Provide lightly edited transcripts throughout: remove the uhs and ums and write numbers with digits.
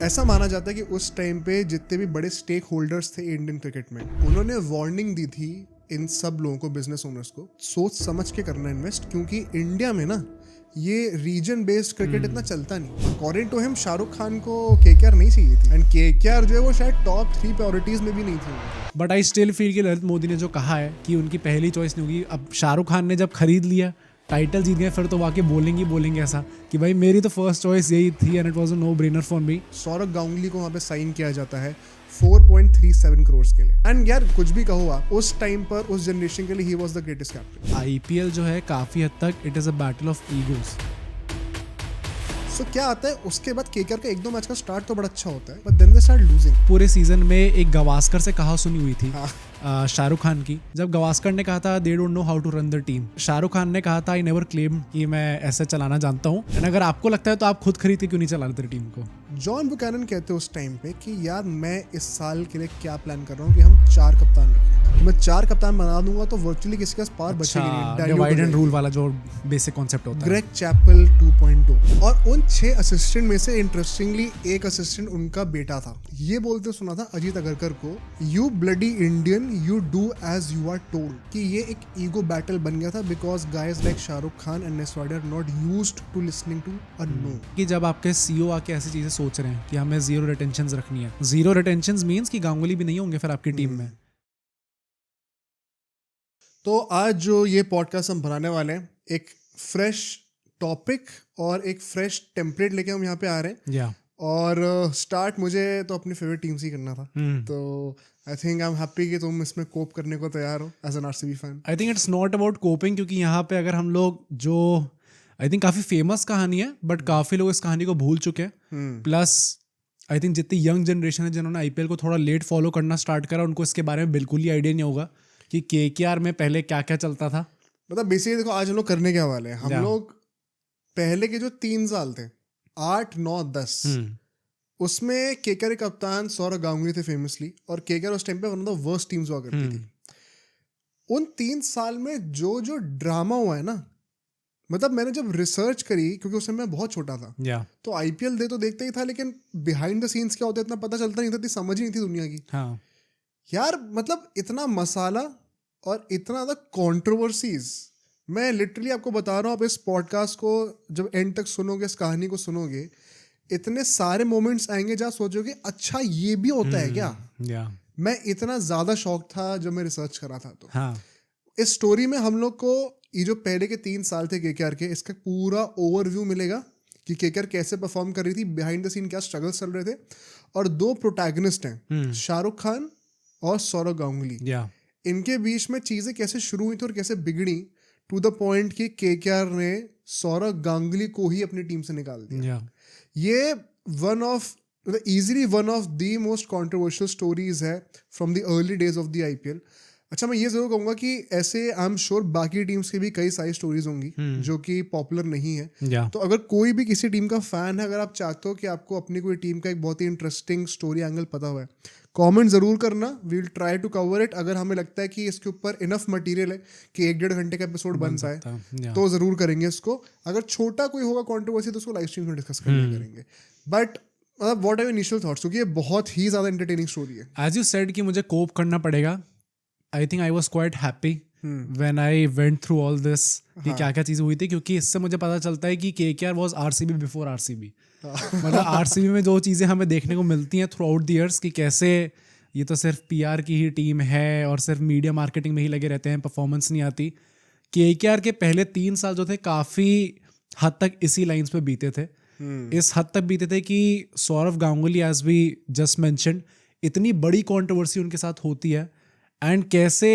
ऐसा माना जाता है कि उस टाइम पे जितने भी बड़े स्टेक होल्डर्स थे इंडियन क्रिकेट में, उन्होंने वार्निंग दी थी इन सब लोगों को, बिजनेस ओनर्स को, सोच समझ के करना इन्वेस्ट, क्योंकि इंडिया में ना ये रीजन बेस्ड क्रिकेट इतना चलता नहीं। According to him Shahrukh Khan को केकेआर नहीं चाहिए थी, एंड केकेआर जो है वो शायद टॉप 3 प्रायोरिटीज में भी नहीं थी। बट आई स्टिल फील कि ललित मोदी ने जो कहा है कि उनकी पहली चॉइस नहीं होगी। अब शाहरुख खान ने जब खरीद लिया, टाइटल जीत गए, फिर तो वाकई बोलेंगे ऐसा कि भाई मेरी तो फर्स्ट चॉइस यही थी and it was a no brainer for me. Sourav Ganguly को वहाँ पे साइन किया जाता है 4.37 करोड़ के लिए। एंड यार कुछ भी कहो आप, उस टाइम पर उस जनरेशन के लिए he was the greatest captain. IPL जो है काफी हद तक it is a battle of egos. So क्या आता है उसके बाद केकेआर का 1-2 मैच का स्टार्ट तो बड़ा अच्छा होता है, but then they start losing. पूरे सीजन में एक गवास्कर से कहा सुनी हुई थी हाँ। शाहरुख खान की, जब गवास्कर ने कहा था they don't know how to run the team, Shahrukh Khan ने कहा था आई नेवर क्लेम कि मैं ऐसे चलाना जानता हूँ, एंड अगर आपको लगता है तो आप खुद खरीद के क्यों नहीं चला लेते टीम को। जॉन बुकैनन कहते हैं उस टाइम पे कि यार मैं इस साल के लिए क्या प्लान कर रहा हूँ कि हम 4 कप्तान रखें, मैं 4 कप्तान बना दूंगा तो वर्चुअली किसी के पास पावर बचेगी नहीं। डिवाइड एंड रूल वाला जो बेसिक कॉन्सेप्ट होता है। Greg Chappell 2.0। और उन 6 असिस्टेंट में से इंटरेस्टिंगली एक असिस्टेंट उनका बेटा था। ये बोलते सुना था अजीत अगरकर को, you bloody Indian you do as you are told, कि ये एक ईगो बैटल बन गया था because guys like Shahrukh Khan and Neswadi are not used to listening to a no. कि जब आपके सीईओ आके ऐसी चीजें सोच रहे हैं कि हमें जीरो रिटेंशंस रखनी है, जीरो रिटेंशंस मींस कि गांगुली भी नहीं होंगे फिर आपकी टीम में। तो आज जो ये पॉडकास्ट हम बनाने वाले हैं, एक फ्रेश टॉपिक और एक फ्रेश टेम्पलेट लेके हम यहाँ पे आ रहे हैं। या और स्टार्ट मुझे तो अपनी फेवरेट टीम से ही करना था। तो I think I am happy कि तुम इसमें कोप करने को तैयार हो as an RCB fan. I think it's not about coping, क्योंकि यहाँ पे अगर हम लोग जो आई थिंक काफी फेमस कहानी है बट काफी लोग इस कहानी को भूल चुके हैं। प्लस आई थिंक जितनी यंग जनरेशन है जिन्होंने आईपीएल को थोड़ा लेट फॉलो करना स्टार्ट करा, उनको इसके बारे में बिल्कुल ही आइडिया नहीं होगा कि केकेआर में पहले क्या क्या चलता था। मतलब बेसिकली देखो आज हम लोग करने क्या वाले हैं, हम लोग पहले के जो 3 साल थे 8, 9, 10 उसमें केकेआर के कप्तान सौरव गांगुली थे फेमसली, और केकेआर उस टाइम पे one of the worst teams हुआ करती थी। उन 3 साल में जो जो ड्रामा हुआ है ना, मतलब मैंने जब रिसर्च करी, क्योंकि उस समय मैं बहुत छोटा था, तो आईपीएल तो देखता ही था, लेकिन बिहाइंड द सीन्स क्या होता है इतना पता चलता नहीं था, इतनी समझ ही नहीं थी दुनिया की। हाँ यार मतलब इतना मसाला और इतना ज़्यादा कॉन्ट्रोवर्सीज, मैं लिटरली आपको बता रहा हूँ, आप इस पॉडकास्ट को जब एंड तक सुनोगे, इस कहानी को सुनोगे, इतने सारे मोमेंट्स आएंगे जहाँ सोचोगे अच्छा ये भी होता है क्या। मैं इतना ज़्यादा शौक था जब मैं रिसर्च करा था। तो इस स्टोरी में हम लोग को ये जो पहले के 3 साल थे केकेआर के, इसका पूरा ओवरव्यू मिलेगा कि केकेआर कैसे परफॉर्म कर रही थी, बिहाइंड द सीन क्या स्ट्रगल्स चल रहे थे, और 2 प्रोटैगनिस्ट हैं शाहरुख खान और सौरव गांगुली। इनके बीच में चीज़ें कैसे शुरू हुई थी और कैसे बिगड़ी, टू द पॉइंट कि केकेआर ने सौरव गांगुली को ही अपनी टीम से निकाल दिया। ये easily one of the most controversial stories है from the early days of the IPL. अच्छा, मैं ये जरूर कहूँगा कि ऐसे आई एम श्योर बाकी टीम्स की भी कई सारी स्टोरीज होंगी जो कि पॉपुलर नहीं है। तो अगर कोई भी किसी टीम का फैन है, अगर आप चाहते हो कि आपको अपनी कोई टीम का एक बहुत ही इंटरेस्टिंग स्टोरी एंगल पता हुआ है, कमेंट जरूर करना, we will try to cover it. अगर हमें लगता है कि इसके ऊपर इनफ मटेरियल है कि 1-1.5 घंटे का एपिसोड बन पाए तो जरूर करेंगे इसको। अगर छोटा कोई होगा कंट्रोवर्सी तो उसको लाइव स्ट्रीम में डिस्कस करेंगे। बट मतलब what are your initial thoughts, क्योंकि ये बहुत ही ज्यादा एंटरटेनिंग स्टोरी है। एज यू सेड कि मुझे कोप करना पड़ेगा, I think I was quite happy when I went through all this कि क्या क्या चीज़ें हुई थी, क्योंकि इससे मुझे पता चलता है कि KKR was RCB before RCB. मतलब आरसीबी में जो चीज़ें हमें देखने को मिलती हैं थ्रू आउट द ईयर्स कि कैसे ये तो सिर्फ पीआर की ही टीम है और सिर्फ मीडिया मार्केटिंग में ही लगे रहते हैं, परफॉर्मेंस नहीं आती। केकेआर के पहले 3 साल जो थे काफ़ी हद तक इसी लाइन्स पे बीते थे। इस हद तक बीते थे कि Sourav Ganguly, as we just mentioned, इतनी बड़ी कंट्रोवर्सी उनके साथ होती है, एंड कैसे,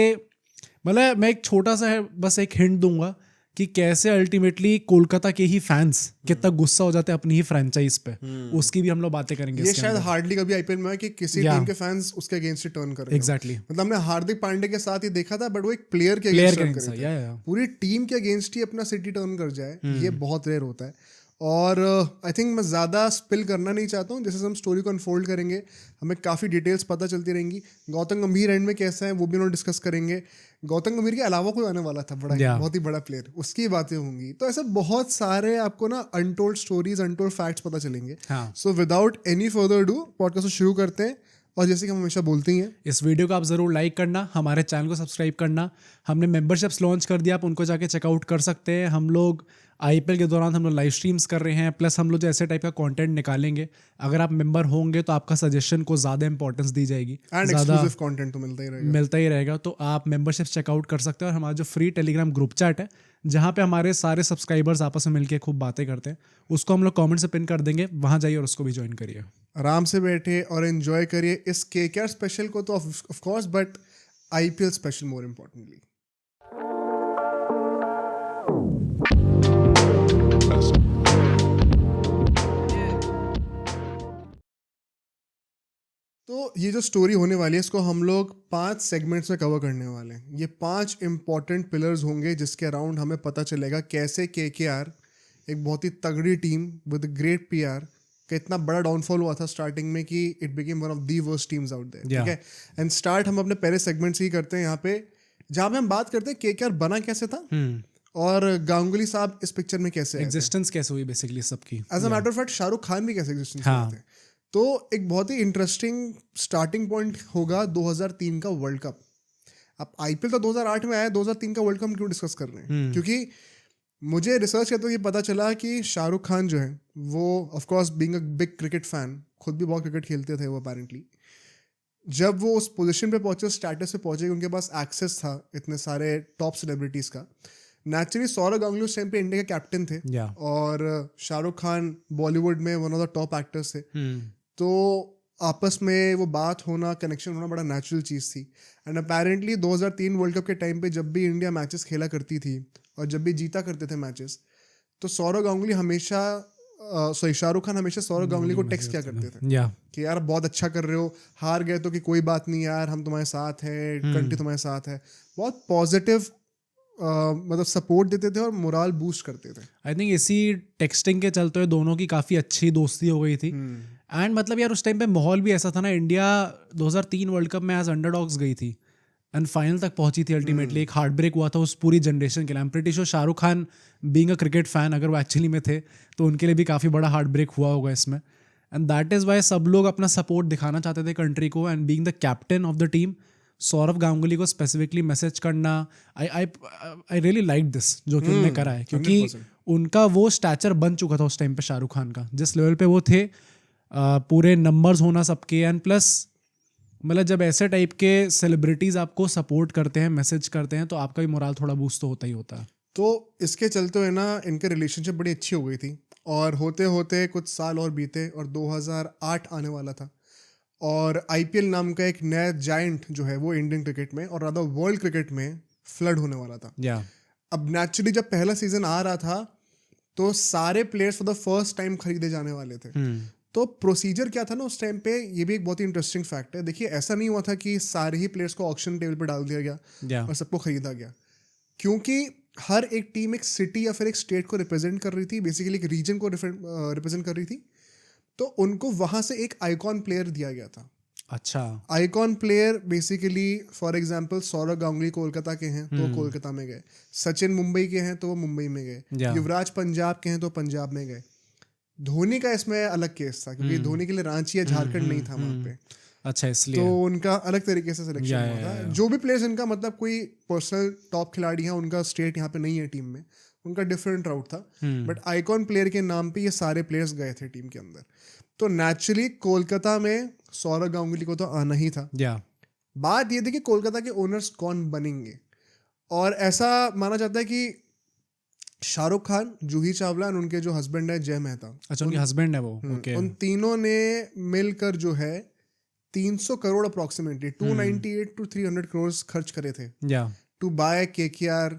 मतलब मैं एक छोटा सा है बस एक हिंट दूंगा कि कैसे अल्टीमेटली कोलकाता के ही फैंस कितना गुस्सा हो जाते हैं अपनी ही फ्रेंचाइज पे, उसकी भी हम लोग बातें करेंगे। ये शायद हार्डली कभी आईपीएल में है कि किसी टीम के फैंस उसके अगेंस्ट टर्न करें। एग्जैक्टली, मतलब हमने हार्दिक पांडे के साथ ही देखा था, बट वो एक प्लेयर के अगेंस्ट टर्न करे, पूरी टीम के अगेंस्ट ही अपना सिटी टर्न कर जाए, ये बहुत रेयर होता है। और आई थिंक मैं ज़्यादा स्पिल करना नहीं चाहता हूँ. जैसे हम स्टोरी को अनफोल्ड करेंगे हमें काफ़ी डिटेल्स पता चलती रहेंगी. गौतम गंभीर एंड में कैसा है वो भी उन्होंने डिस्कस करेंगे. गौतम गंभीर के अलावा कोई आने वाला था बड़ा Yeah. बहुत ही बड़ा प्लेयर, उसकी बातें होंगी. तो ऐसे बहुत सारे आपको ना अनटोल्ड स्टोरीज अनटोल्ड फैक्ट्स पता चलेंगे. हाँ. So without any further do podcast को शुरू करते हैं. और जैसे कि हम हमेशा बोलते ही हैं, इस वीडियो को आप ज़रूर लाइक करना, हमारे चैनल को सब्सक्राइब करना. हमने मेंबरशिप्स लॉन्च कर दिया, आप उनको जाके चेकआउट कर सकते हैं. हम लोग आईपीएल के दौरान हम लोग लाइव स्ट्रीम्स कर रहे हैं, प्लस हम लोग जो ऐसे टाइप का कंटेंट निकालेंगे, अगर आप मेंबर होंगे तो आपका सजेशन को ज़्यादा इंपॉर्टेंस दी जाएगी, एंड ज़्यादा एक्सक्लूसिव कंटेंट तो मिलता ही रहेगा. तो आप मेंबरशिप्स चेकआउट कर सकते हैं. और हमारा जो फ्री टेलीग्राम ग्रुप चैट है जहाँ पे हमारे सारे सब्सक्राइबर्स आपस में मिलके खूब बातें करते हैं, उसको हम लोग कमेंट से पिन कर देंगे, वहाँ जाइए और उसको भी ज्वाइन करिए. आराम से बैठे और एंजॉय करिए इस केकेआर स्पेशल को तो of course, but IPL special more importantly. तो ये जो स्टोरी होने वाली है इसको हम लोग 5 सेगमेंट्स में कवर करने वाले हैं. ये 5 इंपॉर्टेंट पिलर्स होंगे जिसके अराउंड हमें पता चलेगा कैसे केकेआर एक बहुत ही तगड़ी टीम विद ग्रेट पीआर का इतना बड़ा डाउनफॉल हुआ था स्टार्टिंग में कि it became one of the worst teams out there. ठीक है. एंड स्टार्ट हम अपने पहले सेगमेंट से ही करते हैं यहाँ पे, जहाँ पे हम बात करते हैं केकेआर बना कैसे था और गांगुली साहब इस पिक्चर में कैसे आए थे. एग्जिस्टेंस कैसे हुई बेसिकली सबकी. As a matter of fact Shahrukh Khan भी कैसे एग्जिस्टेंस में थे. तो एक बहुत ही इंटरेस्टिंग स्टार्टिंग पॉइंट होगा 2003 का वर्ल्ड कप. अब आईपीएल तो 2008 में आया, 2003 का वर्ल्ड कप हम क्यों डिस्कस कर रहे हैं? क्योंकि मुझे रिसर्च करते हुए ये पता चला कि शाहरुख खान जो है वो of course being a big cricket fan, खुद भी बहुत क्रिकेट खेलते थे वो अपेरेंटली, जब वो उस पोजीशन पे पहुंचे, स्टेटस पे पहुंचे, उनके पास एक्सेस था इतने सारे टॉप सेलिब्रिटीज का. नेचुरली सौरव गांगुली उस टाइम पे इंडिया के कैप्टन थे और शाहरुख खान बॉलीवुड में one of the top actors थे. तो आपस में वो बात होना, कनेक्शन होना बड़ा नेचुरल चीज़ थी. एंड अपेरेंटली 2003 वर्ल्ड कप के टाइम पे जब भी इंडिया मैचेस खेला करती थी और जब भी जीता करते थे मैचेस, तो सौरव गांगुली हमेशा शाहरुख खान हमेशा सौरव गांगुली को टेक्स्ट किया करते थे कि यार बहुत अच्छा कर रहे हो, हार गए तो कि कोई बात नहीं यार, हम तुम्हारे साथ हैं, कंट्री तुम्हारे साथ है. बहुत पॉजिटिव मतलब सपोर्ट देते थे और मोरल बूस्ट करते थे. आई थिंक इसी टेक्सटिंग के चलते हुए दोनों की काफ़ी अच्छी दोस्ती हो गई थी. एंड मतलब यार उस टाइम पे माहौल भी ऐसा था ना, इंडिया 2003 वर्ल्ड कप में एज अंडरडॉग्स गई थी एंड फाइनल तक पहुंची थी. अल्टीमेटली एक हार्ट ब्रेक हुआ था उस पूरी जनरेशन के लिए. I am pretty sure Shahrukh Khan being a cricket fan, अगर वो एक्चुअली में थे तो उनके लिए भी काफ़ी बड़ा हार्ट ब्रेक हुआ होगा इसमें. एंड दैट इज़ वाई सब लोग अपना सपोर्ट दिखाना चाहते थे कंट्री को. And being the captain of the team, Sourav Ganguly को स्पेसिफिकली मैसेज करना, आई रियली लाइक दिस जो कि उन्होंने करा है, क्योंकि 100%. उनका वो स्टैचर बन चुका था उस टाइम पे शाहरुख खान का, जिस लेवल पे वो थे, पूरे नंबर्स होना सबके. एंड प्लस मतलब जब ऐसे टाइप के सेलिब्रिटीज़ आपको सपोर्ट करते हैं, मैसेज करते हैं, तो आपका भी मोरल थोड़ा बूस्ट तो होता ही होता है. तो इसके चलते हुए ना इनके रिलेशनशिप बड़ी अच्छी हो गई थी और होते होते कुछ साल और बीते और 2008 आने वाला था और आईपीएल नाम का एक नया जायंट जो है वो इंडियन क्रिकेट में और रादर वर्ल्ड क्रिकेट में फ्लड होने वाला था. अब नेचुरली जब पहला सीजन आ रहा था तो सारे players for the first time खरीदे जाने वाले थे. तो प्रोसीजर क्या था ना उस टाइम पे, ये भी एक बहुत ही इंटरेस्टिंग फैक्ट है. देखिए ऐसा नहीं हुआ था कि सारे ही प्लेयर्स को ऑक्शन टेबल पे डाल दिया गया और सबको खरीदा गया, क्योंकि हर एक टीम एक सिटी या फिर एक स्टेट को रिप्रेजेंट कर रही थी, बेसिकली एक रीजन को रिप्रेजेंट कर रही थी. तो उनको वहां से एक आइकॉन प्लेयर दिया गया था. अच्छा. Icon player basically for example Sourav Ganguly Kolkata के हैं तो कोलकाता में गए, सचिन मुंबई के हैं तो वो मुंबई में गए, युवराज पंजाब के हैं तो पंजाब में गए. धोनी का इसमें अलग केस था क्योंकि धोनी के लिए रांची या झारखंड नहीं था वहाँ पे. अच्छा, इसलिए तो उनका अलग तरीके से सिलेक्शन हुआ था. जो भी प्लेयर्स इनका मतलब कोई पर्सनल टॉप खिलाड़ी है, उनका स्टेट यहाँ पे नहीं है टीम में, उनका डिफरेंट राउट था. बट आइकॉन प्लेयर के नाम पे ये सारे प्लेयर्स गए थे टीम के अंदर. तो नेचुरली कोलकाता में सौरव गांगुली को तो आना ही था. बात ये थी कि कोलकाता के ओनर्स कौन बनेंगे, और ऐसा माना जाता है कि शाहरुख खान, जूही चावला और उनके जो हस्बैंड है जय मेहता. अच्छा, उनके हस्बैंड है वो. उन तीनों ने मिलकर जो है 300 करोड़ अप्रोक्सीमेटली 298 to 300 करोड़ खर्च करे थे टू बाय केकेआर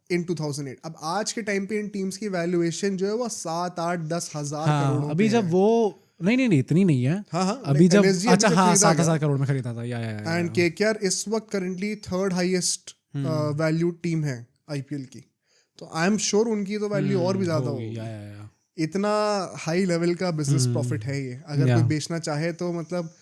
इन 2008. अब आज के टाइम पे इन टीम्स की वैल्यूएशन जो है वो 7-8-10 हजार करोड़. अभी जब वो नहीं इतनी नहीं है. हाँ अभी जब अच्छा 7,000 करोड़ में खरीदा था. एंड केकेआर इस वक्त currently 3rd highest value team है आईपीएल की. तो आई एम श्योर उनकी तो वैल्यू और भी ज्यादा होगी. इतना हाई लेवल का बिजनेस प्रॉफिट है ये, अगर Yeah. कोई बेचना चाहे तो मतलब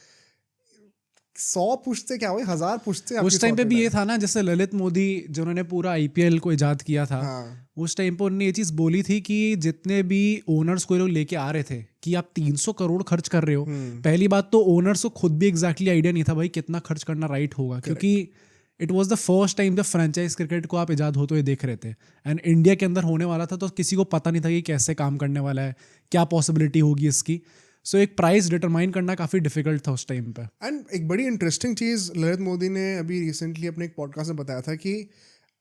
100 पूछते क्या हुए, 1000 पूछते आपकी उस टाइम पे sorted भी ये है। था ना, जैसे ललित मोदी जिन्होंने पूरा आईपीएल को इजाद किया था, हाँ उस टाइम पे उन्होंने ये चीज़ बोली थी कि जितने भी ओनर्स को ये लोग लेके आ रहे थे कि आप 300 करोड़ खर्च कर रहे हो, पहली बात तो ओनर्स को खुद भी एग्जैक्टली आइडिया नहीं था भाई कितना खर्च करना राइट होगा, क्योंकि it was the first time जब फ्रेंचाइज क्रिकेट को आप इजाद होते हुए देख रहे थे एंड इंडिया के अंदर होने वाला था, तो किसी को पता नहीं था कि कैसे काम करने वाला है, क्या पॉसिबिलिटी होगी इसकी। सो एक प्राइस डिटरमाइन करना काफ़ी डिफिकल्ट था उस टाइम पे। एंड एक बड़ी इंटरेस्टिंग चीज़ ललित मोदी ने अभी रिसेंटली अपने एक पॉडकास्ट में बताया था कि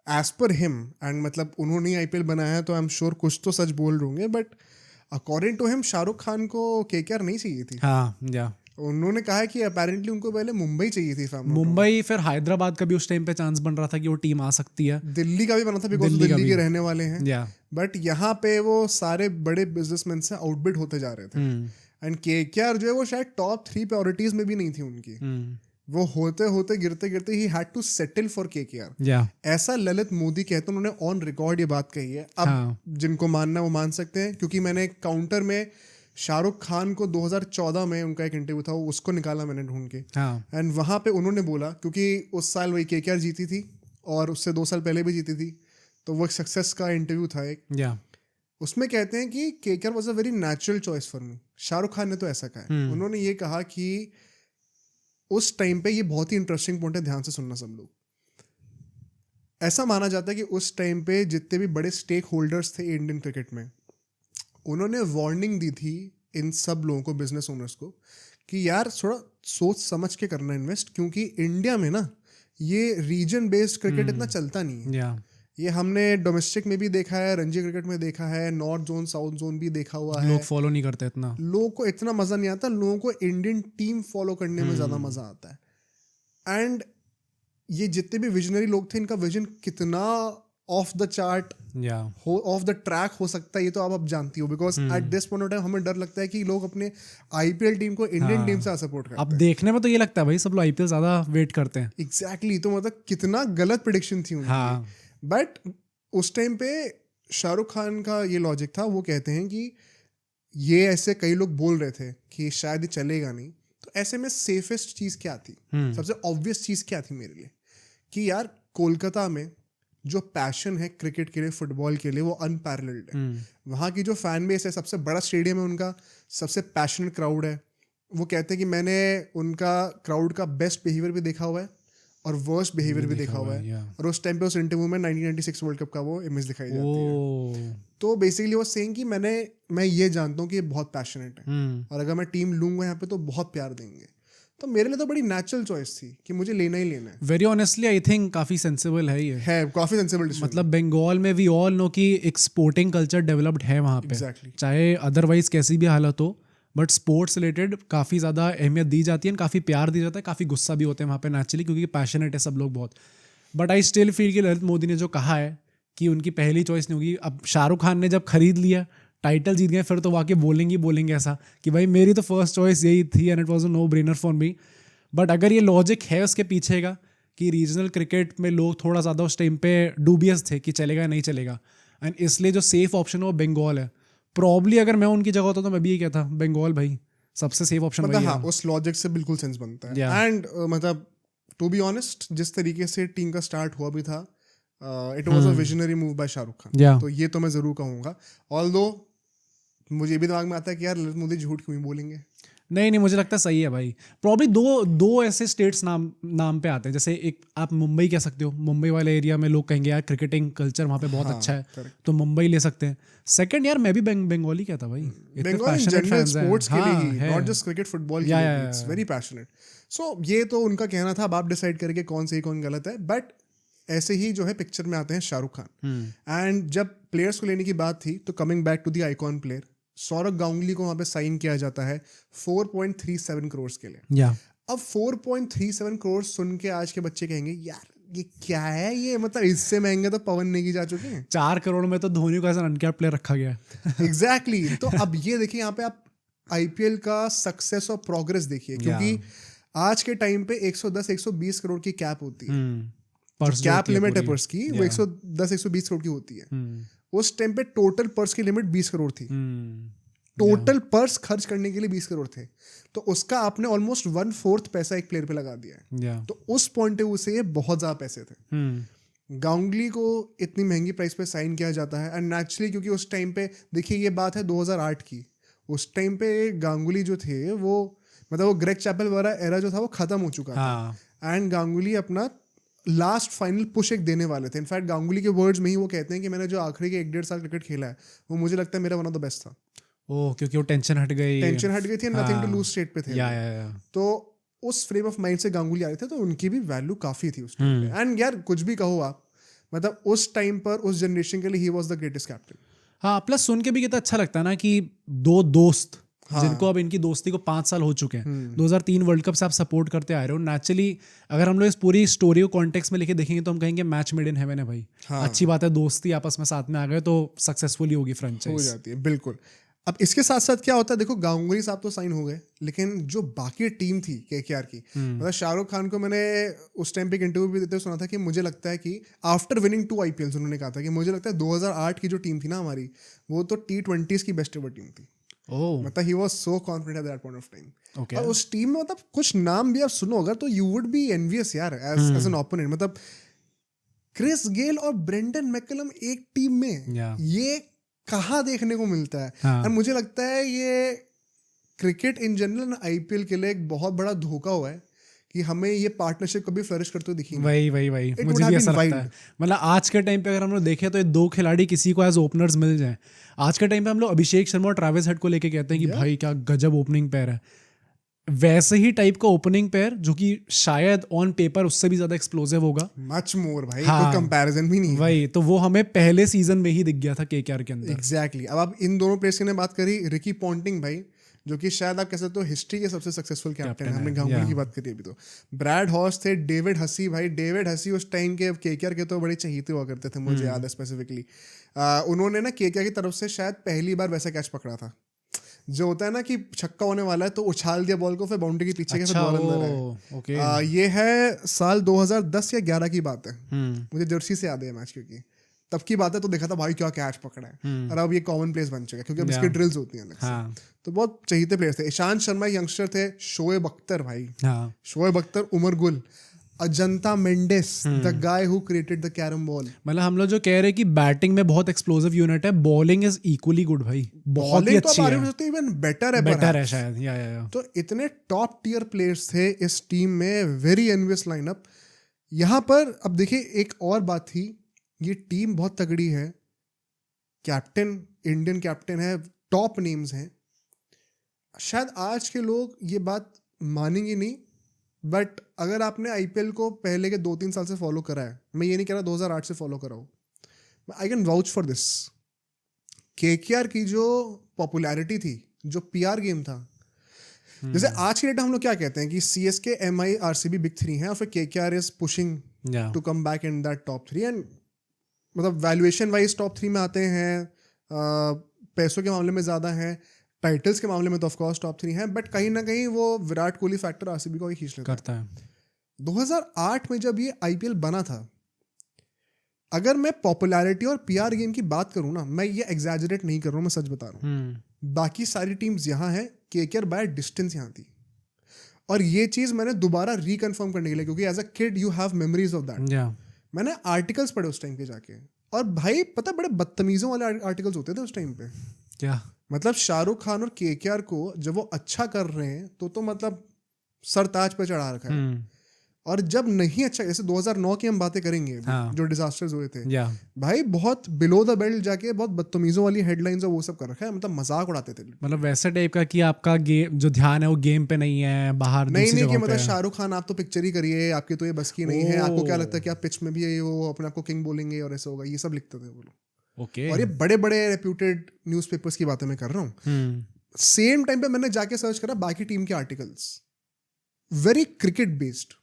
एज पर हिम, एंड मतलब उन्होंने आईपीएल बनाया है तो आई एम श्योर कुछ तो सच बोल रहे होंगे, but according to him Shahrukh Khan को केकेआर नहीं चाहिए थी। हाँ, या उन्होंने कहा है कि अपेरेंटली उनको पहले मुंबई चाहिए थी, मुंबई फिर हैदराबाद का भी उस टाइम पे चांस बन रहा था कि वो टीम आ सकती है, दिल्ली का भी बना था बिकॉज दिल्ली का दिल्ली भी। के रहने वाले हैं, या बट यहाँ पे वो सारे बड़े बिजनेसमैन से आउटबिड होते जा रहे थे। एंड केकेआर जो है वो शायद टॉप 3 प्रायोरिटीज में भी नहीं थी उनकी, वो होते होते गिरते गिरते ही had to settle for KKR. या ऐसा ललित मोदी कहते हैं, उन्होंने ऑन रिकॉर्ड ये बात कही है। अब हाँ। जिनको मानना वो मान सकते हैं, क्योंकि मैंने एक काउंटर में शाहरुख खान को 2014 में उनका एक इंटरव्यू था, उसको निकाला मैंने ढूंढ के, हाँ, एंड वहाँ पे उन्होंने बोला, क्योंकि उस साल वही केकेआर जीती थी और उससे 2 साल पहले भी जीती थी, तो वो एक सक्सेस का इंटरव्यू था एक, या उसमें कहते हैं कि KKR was a very natural choice for me. Shahrukh Khan ने तो ऐसा कहा है। उन्होंने ये कहा कि उस टाइम पे, ये बहुत ही इंटरेस्टिंग पॉइंट है, ध्यान से सुनना सब लोग, ऐसा माना जाता है कि उस टाइम पे जितने भी बड़े स्टेक होल्डर्स थे इंडियन क्रिकेट में, उन्होंने वार्निंग दी थी इन सब लोगों को, बिजनेस ओनर्स को, कि यार थोड़ा सोच समझ के करना इन्वेस्ट, क्योंकि इंडिया में ना ये रीजन बेस्ड क्रिकेट इतना चलता नहीं है। या ये हमने डोमेस्टिक में भी देखा है, रणजी क्रिकेट में देखा है, नॉर्थ जोन साउथ जोन भी देखा हुआ है। लोग फॉलो नहीं करते इतना, लोगों को इतना मजा नहीं आता, लोगों को इंडियन टीम फॉलो करने में ज्यादा मजा आता है। एंड ये जितने भी विजनरी लोग थे, इनका विजन कितना ऑफ द चार्ट, या ऑफ द ट्रैक हो सकता है, ये तो आप जानती हो, because at this point of time हमें डर लगता है कि लोग अपने आईपीएल टीम को इंडियन टीम से सपोर्ट करते अब हैं। देखने में तो ये लगता है भाई सब लोग आईपीएल ज्यादा वेट करते हैं। एग्जैक्टली, तो मतलब कितना गलत प्रिडिक्शन थी उनकी। हाँ, बट उस टाइम पे शाहरुख खान का ये लॉजिक था, वो कहते हैं कि ये ऐसे कई लोग बोल रहे थे कि शायद ये चलेगा नहीं, तो ऐसे में सेफेस्ट चीज़ क्या थी, सबसे ऑब्वियस चीज़ क्या थी मेरे लिए, कि यार कोलकाता में जो पैशन है क्रिकेट के लिए, फुटबॉल के लिए, वो अनपैरेलल्ड है। वहाँ की जो फैन बेस है, सबसे बड़ा स्टेडियम है उनका, सबसे पैशनेट क्राउड है। वो कहते हैं कि मैंने उनका क्राउड का बेस्ट बिहेवियर भी देखा हुआ है और वर्स्ट बिहेवियर भी देखा हुआ है। और उस टाइम पे उस इंटरव्यू में 1996 वर्ल्ड कप का वो इमेज दिखाई जाती है। तो बेसिकली वो सेइंग कि मैं ये जानता हूँ कि ये बहुत पैशनेट है और अगर मैं टीम लूंगा यहाँ पे तो बहुत प्यार देंगे। तो मेरे लिए तो बड़ी नेचुरल चॉइस थी कि मुझे लेना ही लेना है। वेरी ऑनेस्टली आई थिंक काफी सेंसिबल है ये, है काफी सेंसिबल डिसीजन। मतलब बंगाल में वी ऑल नो कि एक स्पोर्टिंग कल्चर डेवलप्ड है वहाँ पे, Exactly. चाहे अदरवाइज कैसी भी हालत हो, बट स्पोर्ट्स रिलेटेड काफ़ी ज़्यादा अहमियत दी जाती है, काफ़ी प्यार दिया जाता है, काफ़ी गुस्सा भी होते हैं वहाँ पे नेचुरली, क्योंकि पैशनेट है सब लोग बहुत। बट आई स्टिल फील कि ललित मोदी ने जो कहा है कि उनकी पहली चॉइस नहीं होगी, अब शाहरुख खान ने जब खरीद लिया, टाइटल जीत गए, फिर तो वाकई बोलेंगे ऐसा कि भाई मेरी तो फर्स्ट चॉइस यही थी and it was a no brainer for me. But अगर ये लॉजिक है उसके पीछे का कि रीजनल क्रिकेट में लोग थोड़ा ज़्यादा उस टाइम पे डूबियस थे कि चलेगा नहीं चलेगा, एंड इसलिए जो सेफ ऑप्शन है वो बंगाल है। प्रॉब्ली अगर मैं उनकी जगह होता तो मैं भी ये कहता बंगाल भाई सबसे सेफ ऑप्शन मतलब वही हाँ, है। उस लॉजिक से बिल्कुल सेंस बनता है। Yeah. एंड मतलब टू बी ऑनेस्ट, जिस तरीके से टीम का स्टार्ट हुआ भी था, it was a visionary move by Shahrukh Khan. Yeah. तो ये तो मैं जरूर कहूँगा। ऑल्दो मुझे भी दिमाग में आता है कि यार ललित मोदी झूठ क्यों ही बोलेंगे। नहीं मुझे लगता है सही है भाई। प्रॉब्ली दो ऐसे स्टेट्स नाम पे आते हैं, जैसे एक आप मुंबई कह सकते हो, मुंबई वाले एरिया में लोग कहेंगे यार क्रिकेटिंग कल्चर वहाँ पे बहुत अच्छा है, correct. तो मुंबई ले सकते हैं। सेकंड यार मैं भी बंगाली कहता भाई, इतने बंगाल इन passionate जनरल fans हैं। स्पोर्ट्स के हाँ, लिए ही, है। नॉट जस्ट क्रिकेट फुटबॉल के Yeah, लिए, yeah, it's yeah. Very passionate. So ये तो उनका कहना था, अब आप डिसाइड करके कौन सही कौन गलत है। बट ऐसे ही जो है पिक्चर में आते हैं शाहरुख खान, एंड जब प्लेयर्स को लेने की बात थी तो coming back to the icon player, Sourav Ganguly को वहाँ पे साइन किया जाता है 4.37 करोड़ के लिए। या अब 4.37 करोड़ सुन के आज के बच्चे कहेंगे यार ये क्या है, ये मतलब इससे महंगे तो पवन नेगी जा चुके हैं। 4 करोड़ में तो धोनी को एज एन अनकैप्ड प्लेयर रखा गया है। एग्जैक्टली। तो अब ये देखिए यहाँ पे आप आईपीएल का सक्सेस और प्रोग्रेस देखिए, क्योंकि आज के टाइम पे 110-120 करोड़ की कैप होती है। कैप लिमिट है पर्स की, वो 110-120 करोड़ की होती है। उस टाइम पे टोटल पर्स की लिमिट 20 करोड़ थी। टोटल पर्स खर्च करने के लिए 20 करोड़ थे, तो उसका आपने ऑलमोस्ट 1/4 पैसा एक प्लेयर पे लगा दिया है। तो उस पॉइंट ऑफ व्यू से ये बहुत ज्यादा पैसे थे। गांगुली को इतनी महंगी प्राइस पे साइन किया जाता है, एंड नेचुरली क्योंकि उस टाइम पे देखिए ये बात है 2008 की, उस टाइम पे गांगुली जो थे वो मतलब वो ग्रेग चैपल वाला एरा जो था वो खत्म हो चुका था, एंड गांगुली अपना लास्ट फाइनल पुश एक देने वाले थे। इनफैक्ट गांगुली के वर्ड्स में ही वो कहते हैं कि मैंने जो आखिरी के 1.5 साल क्रिकेट खेला है वो मुझे लगता है मेरा वन ऑफ द बेस्ट था। ओह, क्योंकि वो टेंशन हट गई थी, नथिंग टू लूज स्टेट पे थे। तो उस फ्रेम ऑफ माइंड से गांगुली आ रहे थे, तो उनकी भी वैल्यू काफी थी उस टाइम पे। एंड यार कुछ भी कहो आप, मतलब उस टाइम पर उस जनरेशन के लिए he was the greatest captain. हाँ, प्लस सुन के भी कितना अच्छा लगता है ना कि दो दोस्त जिनको अब इनकी दोस्ती को 5 साल हो चुके हैं, 2003 वर्ल्ड कप से आप सपोर्ट करते आ रहे हो। नेचुरली अगर हम लोग इस पूरी स्टोरी को कॉन्टेक्स्ट में लेके देखेंगे तो हम कहेंगे मैच मेड इन हेवन है भाई। अच्छी बात है, दोस्ती आपस में साथ में आ गए तो सक्सेसफुली होगी फ्रेंचाइज, हो जाती है बिल्कुल। अब इसके साथ साथ क्या होता है, देखो गांगुली साहब तो साइन हो गए, लेकिन जो बाकी टीम थी केकेआर की, मतलब शाहरुख खान को मैंने उस टाइम पे एक इंटरव्यू भी देते हुए सुना था कि मुझे लगता है कि आफ्टर विनिंग 2 IPLs उन्होंने कहा था कि मुझे लगता है 2008 की जो टीम थी ना हमारी, वो तो T20s की बेस्ट एवर टीम थी। मतलब he was so confident eight that point of time. और उस टीम में मतलब कुछ नाम भी आप सुनो अगर तो यू वुड बी एनवियस यार एज एन ओपोनेंट। मतलब क्रिस गेल और ब्रेंडन मैकलम एक टीम में, ये कहाँ देखने को मिलता है। और मुझे लगता है ये क्रिकेट इन जनरल IPL के लिए एक बहुत बड़ा धोखा हुआ है कि हमें ये पार्टनरशिप कभी फ्लरिश करते हुए दिखी नहीं। वही मुझे भी ऐसा लगता है। मतलब आज के टाइम पे अगर हम लोग देखें तो ये 2 खिलाड़ी किसी को एज ओपनर्स मिल जाए, आज के टाइम पे हम लोग अभिषेक शर्मा और ट्रेविस हेड को लेके कहते हैं कि भाई क्या गजब ओपनिंग पेयर है। वैसे ही टाइप का ओपनिंग पेयर जो कि शायद ऑन पेपर उससे भी ज्यादा एक्सप्लोसिव होगा, मच मोर भाई, कोई कंपैरिजन भी नहीं। वही तो वो हमें पहले सीजन में ही दिख गया था केकेआर के अंदर। एग्जैक्टली। अब आप इन दोनों प्लेयर्स की बात करी, रिकी पॉन्टिंग भाई जो कि शायद आप कह सकते हो हिस्ट्री के सबसे सक्सेसफुल कैप्टन है। हमने गांगुली की बात करी अभी तो। ब्रैड हॉस थे, डेविड हसी भाई, डेविड हसी उस टाइम के केकेआर के तो बड़े चहीते हुआ करते थे, मुझे याद है स्पेसिफिकली। उन्होंने ना केकेआर की तरफ से शायद पहली बार वैसा कैच पकड़ा था जो होता है ना कि छक्का होने वाला है तो उछाल दिया बॉल को, फिर बाउंड्री के पीछे के फिर बॉल अंदर है। ये है साल 2010 या 11 की बात है, मुझे जर्सी से याद है मैच, क्योंकि तब की बात है। तो देखा था भाई क्या कैच पकड़ा है, और अब ये कॉमन प्लेस बन चुका है क्योंकि अब इसकी ड्रिल्स होती हैं अलग से। तो बहुत चहीते प्लेयर्स थे। ईशांत शर्मा यंगस्टर थे, शोएब अख्तर भाई, Shoaib Akhtar, Umar Gul, Ajanta Mendis, the guy who created the carrom ball. मतलब हम लोग जो कह रहे हैं कि बैटिंग में बहुत एक्सप्लोसिव यूनिट है, बॉलिंग इज इक्वली गुड भाई, बहुत ही अच्छी है, इवन बेटर है शायद। या तो इतने टॉप टियर प्लेयर्स थे इस टीम में, वेरी एनवियस लाइनअप। यहाँ पर अब देखिए एक और बात थी, ये टीम बहुत तगड़ी है, कैप्टन इंडियन कैप्टन है, टॉप नेम्स हैं। शायद आज के लोग ये बात मानेंगे नहीं, बट अगर आपने IPL को पहले के 2-3 साल से फॉलो करा है, मैं ये नहीं कह रहा 2008 से फॉलो करा हो, I can vouch for this. KKR की जो पॉपुलैरिटी थी, जो PR गेम था, जैसे आज के डेट हम लोग क्या कहते हैं कि CSK, MI, RCB बिग 3 हैं, और फिर KKR is pushing to come back in that top 3, and मतलब वैल्यूएशन वाइज टॉप 3 में आते हैं, पैसों के मामले में ज़्यादा हैं, टाइटल्स के मामले में तो ऑफकोर्स टॉप 3 है, बट कहीं ना कहीं वो विराट कोहली फैक्टर RCB को ही खींच लेता करता है। 2008 में जब ये IPL बना था, अगर मैं पॉपुलैरिटी और PR गेम की बात करूँ ना, मैं ये एग्जैजरेट नहीं कर रहा हूँ, मैं सच बता रहा हूँ। बाकी सारी टीम्स यहाँ हैं, KKR बाय डिस्टेंस यहाँ थी, और ये चीज़ मैंने दोबारा रिकन्फर्म करने के लिए, क्योंकि as a kid you have memories of that. मैंने आर्टिकल्स पढ़े उस टाइम के जाके, और भाई पता बड़े बदतमीजों वाले आर्टिकल्स होते थे उस टाइम पे। क्या मतलब शाहरुख खान और KKR को जब वो अच्छा कर रहे हैं तो मतलब सरताज पे चढ़ा रखा है, और जब नहीं अच्छा, जैसे 2009 की हम बातें करेंगे, जो डिजास्टर्स हुए थे, भाई बहुत बिलो द बेल्ट जाके बहुत बदतमीजों वाली हेडलाइंस और वो सब कर रखा है, मतलब मजाक उड़ाते थे। मतलब वैसे टाइप का कि आपका गेम जो ध्यान है वो गेम पे नहीं है, बाहर नहीं कि मतलब शाहरुख खान आप तो पिक्चर ही करिए, आपकी तो ये बस की नहीं है, आपको क्या लगता है कि आप पिच में भी वो अपने आपको किंग बोलेंगे और ऐसा होगा, ये सब लिखते थे वो लोग। और ये बड़े बड़े रेप्यूटेड न्यूज़पेपर्स की बातें मैं कर रहा हूँ। सेम टाइम पे मैंने जाके सर्च करा बाकी टीम के आर्टिकल्स, वेरी क्रिकेट बेस्ड।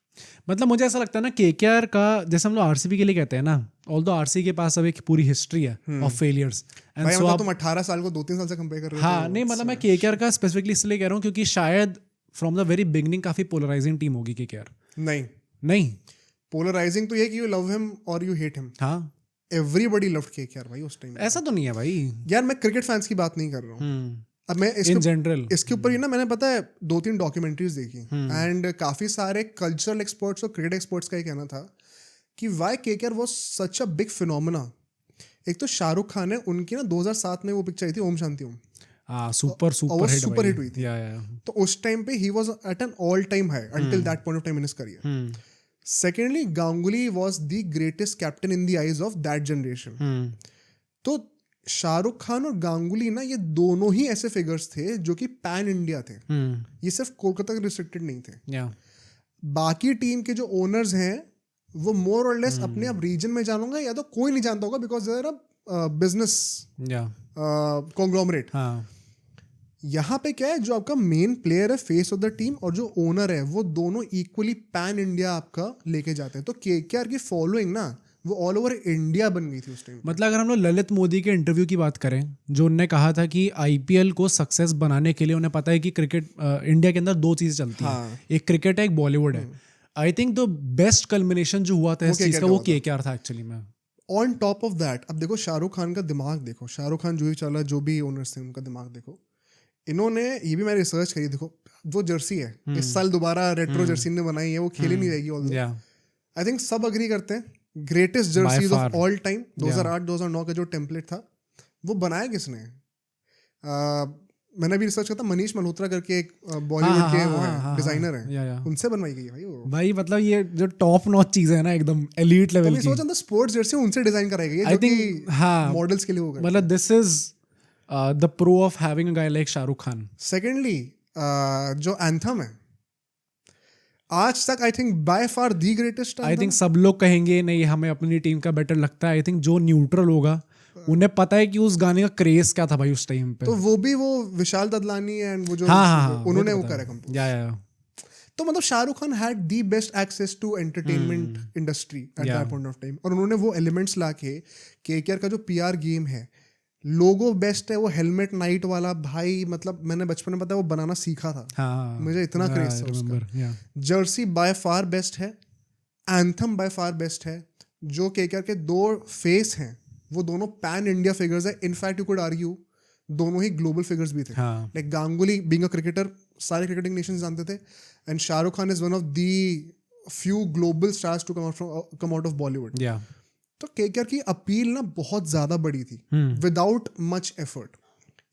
मतलब मुझे ऐसा लगता है ना KKR का, जैसे हम लोग RCB के लिए कहते हैं ना, ऑल्दो RCB के पास अब एक पूरी हिस्ट्री है ऑफ फेलियर्स, एंड सो तुम 18 साल को 2-3 साल से कंपेयर कर रहे हो। हाँ नहीं, मतलब मैं KKR का स्पेसिफिकली इसलिए कह रहा हूँ क्योंकि शायद फ्रॉम द वेरी बिगनिंग काफी पोलराइजिंग टीम होगी KKR। नहीं पोलराइजिंग तो ये कि यू लव हिम और यू हेट हिम। हाँ एवरीबडी लव्ड केकेआर भाई उस टाइम। ऐसा तो नहीं है भाई यार मैं क्रिकेट फैंस की बात नहीं कर रहा हूँ, अब मैं इन जनरल। इसके ऊपर ही ना मैंने पता है 2-3 डॉक्यूमेंट्रीज देखी एंड काफी सारे कल्चरल एक्सपर्ट्स और क्रिकेट एक्सपर्ट्स का ही कहना था कि why KKR was such a big phenomena. एक तो शाहरुख खान है, उनकी ना 2007 में वो पिक्चर आई थी ओम शांति ओम, सुपर वो सुपर हिट हुई थी। या तो उस टाइम पे ही was at an all time high until that point of time in his career. Secondly Ganguly was the greatest captain in the eyes of that generation. तो शाहरुख खान और गांगुली ना ये दोनों ही ऐसे फिगर्स थे जो कि पैन इंडिया थे, ये सिर्फ कोलकाता के रिस्ट्रिक्टेड नहीं थे। बाकी टीम के जो ओनर्स हैं वो मोर और लेस अपने आप रीजन में जानूंगा या तो कोई नहीं जानता होगा because there a business conglomerate. यहाँ पे क्या है, जो आपका मेन प्लेयर है फेस ऑफ द टीम और जो ओनर है वो दोनों इक्वली पैन इंडिया आपका लेके जाते हैं। तो केकेआर की फॉलोइंग ना वो ऑल ओवर इंडिया बन गई थी उस टाइम। मतलब अगर हम लोग ललित मोदी के इंटरव्यू की बात करें, जो उन्होंने कहा था कि आईपीएल को सक्सेस बनाने के लिए उन्हें पता है कि क्रिकेट इंडिया के अंदर दो चीज़ें चलती हैं, एक क्रिकेट है एक बॉलीवुड है। I think the best culmination जो हुआ था इस चीज़ का वो केकेआर था एक्चुअली में। ऑन टॉप ऑफ दैट अब देखो शाहरुख खान का दिमाग देखो, शाहरुख खान जो भी चला जो भी ओनर्स थे उनका दिमाग देखो। इन्होंने ये भी मैंने रिसर्च करी, देखो वो जर्सी है इस साल दोबारा रेट्रो जर्सी ने बनाई है, वो खेली नहीं रहेगी। आई थिंक सब अग्री करते हैं greatest jerseys of all time 2008-2009 का जो टेम्पलेट था वो बनाया किसने? मैंने भी रिसर्च किया था, मनीष मल्होत्रा करके एक बॉलीवुड के वो है डिजाइनर है, उनसे बनवाई गई है भाई वो। भाई मतलब ये जो टॉप नॉच चीज है ना एकदम एलीट लेवल की, सोचा था स्पोर्ट्स जर्सी उनसे डिजाइन कराई गई है जो कि मॉडल्स के लिए होगा। मतलब this is the pro of having a guy like Shahrukh Khan. Secondly जो एंथम है आज तक I think by far the greatest. I think सब लोग कहेंगे नहीं हमें अपनी टीम का बेटर लगता है। आई थिंक जो न्यूट्रल होगा उन्हें पता है कि उस गाने का क्रेज क्या था भाई उस टाइम पे। तो वो भी वो विशाल ददलानी एंड वो जो उन्होंने वो करा कंपोज। तो मतलब Shahrukh Khan had the best access to entertainment industry at that point of time, और उन्होंने वो एलिमेंट्स लाके केकेआर का जो पीआर गेम है, लोगो बेस्ट है, वो हेलमेट नाइट वाला भाई मतलब मैंने बचपन में पता है वो बनाना सीखा था। मुझे इतना क्रेज था उसका। जर्सी बाय फार बेस्ट है, एंथम बाय फार बेस्ट है। जो केकेआर के दो फेस हैं वो दोनों पैन इंडिया फिगर्स है। इनफैक्ट यू कुड आर्ग्यू दोनों ही ग्लोबल फिगर्स भी थे। Like Ganguly being a cricketer सारे क्रिकेटिंग नेशंस जानते थे, and Shahrukh Khan is one of the few global stars to come out of Bollywood. तो केकेआर की अपील ना बहुत ज़्यादा बड़ी थी विदाउट मच एफर्ट।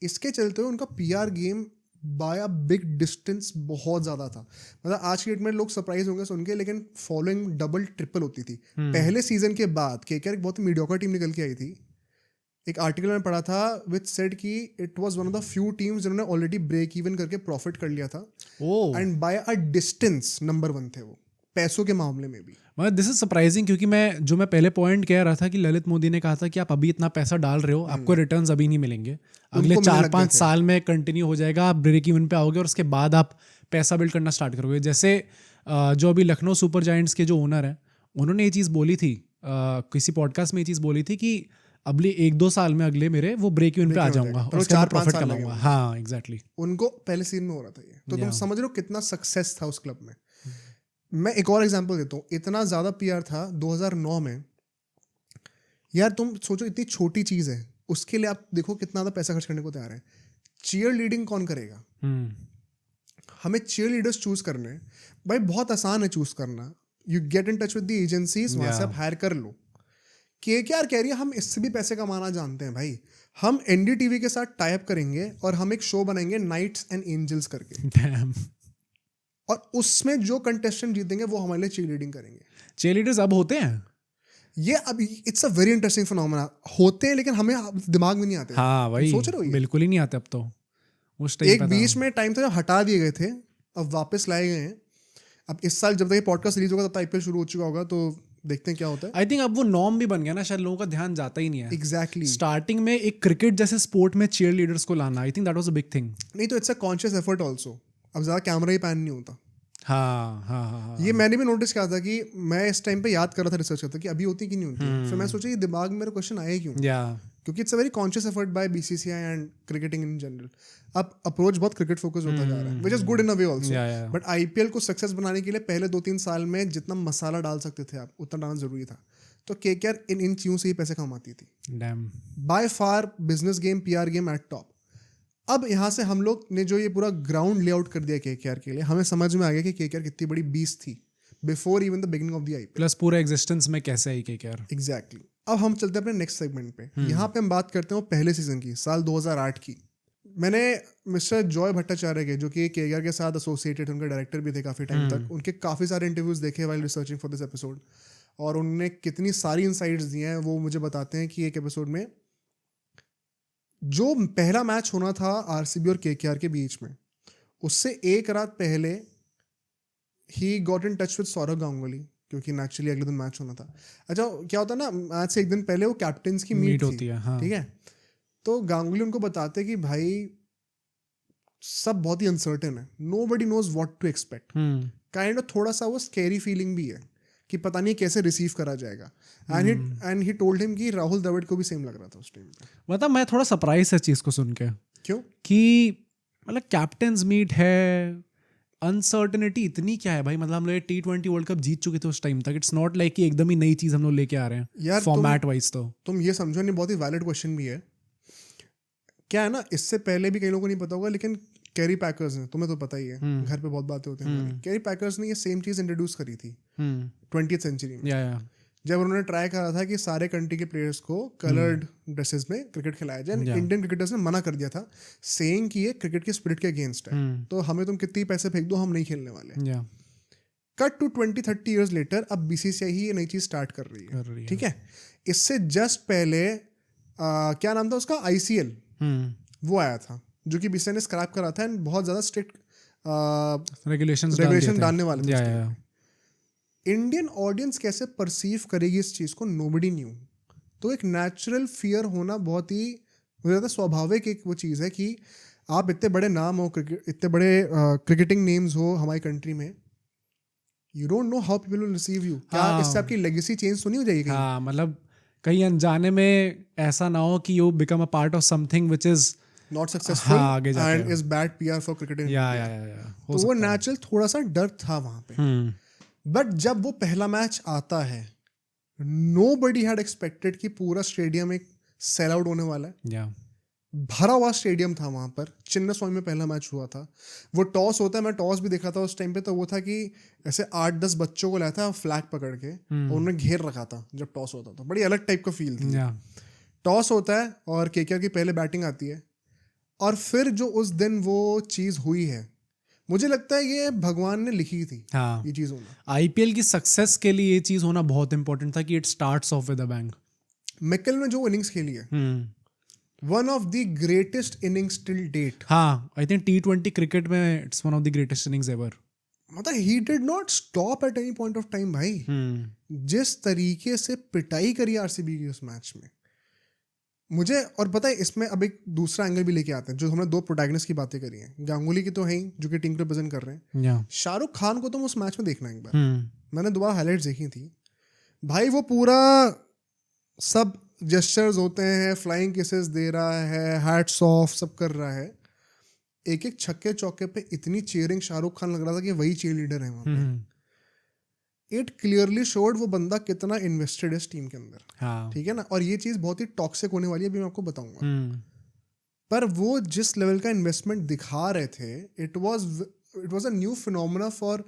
इसके चलते हुए उनका PR game by a big distance बहुत ज़्यादा था। मतलब आज की डेट में लोग सरप्राइज होंगे सुन के, लेकिन फॉलोइंग डबल ट्रिपल होती थी। पहले सीजन के बाद केकेआर एक बहुत ही मीडियोकर टीम निकल के आई थी। एक आर्टिकल में पढ़ा था विच सेड कि it was one of the few teams जिन्होंने ऑलरेडी ब्रेक इवन करके प्रॉफिट कर लिया था, and by a distance number 1 थे वो पैसों के मामले में भी। मतलब दिस इज सरप्राइजिंग, क्योंकि मैं पहले पॉइंट कह रहा था कि ललित मोदी ने कहा था कि आप अभी इतना पैसा डाल रहे हो, आपको रिटर्न्स अभी नहीं मिलेंगे, अगले 4-5 साल में कंटिन्यू हो जाएगा, आप ब्रेक इवन पे आओगे और उसके बाद आप पैसा बिल्ड करना स्टार्ट करोगे। जैसे जो अभी लखनऊ सुपर जायंट्स के जो ओनर हैं उन्होंने ये चीज़ बोली थी, किसी पॉडकास्ट में ये चीज़ बोली थी कि अगले 1-2 साल में अगले मेरे वो ब्रेक इवन पे आ जाऊंगा और उसके बाद प्रॉफिट कमाऊंगा। हाँ एग्जैक्टली, उनको पहले सीन में हो रहा था ये। तो तुम समझ रहे हो कितना सक्सेस था उस क्लब में। मैं एक और एग्जांपल देता हूँ, इतना ज़्यादा पीआर था 2009 में। यार तुम सोचो इतनी छोटी चीज़ है, उसके लिए आप देखो कितना ज़्यादा पैसा खर्च करने को तैयार है। चीयर लीडिंग कौन करेगा? हमें चीयर लीडर्स चूज करने हैं भाई, बहुत आसान है चूज करना। You get in touch with the agencies, वहाँ से आप हायर कर लो। केकेआर कह रही है हम इससे भी पैसे कमाना जानते हैं भाई, हम एनडीटीवी के साथ टाई अप करेंगे और हम एक शो बनाएंगे नाइट्स एंड एंजल्स करके, और उसमें जो कंटेस्टेंट जीतेंगे वो हमारे लिए चीयर लीडिंग करेंगे। चीयर लीडर्स अब होते हैं ये, अब it's a very interesting phenomena. होते हैं लेकिन हमें दिमाग में नहीं आते। हाँ भाई, सोच रहे हो बिल्कुल ही नहीं आते अब तो। उस टाइम एक बीच में टाइम था जब हटा दिए गए थे, अब वापस लाए गए हैं। अब इस साल जब तक ये पॉडकास्ट रिलीज होगा तब तक आईपीएल शुरू हो चुका होगा, तो देखते हैं क्या होता है। आई थिंक अब वो नॉर्म भी बन गया ना, शायद लोगों का ध्यान जाता ही नहीं है। एग्जैक्टली स्टार्टिंग में एक क्रिकेट जैसे स्पोर्ट में चीयर लीडर्स को लाना, I think that was a big thing. नहीं तो it's a conscious effort also. अब ज़्यादा कैमरा ही पैन नहीं होता। हाँ, ये मैंने भी नोटिस किया था कि मैं इस टाइम पे याद कर रहा था, रिसर्च करता कि अभी होती कि नहीं होती। फिर मैं सोचा ये दिमाग में मेरा क्वेश्चन आया क्यों, क्योंकि it's a very conscious effort bye BCCI and cricketing in general. अब अप्रोच बहुत क्रिकेट फोकस होता जा रहा है, which is good in a way also. But IPL को सक्सेस बनाने के लिए पहले 2-3 साल में जितना मसाला डाल सकते थे आप उतना डालना जरूरी था। तो केकेआर इन चीज़ों से ही पैसे कमाती थी. Dam. By far business game, PR game at top. अब यहाँ से हम लोग ने जो ये पूरा ग्राउंड लेआउट कर दिया केकेआर के लिए, हमें समझ में आ गया कि केकेआर कितनी बड़ी बीस्ट थी before even the beginning of the IPL. Plus पूरा एग्जिस्टेंस में कैसे आई केकेआर. एग्जैक्टली. अब हम चलते हैं अपने नेक्स्ट सेगमेंट पे. यहाँ पे हम बात करते हैं वो पहले सीजन की, साल 2008 की. मैंने मिस्टर जॉय भट्टाचार्य के, जो कि केकेआर के साथ एसोसिएटेड, उनके डायरेक्टर भी थे काफ़ी टाइम तक, उनके काफ़ी सारे इंटरव्यूज देखे while researching for this episode, और उन्होंने कितनी सारी इनसाइट्स दिए हैं वो मुझे बताते हैं कि एक एपिसोड में जो पहला मैच होना था आरसीबी और केकेआर के बीच में, उससे एक रात पहले ही got in touch with Sourav Ganguly, क्योंकि नेचुरली अगले दिन मैच होना था. अच्छा, क्या होता है ना, मैच से एक दिन पहले वो कैप्टन्स की मीट होती है. हाँ. ठीक है. तो गांगुली उनको बताते कि भाई सब बहुत ही अनसर्टेन है, nobody knows what to expect. Kind of थोड़ा सा वो स्कैरी फीलिंग भी है कि पता नहीं कैसे रिसीव करा जाएगा. एंड ही टोल्ड हिम कि राहुल द्रविड़ को भी सेम लग रहा था उस टाइम पे. मतलब मैं थोड़ा सरप्राइज है चीज़ को सुन के. क्यों? कि मतलब कैप्टन्स मीट है, अनसर्टेनिटी इतनी क्या है भाई. मतलब हम लोग T20 वर्ल्ड कप जीत चुके थे उस टाइम तक. इट्स नॉट लाइक कि एकदम ही नई चीज़ हम लोग लेके आ रहे हैं यार फॉर्मेट वाइज. तो तुम ये समझो, नहीं, बहुत ही वैलिड क्वेश्चन भी है. क्या है ना, इससे पहले भी कई लोगों को नहीं पता होगा, लेकिन कैरी पैकर्स ने, तुम्हें तो पता ही है, घर पे बहुत बातें होती हैं. कैरी पैकर्स ने ये सेम चीज़ इंट्रोड्यूस करी थी 20th सेंचुरी में, जब उन्होंने ट्राई करा था कि सारे कंट्री के प्लेयर्स को कलर्ड ड्रेसेस में क्रिकेट खिलाया जाए. इंडियन क्रिकेटर्स ने मना कर दिया था, सेइंग कि ये क्रिकेट के स्पिरिट के अगेंस्ट है, तो हमें तुम कितनी पैसे फेंक दो, हम नहीं खेलने वाले. कट टू 20-30 ईयर्स लेटर, अब बीसीसीआई ही ये नई चीज़ स्टार्ट कर रही है. ठीक है. इससे जस्ट पहले क्या नाम था उसका, ICL, वो आया था, जो कि बीसीसीआई ने स्क्रैप करा था, एंड बहुत ज़्यादा स्ट्रिक्ट रेगुलेशन डालने वाले थे. इंडियन ऑडियंस कैसे परसीव करेगी इस चीज़ को, नोबडी न्यू. तो एक नेचुरल फियर होना बहुत ही, मुझे लगता है स्वाभाविक एक वो चीज़ है कि आप इतने बड़े नाम हो, इतने बड़े क्रिकेटिंग नेम्स हो हमारी कंट्री में, you don't know how people will receive you. क्या इससे आपकी लेगेसी चेंज तो नहीं हो जाएगी? हाँ, मतलब कहीं अनजाने में ऐसा ना हो कि you become a part of something which is not successful and is bad PR for cricket in India. तो वो नेचुरल थोड़ा सा डर था वहाँ पे. बट जब वो पहला मैच आता है, नोबडी हैड एक्सपेक्टेड कि पूरा स्टेडियम एक सेल आउट होने वाला है. भरा हुआ स्टेडियम था वहाँ पर. चिन्नास्वामी में पहला मैच हुआ था. वो टॉस होता है, मैं टॉस भी देखा था उस टाइम पे, तो वो था कि ऐसे 8-10 बच्चों को लाया था फ्लैग पकड़ के, और उन्होंने घेर रखा था जब टॉस होता था. बड़ी अलग टाइप का फील थी. टॉस होता है और केकेआर की पहले बैटिंग आती है, और फिर जो उस दिन वो चीज़ हुई है, मुझे लगता है ये भगवान ने लिखी थी. हाँ. ये चीज़ होना, IPL की सक्सेस के लिए ये चीज़ होना बहुत इंपॉर्टेंट था कि it starts off with a bang. McCullum ने जो इनिंग्स खेली है, one of the greatest innings till date. हाँ, आई थिंक T20 क्रिकेट में it's one of the greatest innings ever. मतलब he did not stop at any point of time भाई. जिस तरीके से पिटाई करी आरसीबी की उस मैच में, मुझे, और पता है इसमें अब एक दूसरा एंगल भी लेके आते हैं. जो हमने दो प्रोटैगनिस्ट की बातें करी हैं, गांगुली की तो है ही, जो कि टीम को रिप्रेजेंट कर रहे हैं. शाहरुख खान को तुम उस मैच में देखना एक बार. मैंने दोबारा हाईलाइट्स देखी थी भाई. वो पूरा सब जेस्चर्स होते हैं, फ्लाइंग किसेस दे रहा है, हैट्स ऑफ सब कर रहा है. एक एक छक्के चौके पे इतनी चीयरिंग, शाहरुख खान लग रहा था कि वही चीयर लीडर है वहाँ पे. इट क्लियरली शोड वो बंदा कितना इन्वेस्टेड है इस टीम के अंदर. हाँ. ठीक है ना. और ये चीज़ बहुत ही टॉक्सिक होने वाली है, अभी मैं आपको बताऊंगा. पर वो जिस लेवल का इन्वेस्टमेंट दिखा रहे थे, it was a new phenomena for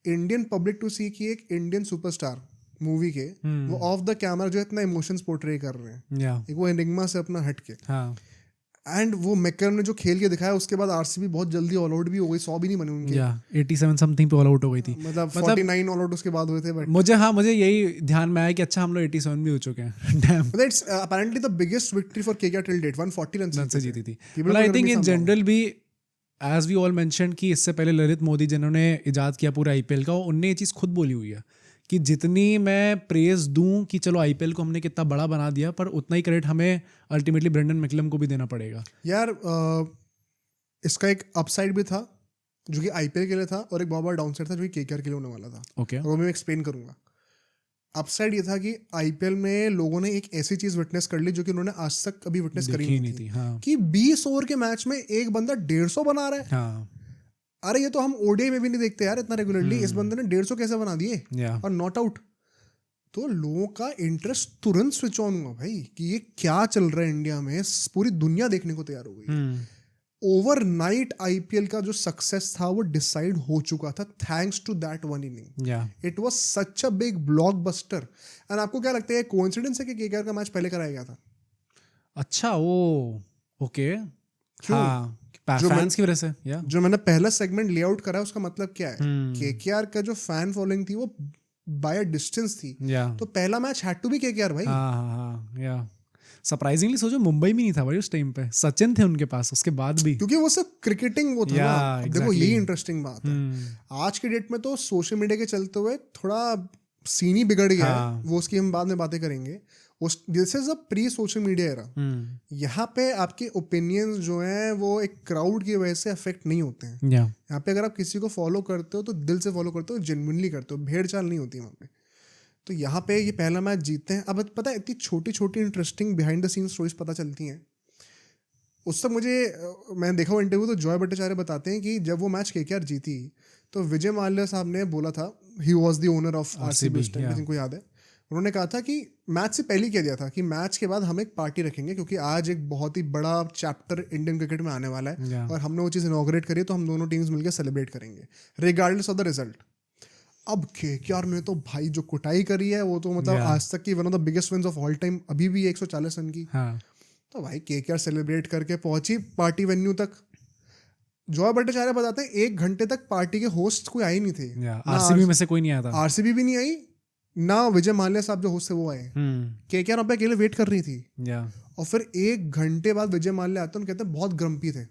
Indian public to see कि एक इंडियन सुपरस्टार मूवी के वो ऑफ द कैमरा जो इतना इमोशंस पोर्ट्रे कर रहे हैं, एक वो एनिग्मा से अपना हटके. एंड वो मैकलम ने जो खेल के दिखाया, उसके बाद आरसीबी बहुत जल्दी ऑल आउट भी हो गई. 100 भी नहीं बने उनके. 87 समथिंग पे ऑल आउट हो गई थी. मतलब 49 ऑल आउट उसके बाद हुए थे. बट मुझे यही ध्यान में आया कि अच्छा हम लोग 87 भी हो चुके हैं. डैम. मतलब it's apparently the biggest victory for KKR till date. 140 run से जीती थी. But I think in general भी, एज वी ऑल मेंशन, कि इससे पहले ललित मोदी जिन्होंने इजाद किया पूरा IPL का, उनने ये चीज़ खुद बोली हुई है कि जितनी मैं प्रेज दूं कि चलो IPL को हमने कितना बड़ा बना दिया, पर उतना ही क्रेडिट हमें अल्टीमेटली ब्रेंडन मैकलम को भी देना पड़ेगा. यार इसका एक अपसाइड भी था जो कि IPL के लिए था, और एक बहुत बड़ा डाउनसाइड था जो कि केकेआर के लिए होने वाला था. ओके. वो मैं एक्सप्लेन करूंगा. अपसाइड ये था कि IPL में लोगों ने एक ऐसी चीज विटनेस कर ली जो कि उन्होंने आज तक कभी विटनेस करी नहीं थी. हाँ. कि 20 ओवर के मैच में एक बंदा 150 बना रहा है. हाँ. अरे ये तो हम ODI में भी नहीं देखते यार इतना रेगुलरली. इस बंदे ने 150 कैसे बना दिए, और नॉट आउट. तो लोगों का इंटरेस्ट तुरंत स्विच ऑन हुआ भाई कि ये क्या चल रहा है इंडिया में, पूरी दुनिया देखने को तैयार हो गई। ओवरनाइट आईपीएल का जो सक्सेस था वो डिसाइड हो चुका था thanks to that one inning. It was such a big blockbuster. And आपको क्या लगता है कोइंसिडेंस है कि केकेआर का मैच पहले कराया गया था? अच्छा, वो ओके, हाँ, फैंस की वजह से। जो मैंने पहला सेगमेंट लेआउट करा है उसका मतलब क्या है, केकेआर का जो फैन फॉलोइंग थी वो बाय अ डिस्टेंस थी, तो पहला match had to be KKR भाई। हाँ, सरप्राइजिंगली सोचो मुंबई में नहीं था भाई उस टाइम पे, सचिन थे उनके पास उसके बाद भी, क्योंकि वो सब क्रिकेटिंग वो था ना। अब देखो यही इंटरेस्टिंग बात है, आज के डेट में तो सोशल मीडिया के चलते हुए थोड़ा सीन ही बिगड़ गया है, वो उसकी हम बाद में बातें करेंगे। This is a pre social media era. यहाँ पे आपके ओपिनियंस जो हैं वो एक क्राउड की वजह से अफेक्ट नहीं होते हैं। यहाँ पे अगर आप किसी को फॉलो करते हो तो दिल से फॉलो करते हो, जेन्युइनली करते हो, भेड़ चाल नहीं होती वहाँ पे। तो यहाँ पे ये पहला मैच जीतते हैं। अब पता है इतनी छोटी छोटी interesting behind the scene stories पता चलती हैं। उससे मैंने देखा वो इंटरव्यू, तो जॉय भट्टाचार्य बताते हैं कि जब वो मैच केकेआर जीती तो विजय माल्या साहब ने बोला था, he was the owner of RCB उस टाइम, जिनको याद है, उन्होंने कहा था कि मैच से पहले कह दिया था कि मैच के बाद हम एक पार्टी रखेंगे क्योंकि आज एक बहुत ही बड़ा चैप्टर इंडियन क्रिकेट में आने वाला है और हमने वो चीज़ इनॉग्रेट करी, तो हम दोनों टीम्स मिलकर सेलिब्रेट करेंगे रिगार्डलेस ऑफ द रिजल्ट। अब केकेआर ने तो भाई जो कुटाई करी है वो तो मतलब आज तक की one of the biggest wins of all time, अभी भी 140 रन की। तो भाई केकेआर सेलिब्रेट करके पहुंची पार्टी वेन्यू तक। जॉय भट्टाचार्य बताते हैं 1 घंटे तक पार्टी के होस्ट कोई आए नहीं थे, आरसीबी में से कोई नहीं आया था, आरसीबी भी नहीं आई ना विजय माल्या साहब जो होस्ट थे वो आए। केकेआर वहाँ पे अकेले वेट कर रही थी और फिर 1 घंटे बाद विजय माल्या आते हैं, कहते हैं बहुत ग्रम्पी थे,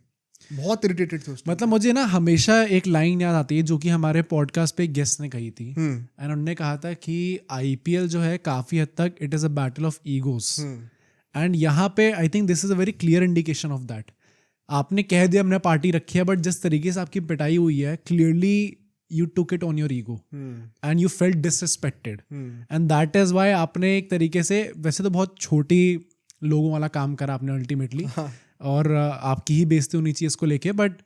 बहुत इरिटेटेड थे। मतलब मुझे ना हमेशा एक लाइन याद आती है जो कि हमारे पॉडकास्ट पे गेस्ट ने कही थी, एंड उन्होंने कहा था कि आईपीएल जो है काफी हद तक it is a battle of egos, and यहाँ पे I think this is a very clear indication of that. आपने कह दिया हमने पार्टी रखी है, बट जिस तरीके से आपकी पिटाई हुई है, clearly you took it on your ego and you felt disrespected and that is why आपने एक तरीके से, वैसे तो बहुत छोटी लोगों वाला काम करा आपने अल्टीमेटली, और आपकी ही बेइज्जती होनी चाहिए इसको लेके, बट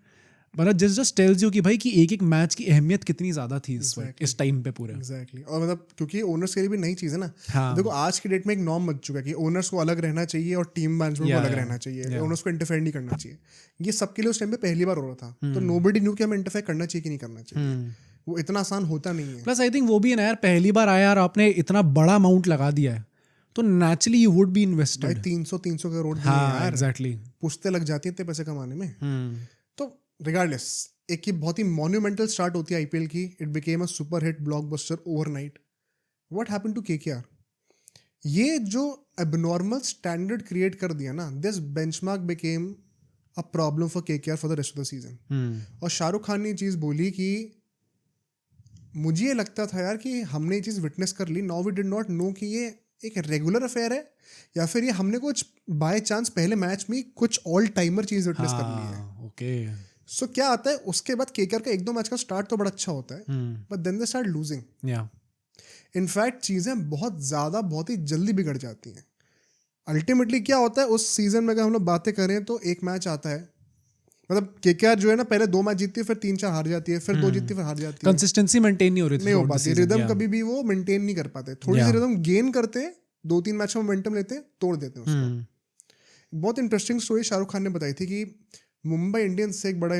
मतलब जस्ट टेल्स यू कि भाई कि एक एक मैच की अहमियत कितनी ज्यादा थी इस टाइम पे पूरे। एग्जैक्टली। और मतलब क्योंकि ओनर्स के लिए भी नई चीज़ है ना। देखो आज की डेट में एक नॉर्म बन चुका है कि ओनर्स को अलग रहना चाहिए और टीम मैनेजमेंट को अलग रहना चाहिए, ओनर्स को इंटरफेयर नहीं करना चाहिए। ये सबके लिए उस टाइम पे पहली बार हो रहा था, तो नोबडी न्यू कि हमें इंटरफेयर करना चाहिए कि नहीं करना चाहिए। वो इतना आसान होता नहीं है। प्लस आई थिंक वो भी है ना यार, पहली बार आया और आपने इतना बड़ा अमाउंट लगा दिया है तो naturally you would be invested. 300 crore यार एग्जैक्टली पुश्ते लग जाती है इतने पैसे कमाने में। तो रिगार्डलेस एक ये बहुत ही मॉन्यूमेंटल स्टार्ट होती है आईपीएल की। It became a super hit blockbuster overnight. What happened to KKR? ये जो एबनॉर्मल स्टैंडर्ड क्रिएट कर दिया ना, this benchmark became a problem for KKR for the rest of the season. और शाहरुख खान ने ये चीज़ बोली कि मुझे ये लगता था यार कि हमने ये चीज़ विटनेस कर ली, now we did not know कि ये एक रेगुलर अफेयर है या फिर ये हमने कुछ बाय चांस पहले मैच में कुछ ऑल टाइमर चीज़ विटनेस कर ली है। ओके सो क्या आता है उसके बाद केकेआर का 1-2 मैच का स्टार्ट तो बड़ा अच्छा होता है, but then they start losing. In fact चीज़ें बहुत ज़्यादा बहुत ही जल्दी बिगड़ जाती हैं। अल्टीमेटली क्या होता है उस सीजन में, अगर हम लोग बातें करें तो एक मैच आता है, मतलब केकेआर जो है ना पहले 2 मैच जीतती है, फिर 3-4 हार जाती है, फिर 2 जीतती है, फिर हार जाती है। कंसिस्टेंसी मेंटेन नहीं हो रही, नहीं हो पाती, रिदम कभी भी वो मेंटेन नहीं कर पाते। थोड़ी सी रिदम गेन करते हैं, 2-3 मैच में मोमेंटम लेते हैं, तोड़ देते हैं उसको। बहुत इंटरेस्टिंग स्टोरी शाहरुख खान ने बताई थी कि मुंबई इंडियंस से एक बड़ा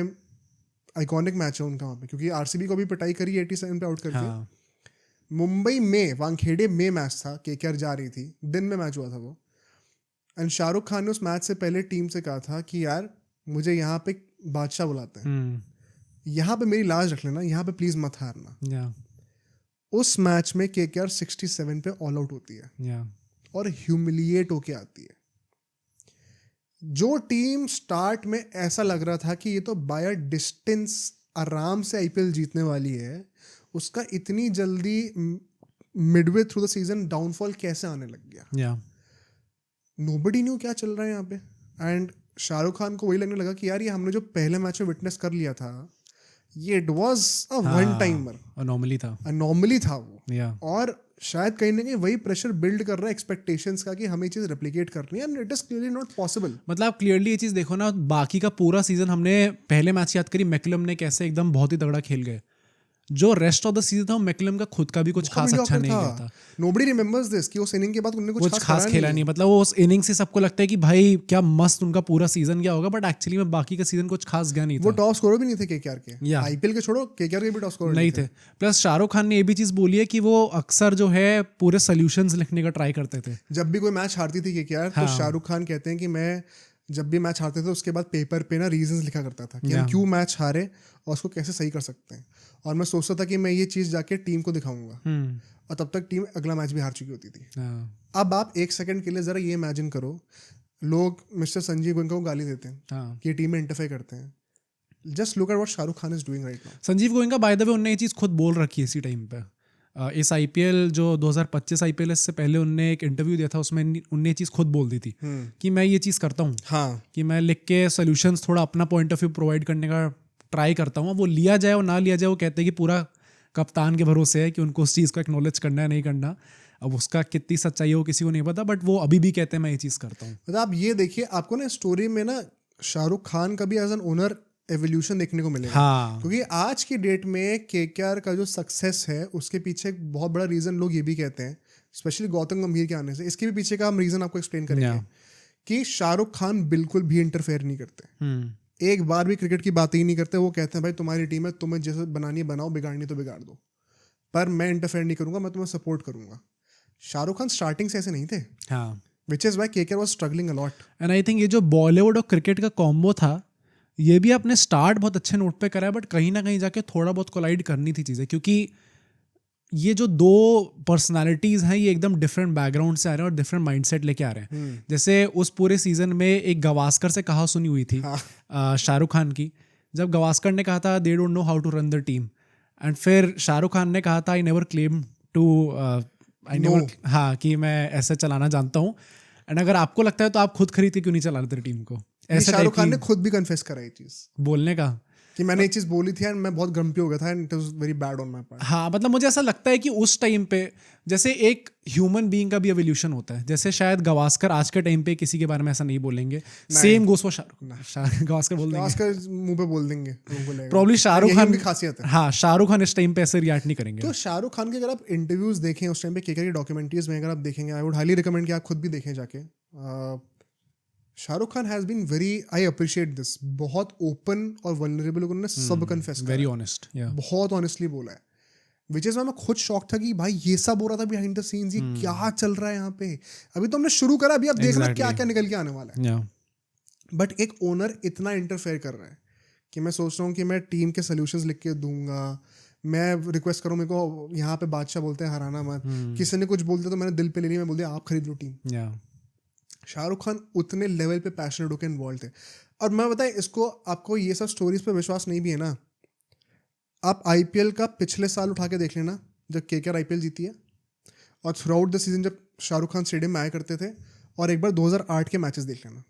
आइकॉनिक मैच है उनका वहाँ पे, क्योंकि आरसीबी को भी पिटाई करी 87 पे आउट करके। मुंबई में वानखेड़े में मैच था, केकेआर जा रही थी, दिन में मैच हुआ था वो। एंड शाहरुख खान ने उस मैच से पहले टीम से कहा था कि यार मुझे यहाँ पे बादशाह बुलाते हैं, यहाँ पे मेरी लाज रख लेना, यहाँ पे प्लीज मत हारना। उस मैच में केकेआर 67 पे ऑल आउट होती है और ह्यूमिलिएट होके आती है। जो टीम स्टार्ट में ऐसा लग रहा था कि ये तो बाय डिस्टेंस आराम से आईपीएल जीतने वाली है, उसका इतनी जल्दी Midway through the season downfall कैसे आने लग गया। नोबडी न्यू क्या चल रहा है यहाँ पे। एंड शाहरुख खान को वही लगने लगा कि यार ये हमने जो पहले मैच में विटनेस कर लिया था, ये it was a one timer, anomaly था वो। और शायद कहीं ना कहीं वही प्रेशर बिल्ड कर रहा है एक्सपेक्टेशंस का कि हमें ये चीज रेप्लिकेट करनी है, and it is clearly not possible. मतलब आप क्लियरली ये चीज देखो ना, बाकी का पूरा सीजन हमने पहले मैच याद करी, मैकलम ने कैसे एकदम बहुत ही तगड़ा खेल गए, जो रेस्ट ऑफ द सीजन था मैकलम का खुद का भी कुछ खास अच्छा नहीं गया था। Nobody remembers this कि उस इनिंग के बाद उन्होंने कुछ खास खेला नहीं, मतलब वो उस इनिंग से सबको लगता है कि भाई क्या मस्त उनका पूरा सीजन गया होगा, बट एक्चुअली में बाकी का सीजन कुछ खास गया नहीं था। वो टॉप स्कोरर भी नहीं थे केकेआर के, आईपीएल के छोड़ो केकेआर के भी टॉप स्कोरर नहीं थे। प्लस शाहरुख खान ने ये भी चीज बोली है कि वो अक्सर जो है पूरे सोल्यूशंस लिखने का ट्राई करते थे। जब भी कोई मैच हारती थी केकेआर तो शाहरुख खान कहते हैं कि मैं जब भी मैच हारते थे उसके बाद पेपर पे ना रीजंस लिखा करता था कि हम क्यों मैच हारे और उसको कैसे सही कर सकते हैं, और मैं सोचता था कि मैं ये चीज़ जाके टीम को दिखाऊंगा, और तब तक टीम अगला मैच भी हार चुकी होती थी। अब आप एक सेकंड के लिए ज़रा ये इमेजिन करो, लोग मिस्टर संजीव गोयनका को गाली देते हैं कि टीम में इंटरफेयर करते हैं। Just look at what Shahrukh Khan is doing right now. Sanjeev Goenka by the way उन्होंने ये चीज़ खुद बोल रखी है इसी टाइम पे। इस आईपीएल जो 2025 आईपीएल इससे पहले उनने एक इंटरव्यू दिया था, उसमें उनने ये चीज़ खुद बोल दी थी कि मैं ये चीज़ करता हूँ कि मैं लिख के सोल्यूशंस थोड़ा अपना पॉइंट ऑफ व्यू प्रोवाइड करने का ट्राई करता हूँ। वो लिया जाए और ना लिया जाए, वो कहते हैं कि पूरा कप्तान के भरोसे है कि उनको उस चीज़ को एक्नॉलेज करना है नहीं करना। अब उसका कितनी सच्चाई है वो किसी को नहीं पता, बट वो अभी भी कहते हैं मैं ये चीज़ करता हूँ। मतलब आप ये देखिए, आपको ना स्टोरी में ना शाहरुख खान का भी एज एन ओनर एवोल्यूशन देखने को मिलेगा। क्योंकि आज की डेट में केकेआर का जो सक्सेस है उसके पीछे एक बहुत बड़ा रीज़न लोग ये भी कहते हैं, स्पेशली गौतम गंभीर के आने से, इसके भी पीछे का हम रीज़न आपको एक्सप्लेन करेंगे कि शाहरुख खान बिल्कुल भी इंटरफेयर नहीं करते, एक बार भी क्रिकेट की बात ही नहीं करते। वो कहते हैं भाई तुम्हारी टीम है, तुम्हें जैसे बनानी है बनाओ, बिगाड़नी तो बिगाड़ दो, पर मैं इंटरफेयर नहीं करूंगा, मैं तुम्हें सपोर्ट करूंगा। शाहरुख खान स्टार्टिंग से ऐसे नहीं थे, which is why KKR was struggling a lot. And I think ये जो बॉलीवुड और क्रिकेट का कॉम्बो था, ये भी अपने स्टार्ट बहुत अच्छे नोट पे करा है, बट कहीं ना कहीं जाके थोड़ा बहुत कोलाइड करनी थी चीज़ें, क्योंकि ये जो दो पर्सनालिटीज़ हैं ये एकदम डिफरेंट बैकग्राउंड से आ रहे हैं और डिफरेंट माइंडसेट लेके आ रहे हैं। जैसे उस पूरे सीजन में एक गवास्कर से कहा सुनी हुई थी शाहरुख खान की, जब गवास्कर ने कहा था they don't know how to run the team, and फिर शाहरुख खान ने कहा था आई नेवर क्लेम टू कि मैं ऐसे चलाना जानता हूँ, एंड अगर आपको लगता है तो आप खुद खरीद के क्यों नहीं चला रहे टीम को। ऐसा शाहरुख खान ने खुद भी कन्फेस करा ये चीज़ बोलने का कि मैंने ये चीज़ बोली थी एंड मैं बहुत ग्रम्पी हो गया था and it was very bad on my part. हाँ, मतलब मुझे ऐसा लगता है कि उस टाइम पे जैसे एक ह्यूमन बीइंग का भी एवोल्यूशन होता है, जैसे शायद गवास्कर आज के टाइम पे किसी के बारे में ऐसा नहीं बोलेंगे, same goes for Shahrukh. Gavaskar बोल देंगे, गवास्कर मुंह पे बोल देंगे, प्रॉब्ली शाहरुख खान की खासियत है। हाँ, शाहरुख खान इस टाइम पे ऐसे रिएक्ट नहीं करेंगे। तो शाहरुख खान के अगर आप इंटरव्यूज देखें उस टाइम पे केकेआर की डॉक्यूमेंट्रीज में अगर आप देखेंगे, आई वुड हाईली रिकमेंड कि आप खुद भी देखें जाके। Shahrukh Khan has been very, I appreciate this, बहुत ओपन और वल्नरेबल उन्होंने सब कन्फेस करा, वेरी ऑनेस्ट, बहुत ऑनेस्टली बोला है, विच इज मैं खुद शॉक था कि भाई ये सब हो रहा था बिहाइंड द सीन्स, ये क्या चल रहा है यहाँ पे। अभी तो हमने शुरू करा, अभी आप देखना क्या क्या निकल के आने वाला है। बट एक ओनर इतना इंटरफेयर कर रहा है कि मैं सोच रहा हूँ कि मैं टीम के सोल्यूशंस लिख के दूंगा, मैं रिक्वेस्ट करूँ, मेरे को यहाँ पे बादशाह बोलते हैं हराना मत, किसी ने कुछ बोल दिया तो मैंने दिल पे ले लिया, मैं बोल दिया आप खरीद लो टीम। शाहरुख खान उतने लेवल पे पैशनेट होकर इन्वॉल्व थे। और मैं बताएं इसको, आपको ये सब स्टोरीज पे विश्वास नहीं भी है ना, आप आईपीएल का पिछले साल उठा के देख लेना जब केकेआर आईपीएल जीती है, और थ्रू आउट द सीजन जब शाहरुख खान स्टेडियम में आया करते थे, और एक बार 2008 के मैचेस देख लेना।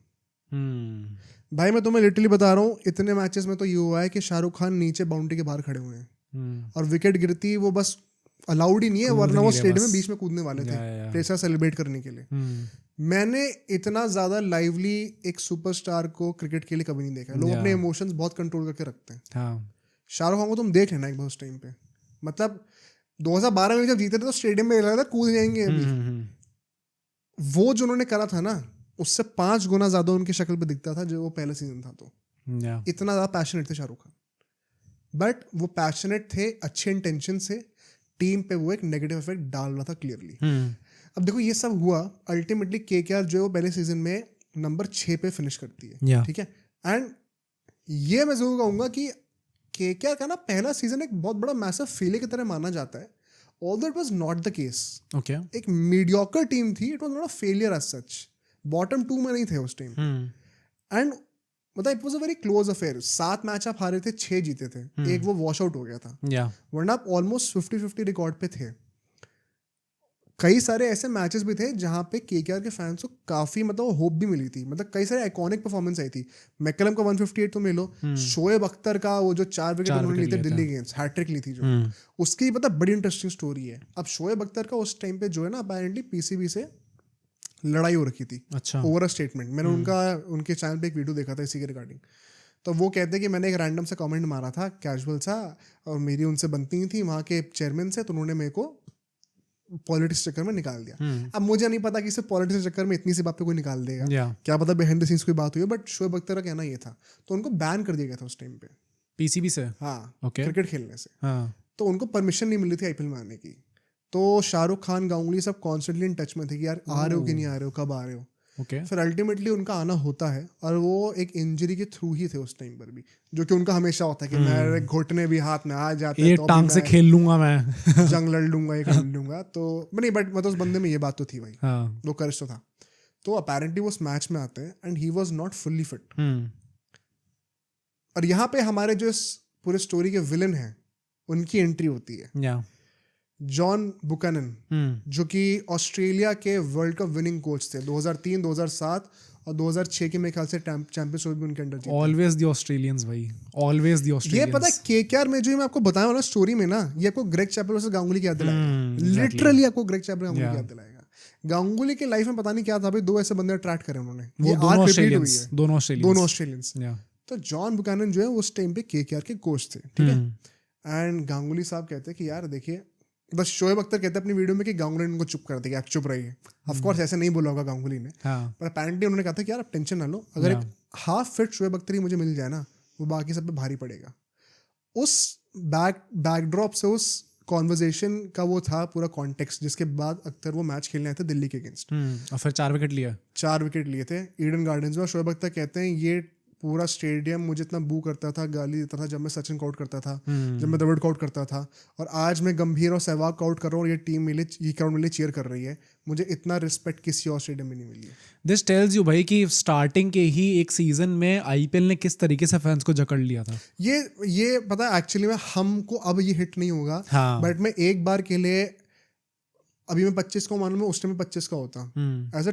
भाई मैं तुम्हें लिटरली बता रहा हूँ, इतने मैचेस में तो ये हुआ है कि शाहरुख खान नीचे बाउंड्री के बाहर खड़े हुए हैं और विकेट गिरती, वो बस अलाउड ही नहीं है, वरना वो स्टेडियम में बीच में कूदने वाले थे प्लेसर सेलिब्रेट करने के लिए। मैंने इतना ज्यादा लाइवली एक सुपरस्टार को क्रिकेट के लिए कभी नहीं देखा। लोग अपने इमोशंस बहुत कंट्रोल करके रखते हैं। शाहरुख खान को तुम देख लेना एक बार उस टाइम पे, मतलब 2012 में जब जीते थे तो स्टेडियम में लगा था कूद जाएंगे अभी। वो जो उन्होंने करा था ना, उससे 5 गुना ज्यादा उनकी शक्ल पे दिखता था जो वो पहले सीजन था। तो इतना ज्यादा पैशनेट थे शाहरुख खान, बट वो पैशनेट थे अच्छे इंटेंशन से, टीम पे वो एक नेगेटिव इफेक्ट डाल रहा था क्लियरली। अब देखो ये सब हुआ, अल्टीमेटली केकेआर जो है वो पहले सीजन में नंबर 6 पे फिनिश करती है, ठीक है। एंड ये मैं जरूर कहूँगा कि केकेआर का ना पहला सीजन एक बहुत बड़ा मैसिव फेलियर की तरह माना जाता है, although it was not the case. एक मीडियोकर टीम थी, it was not a failure as such, bottom 2 में नहीं थे उस टाइम। एंड मतलब it was a very close affair, 7 match आप हारे थे, 6 जीते थे, एक वो वॉश आउट हो गया था, वरना आप ऑलमोस्ट 50-50 रिकॉर्ड पे थे। कई सारे ऐसे मैचेस भी थे जहां पे केकेआर के फैंस को काफी मतलब होप भी मिली थी, मतलब कई सारे आइकॉनिक परफॉर्मेंस आई थी। मैकलम का 158 तो मिलो, शोएब अख्तर का वो जो 4 विकेट उन्होंने लिए थे दिल्ली अगेंस्ट, हैट्रिक ली थी जो, उसकी मतलब बड़ी इंटरेस्टिंग स्टोरी है। अब शोएब अख्तर का उस टाइम पे जो है ना अपेरेंटली पीसीबी से लड़ाई हो रखी थी, ओवर अ स्टेटमेंट। मैंने उनके चैनल पे एक वीडियो देखा था इसी के रिगार्डिंग। तो वो कहते हैं कि मैंने एक रैंडम सा कमेंट मारा था कैजुअल सा, और मेरी उनसे बनती थी वहाँ के चेयरमैन से, तो उन्होंने मेरे को पॉलिटिक्स चक्कर में निकाल दिया। अब मुझे नहीं पता कि सिर्फ पॉलिटिक्स चक्कर में इतनी सी बात पे कोई निकाल देगा, क्या पता बिहाइंड द सीन्स कोई बात हुई है, बट शोएब अख्तर का कहना ये था। तो उनको बैन कर दिया गया था उस टाइम पे पीसीबी से, हाँ, क्रिकेट खेलने से। हाँ, तो उनको परमिशन नहीं मिली थी आईपीएल में आने की। तो शाहरुख खान, गांगुली सब कॉन्स्टेंटली इन टच में थे कि यार आ रहे हो कि नहीं आ रहे हो, कब आ रहे हो। फिर अल्टीमेटली उनका आना होता है, और वो एक इंजरी के थ्रू ही थे उस टाइम पर भी, जो कि उनका हमेशा होता है कि मेरे घुटने भी हाथ में आ जाते हैं, तो टांग से खेल लूंगा मैं जंग लड़ लूंगा, ये कर लूंगा। तो नहीं, बट मतलब उस बंदे में ये बात तो थी भाई, हाँ, वो कर्ज तो था। तो अपेरेंटली वो उस मैच में आते हैं and he was not fully fit. और यहाँ पे हमारे जो इस पूरे स्टोरी के विलन हैं उनकी एंट्री होती है, जॉन बुकैनन, जो कि ऑस्ट्रेलिया के वर्ल्ड कप विनिंग कोच थे 2003, 2007 और 2006 के मेरे ख्याल से चैंपियंस ट्रॉफी उनके अंडर जीती। ऑलवेज द ऑस्ट्रेलियंस भाई, ऑलवेज द ऑस्ट्रेलियंस। ये पता है केकेआर में जो मैं आपको बताया वाला स्टोरी में ना, ये आपको ग्रेग चैपल वर्सेस गांगुली की याद दिलाएगा। लिटरली आपको ग्रेग चैपल गांगुली की याद दिलाएगा। गांगुली के लाइफ में पता नहीं क्या था भाई, दो ऐसे बंदे अट्रैक्ट करे उन्होंने, वो दोनों ऑस्ट्रेलियंस। तो जॉन बुकैनन जो है उस टाइम पे केकेआर के कोच थे, ठीक है। एंड गांगुली साहब कहते हैं कि यार देखिए, बस शोएब अख्तर कहते हैं अपनी वीडियो में कि गांगुली ने उनको चुप कर दिया, आप चुप रहिए। ऑफ कोर्स ऐसे नहीं बोला होगा गांगुली ने, पर अपेरेंटली उन्होंने कहा था कि यार आप टेंशन ना लो, अगर एक हाफ फिट शोएब अख्तर ही मुझे मिल जाए ना, वो बाकी सब पे भारी पड़ेगा। उस बैकड्रॉप से, उस कॉन्वर्जेशन का वो था पूरा कॉन्टेक्स्ट, जिसके बाद अख्तर वो मैच खेलने आए थे दिल्ली के अगेंस्ट, और फिर 4 विकेट लिए थे ईडन गार्डन्स में। शोएब अख्तर कहते हैं ये पूरा स्टेडियम मुझे इतना बू करता था, गाली देता था जब मैं सचिन को आउट करता था, जब मैं द्रविड़ को आउट करता था, और आज मैं गंभीर और सहवाग को आउट कर रहा हूँ और ये टीम मिले, ये क्राउड मिले चीयर कर रही है। मुझे इतना रिस्पेक्ट किसी और स्टेडियम में नहीं मिली है। दिस टेल्स यू भाई कि स्टार्टिंग के ही एक सीजन में आईपीएल ने किस तरीके से फैंस को जकड़ लिया था। ये पता है एक्चुअली में हमको अब ये हिट नहीं होगा, बट मैं एक बार के लिए, अभी मैं 25 को मानूं, मैं उस टाइम में 25 का होता, as a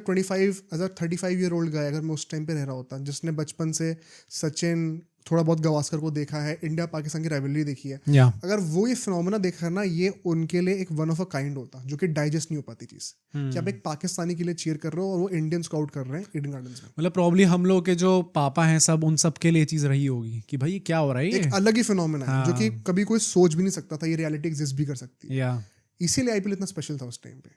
35 year old guy, अगर मैं उस टाइम पे रह रहा होता, जिसने बचपन से सचिन, थोड़ा बहुत गवास्कर को देखा है, इंडिया पाकिस्तान की राइवलरी देखी है, अगर वो ये फिनोमेना देखा ना, ये उनके लिए एक वन ऑफ अ काइंड होता, जो कि डाइजेस्ट नहीं हो पाती चीज, कि आप एक पाकिस्तानी के लिए चीयर कर रहे हो और वो इंडियंस को आउट कर रहे हैं ईडन गार्डन्स में। मतलब प्रॉब्ली हम लोग के जो पापा हैं सब, उन सब के लिए चीज रही होगी कि भाई क्या हो रहा है, एक अलग ही फिनोमेना है, जो कि कभी कोई सोच भी नहीं सकता था ये रियलिटी एग्जिस्ट भी कर सकती है। इसीलिए आईपीएल इतना स्पेशल था उस टाइम पे।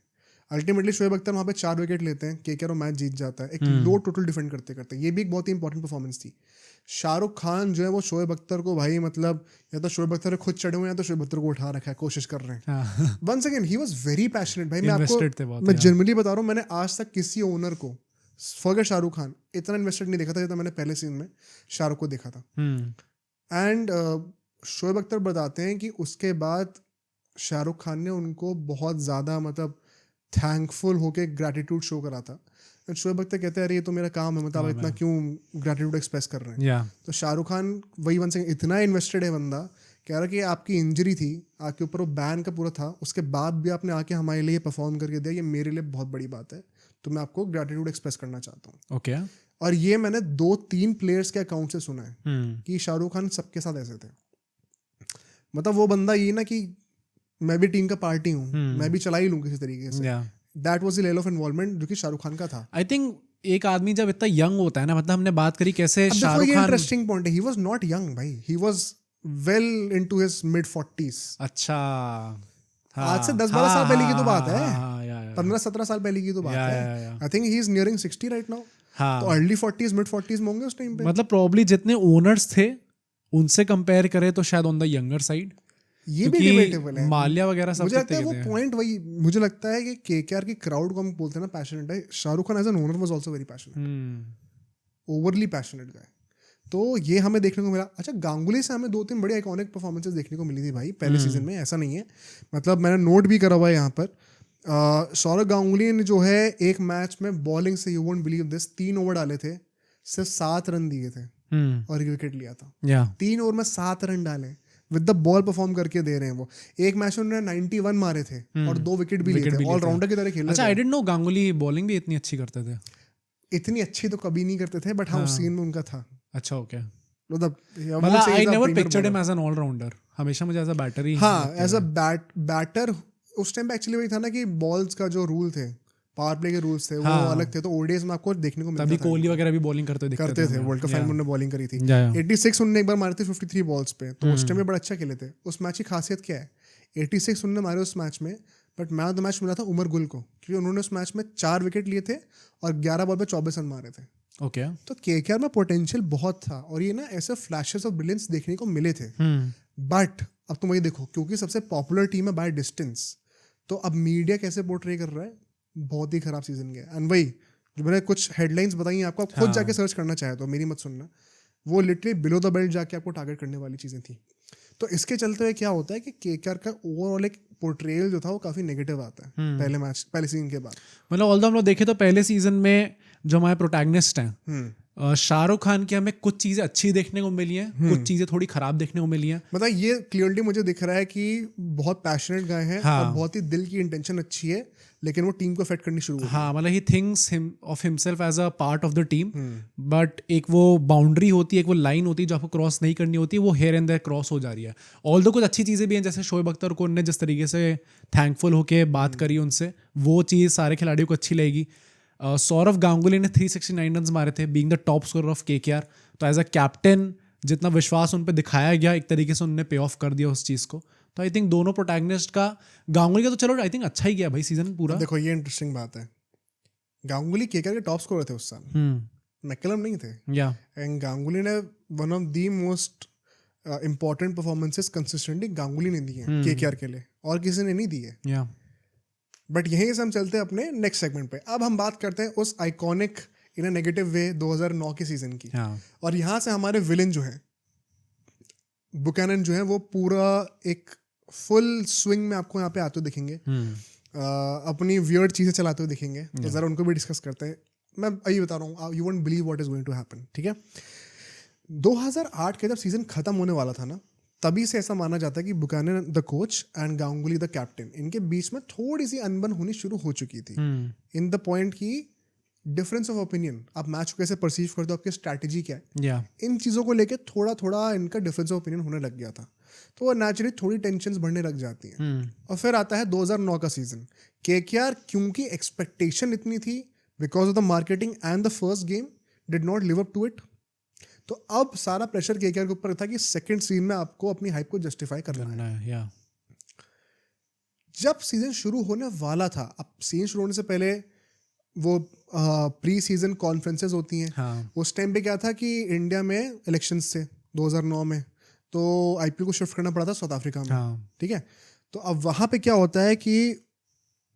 अल्टीमेटली शोएब अख्तर वहाँ पे 4 विकेट लेते हैं, केकेआर मैच जीत जाता है, एक लो टोटल डिफेंड करते करते। ये भी एक बहुत ही इंपॉर्टेंट परफॉर्मेंस थी। शाहरुख खान जो है वो शोएब अख्तर को भाई, मतलब या तो शोएब अख्तर खुद चढ़े हुए हैं या तो शोएब अख्तर को उठा रखा है, कोशिश कर रहे हैं। Once again he was very passionate भाई। मैं जनरली बता रहा हूँ, मैंने आज तक किसी ओनर को, फॉरगेट शाहरुख खान, इतना इन्वेस्टेड नहीं देखा था जितना मैंने पहले सीन में शाहरुख को देखा था। एंड शोएब अख्तर बताते हैं कि उसके बाद शाहरुख खान ने उनको बहुत ज़्यादा मतलब थैंकफुल होके ग्रैटिट्यूड शो करा था। शोएब अख्तर कहते हैं अरे ये तो मेरा काम है, मतलब आप इतना क्यों ग्रैटिट्यूड एक्सप्रेस कर रहे हैं। तो शाहरुख खान वही वन से इतना इन्वेस्टेड है बंदा, कह रहा कि आपकी इंजरी थी, आपके ऊपर वो बैन का पूरा था, उसके बाद भी आपने आके हमारे लिए परफॉर्म करके दिया, ये मेरे लिए बहुत बड़ी बात है, तो मैं आपको ग्रैटिट्यूड एक्सप्रेस करना चाहता हूँ। ओके। और ये मैंने 2-3 प्लेयर्स के अकाउंट से सुना है कि शाहरुख खान सबके साथ ऐसे थे। मतलब वो बंदा ये ना कि मैं भी टीम का पार्टी हूँ, मैं भी चला ही लूँ किसी तरीके से। That was the level of involvement जो कि शाहरुख खान का था। आई थिंक एक आदमी जब इतना यंग होता है ना, मतलब हमने बात करी कैसे शाहरुख खान, इंटरेस्टिंग पॉइंट है, ही वाज नॉट यंग भाई, he was well into his mid 40s। अच्छा, आज से 10-12 साल पहले की तो बात है, 15-17 साल पहले की तो बात है। I think he is nearing 60 right now. तो अर्ली 40s मिड 40s में होंगे उस टाइम पे। मतलब प्रॉब्ली जितने ओनर्स थे उनसे कंपेयर करें तो शायद ऑन द यंगर साइड। ये भी डिबेटेबल है, माल्या वगैरह सब। मुझे लगता है वो पॉइंट वही, मुझे लगता है कि केकेआर की क्राउड को हम बोलते हैं ना पैशनेट है, Shahrukh Khan as an owner was also very passionate, overly passionate guy. तो ये हमें देखने को मिला। अच्छा, गांगुली से हमें 2-3 बड़ी आइकॉनिक परफॉर्मेंसेस देखने को मिली थी भाई पहले सीजन में, ऐसा नहीं है, मतलब मैंने नोट भी करा हुआ है यहाँ पर। सौरव गांगुली ने जो है एक मैच में बॉलिंग से, you won't believe this, 3 over डाले थे, सिर्फ 7 रन दिए थे और एक विकेट लिया था। 3 ओवर में 7 रन डाले, विद द बॉल परफॉर्म करके दे रहे हैं वो। एक मैच में उन्होंने 91 मारे थे और 2 विकेट भी लिए थे, ऑलराउंडर की तरह खेल रहे थे। अच्छा, I didn't know Ganguly bowling भी इतनी अच्छी करते थे। इतनी अच्छी तो कभी नहीं करते थे, बट हाँ उस सीन में उनका था। अच्छा, ओके। मतलब I never pictured him as an allrounder, हमेशा मुझे एज अ बैटर ही। हाँ, एज अ बैटर उस टाइम पे एक्चुअली वही था ना कि बॉल्स का जो रूल थे पावर प्ले के रूल्स थे वो हाँ। अलग थे, तो ओडीआईज में आपको देखने को मिलता तभी था। कोहली वगैरह भी बॉलिंग करते थे वर्ल्ड कप फाइनल में उन्होंने बॉलिंग करी थी। 86 उन्होंने एक बार मारे थे 53 बॉल्स पे, तो उस टाइम में बड़ा अच्छा खेले थे। उस मैच की खासियत क्या है, 86 उन्होंने मारे उस मैच में, but man of the match मिला था उमर गुल को, क्योंकि उन्होंने उस मैच में 4 विकेट लिए थे और 11 बॉल पे 24 रन मारे थे। ओके। तो केकेआर में पोटेंशियल बहुत था और ये ना ऐसे फ्लैशेस ऑफ ब्रिलियंस देखने को मिले थे। बट अब तुम वही देखो, क्योंकि सबसे पॉपुलर टीम है बाय डिस्टेंस, तो अब मीडिया कैसे पोर्ट्रे कर रहा है, बहुत ही खराब सीजन गया। एंड वही जो मैंने कुछ हेडलाइंस बताई आपको, आप खुद जाके सर्च करना चाहे तो, मेरी मत सुनना, वो लिटरली बिलो द बेल्ट जाके आपको टारगेट करने वाली चीज़ें थी। तो इसके चलते हुए क्या होता है कि केकेआर का ओवरऑल एक पोर्ट्रेयल जो था वो काफ़ी नेगेटिव आता है पहले सीजन के बाद। मतलब ऑल्दो हम लोग देखें तो पहले सीजन में जो हमारे प्रोटैगनिस्ट हैं, शाहरुख खान की हमें कुछ चीजें अच्छी देखने को मिली हैं, कुछ चीजें थोड़ी खराब देखने को मिली हैं। मतलब ये क्लियरली मुझे दिख रहा है कि बहुत पैशनेट गाय हैं और बहुत ही दिल की इंटेंशन अच्छी है, लेकिन वो टीम को अफेक्ट करनी शुरू हो गई। हाँ, मतलब he thinks of himself as a part of the team, but एक वो बाउंड्री होती है, एक वो लाइन होती है जो आपको क्रॉस नहीं करनी होती, वो हेयर एंड देयर क्रॉस हो जा रही है। ऑल्दो कुछ अच्छी चीज़ें भी हैं, जैसे शोएब अख्तर को उन्होंने जिस तरीके से थैंकफुल होके बात करी उनसे, वो चीज़ सारे खिलाड़ियों को अच्छी लगेगी। सौरव गांगुली ने 369 रन मारे थे, being the top scorer of KKR. तो एज अ कैप्टन जितना विश्वास उन पर दिखाया गया, एक तरीके से उन्होंने पे ऑफ कर दिया उस चीज़ को। तो आई थिंक दोनों प्रोटैगनिस्ट का, गांगुली का तो चलो आई थिंक अच्छा ही गया भाई सीजन पूरा। देखो ये इंटरेस्टिंग बात है, गांगुली केकेआर के टॉप स्कोरर थे उस साल, मैकलम नहीं थे। या एंड गांगुली ने one of the most important performances consistently Ganguly ने दी है केकेआर के लिए, और किसी ने नहीं दी है। या बट यहीं से हम चलते हैं अपने नेक्स्ट सेगमेंट पे। अब हम बात करते हैं उस iconic in a negative way 2009 के सीजन की, और यहाँ से हमारे विलेन जो है बुकैनन जो है वो पूरा एक फुल स्विंग में आपको यहाँ पे आते हुए दिखेंगे, अपनी वियर्ड चीज़ें चलाते हुए दिखेंगे। तो ज़रा उनको भी डिस्कस करते हैं। मैं यही बता रहा हूँ, you won't believe what is going to happen, ठीक है। 2008 के जब सीजन खत्म होने वाला था ना, तभी से ऐसा माना जाता है कि Buchanan the coach and Ganguly the captain, इनके बीच में थोड़ी सी अनबन होनी शुरू हो चुकी थी, इन द पॉइंट की डिफरेंस ऑफ ओपिनियन, आप मैच को कैसे परसीव करते हो, आपकी स्ट्रैटेजी क्या है, इन चीज़ों को लेके थोड़ा थोड़ा इनका डिफरेंस ऑफ ओपिनियन होने लग गया था। तो वो नेचुरली थोड़ी टेंशन बढ़ने लग जाती हैं। और फिर आता है 2009 का सीजन। केकेआर क्योंकि एक्सपेक्टेशन इतनी थी because of the marketing and the first game did not live up to it, तो अब सारा प्रेशर केकेआर के ऊपर था कि सेकंड सीजन में आपको अपनी हाइप को जस्टिफाई करना है। जब सीजन शुरू होने वाला था, अब सीजन शुरू होने से पहले वो प्री सीजन कॉन्फ्रेंसेज होती हैं, उस टाइम पे क्या था कि इंडिया में इलेक्शंस थे 2009 में, तो आईपीएल को शिफ्ट करना पड़ा था साउथ अफ्रीका में, ठीक है। तो अब वहाँ पे क्या होता है कि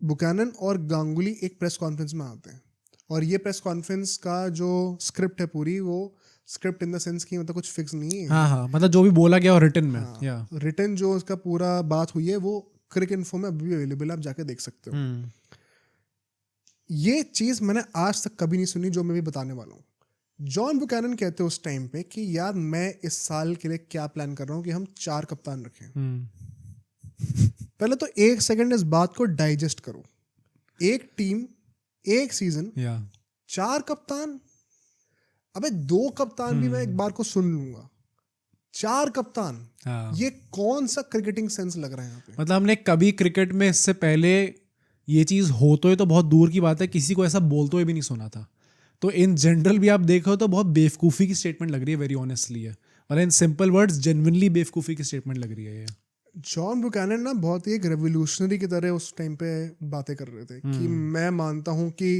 बुकैनन और गांगुली एक प्रेस कॉन्फ्रेंस में आते हैं, और ये प्रेस कॉन्फ्रेंस का जो स्क्रिप्ट है पूरी, वो स्क्रिप्ट इन द सेंस की मतलब कुछ फिक्स नहीं है, मतलब जो भी बोला गया और रिटन में, रिटन जो उसका पूरा बात हुई है वो क्रिक इन्फो में अभी भी अवेलेबल है, आप जाके देख सकते हो। ये चीज़ मैंने आज तक कभी नहीं सुनी जो मैं भी बताने वाला हूँ। जॉन बुकैनन कहते हैं उस टाइम पे कि यार मैं इस साल के लिए क्या प्लान कर रहा हूँ कि हम 4 कप्तान रखें। पहले तो एक सेकंड इस बात को डाइजेस्ट करो, एक टीम एक सीजन 4 कप्तान, अबे 2 कप्तान भी मैं एक बार को सुन लूंगा, 4 कप्तान, ये कौन सा क्रिकेटिंग सेंस लग रहा है यहाँ पे। मतलब हमने कभी क्रिकेट में इससे पहले ये चीज़ होते हुए तो बहुत दूर की बात है, किसी को ऐसा बोलते हुए भी नहीं सुना था। तो इन जनरल भी आप देखो तो बहुत बेवकूफ़ी की स्टेटमेंट लग रही है, वेरी ऑनेस्टली है, मतलब इन सिंपल वर्ड्स जेन्युइनली बेवकूफ़ी की स्टेटमेंट लग रही है ये। जॉन बुकैनन ना बहुत ही एक रेवोल्यूशनरी की तरह उस टाइम पे बातें कर रहे थे कि मैं मानता हूँ कि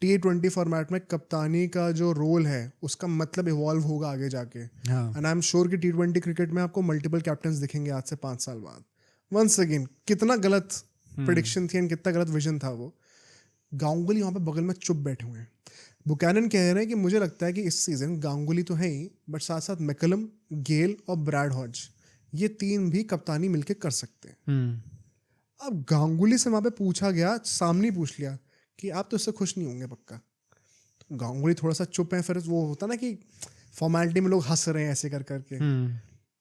T20 फॉर्मेट में कप्तानी का जो रोल है उसका मतलब इवॉल्व होगा आगे जाके, एंड आई एम श्योर कि T20 क्रिकेट में आपको मल्टीपल कैप्टन्स दिखेंगे आज से 5 साल बाद। वंस अगेन कितना गलत प्रेडिक्शन थी एंड कितना गलत विजन था वो। गांगुली वहाँ पे बगल में चुप बैठे हुए हैं। बुकैनन कह रहे हैं कि मुझे लगता है कि इस सीजन गांगुली तो है ही, बट साथ साथ मैकलम, गेल और ब्रैड हॉज, ये 3 भी कप्तानी मिलके कर सकते हैं। अब गांगुली से वहाँ पे पूछा गया, सामने पूछ लिया कि आप तो इससे खुश नहीं होंगे पक्का। तो गांगुली थोड़ा सा चुप है, फिर वो होता ना कि फॉर्मेलिटी में लोग हंस रहे हैं ऐसे कर करके,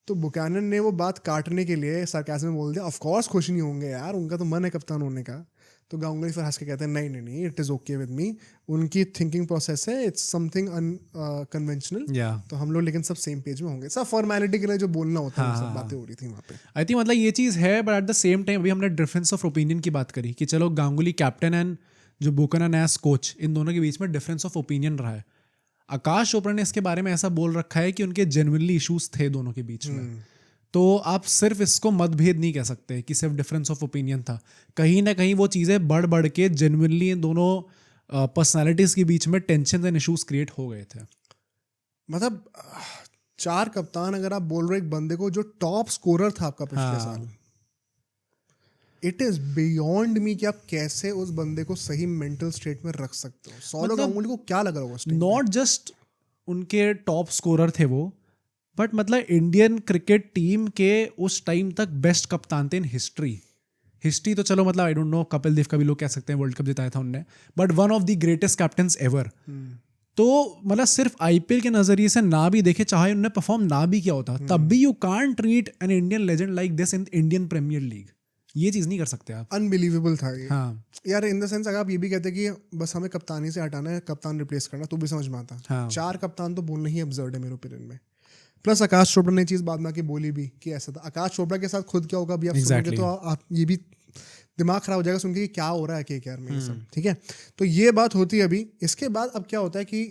तो बुकैनन ने वो बात काटने के लिए सार्कास्म में बोल दिया, ऑफ कोर्स खुश नहीं होंगे यार, उनका तो मन है कप्तान होने का। तो गांगुली फिर हंस के कहते हैं नहीं नहीं नहीं, it is okay with me, उनकी थिंकिंग प्रोसेस है, इट्स समथिंग अनकन्वेंशनल, तो हम लोग लेकिन सब सेम पेज में होंगे, सब फॉर्मेलिटी के लिए जो बोलना होता है सब बातें हो रही थी वहाँ पे। आई थिंक मतलब ये चीज़ है, but at the same time अभी हमने डिफरेंस ऑफ ओपिनियन की बात करी कि चलो गांगुली कैप्टन एंड जो बुकनन एज कोच, इन दोनों के बीच में डिफरेंस ऑफ ओपिनियन रहा है। आकाश चोपड़ा ने इसके बारे में ऐसा बोल रखा है कि उनके जेन्युइनली इश्यूज थे दोनों के बीच में। तो आप सिर्फ इसको मतभेद नहीं कह सकते कि सिर्फ डिफरेंस ऑफ ओपिनियन था, कहीं ना कहीं वो चीज़ें बढ़ बढ़ के जेन्युइनली इन दोनों पर्सनालिटीज़ के बीच में टेंशन एंड इश्यूज क्रिएट हो गए थे। मतलब 4 कप्तान अगर आप बोल रहे हो एक बंदे को जो टॉप स्कोरर था आपका पिछले साल, इट इज बियॉन्ड मी कि आप कैसे उस बंदे को सही मेंटल स्टेट में रख सकते हो। सौरव गांगुली को क्या लग रहा होगा? नॉट जस्ट उनके टॉप स्कोरर थे वो, बट मतलब इंडियन क्रिकेट टीम के उस टाइम तक बेस्ट कप्तान थे इन हिस्ट्री तो चलो मतलब I don't know, Kapil Dev का भी लोग कह सकते हैं, वर्ल्ड कप जिताया था उनने, but one of the greatest captains ever. तो मतलब सिर्फ आईपीएल के नजरिए से ना भी देखे, चाहे उन्होंने परफॉर्म ना भी किया होता, तब भी you can't treat an Indian legend like this in Indian Premier League. ये चीज नहीं कर सकते आप। अनबिलीवेबल था ये। हाँ यार इन द सेंस अगर आप ये भी कहते कि बस हमें कप्तानी से हटाना है, कप्तान रिप्लेस करना, तो भी समझ में आता। हाँ। 4 कप्तान तो बोलना ही अब्सर्ड है मेरे ओपिनियन में। प्लस आकाश चोपड़ा ने चीज बाद में आके बोली भी कि ऐसा था। आकाश चोपड़ा के साथ खुद क्या होगा अभी आप सुनोगे तो आप ये भी दिमाग खराब हो जाएगा सुन के कि क्या हो रहा है केकेआर में ये सब। ठीक है, तो ये बात होती है अभी। इसके बाद अब क्या होता है कि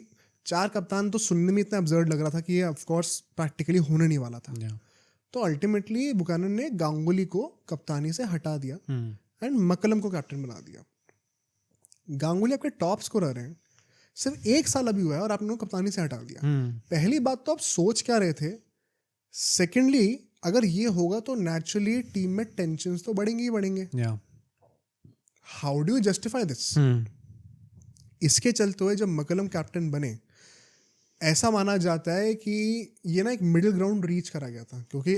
4 कप्तान तो सुनने में इतना अब्सर्ड लग रहा था कि ये ऑफकोर्स प्रैक्टिकली होने नहीं वाला था। तो अल्टीमेटली बुकानन ने गांगुली को कप्तानी से हटा दिया एंड मकलम को कैप्टन बना दिया। गांगुली आपके टॉप स्कोरर हैं, सिर्फ 1 साल अभी हुआ है और आपने उनको कप्तानी से हटा दिया। पहली बात तो आप सोच क्या रहे थे? सेकेंडली अगर ये होगा तो नेचुरली टीम में टेंशन तो बढ़ेंगे ही बढ़ेंगे। How do you justify this? इसके चलते हुए जब मकलम कैप्टन बने, ऐसा माना जाता है कि ये ना एक मिडिल ग्राउंड रीच करा गया था, क्योंकि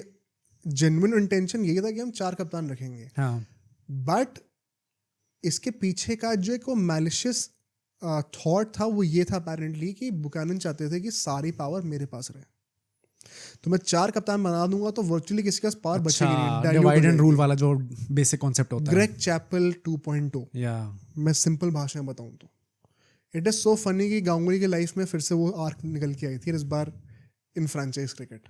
जेन्युइन इंटेंशन यही था कि हम 4 कप्तान रखेंगे। बट इसके पीछे का जो एक वो मैलिशियस थॉट था वो ये था अपेरेंटली कि बुकानन चाहते थे कि सारी पावर मेरे पास रहे, तो मैं 4 कप्तान बना दूंगा तो वर्चुअली किसी के पास पावर बचेगी नहीं। डिवाइड एंड रूल वाला जो बेसिक कॉन्सेप्ट होता है, ग्रेग चैपल 2.0। मैं सिंपल भाषा में बताऊं तो इट इज सो फनी कि गांगुली की लाइफ में फिर से वो आर्क निकल के आई थी इस बार इन फ्रेंचाइज क्रिकेट।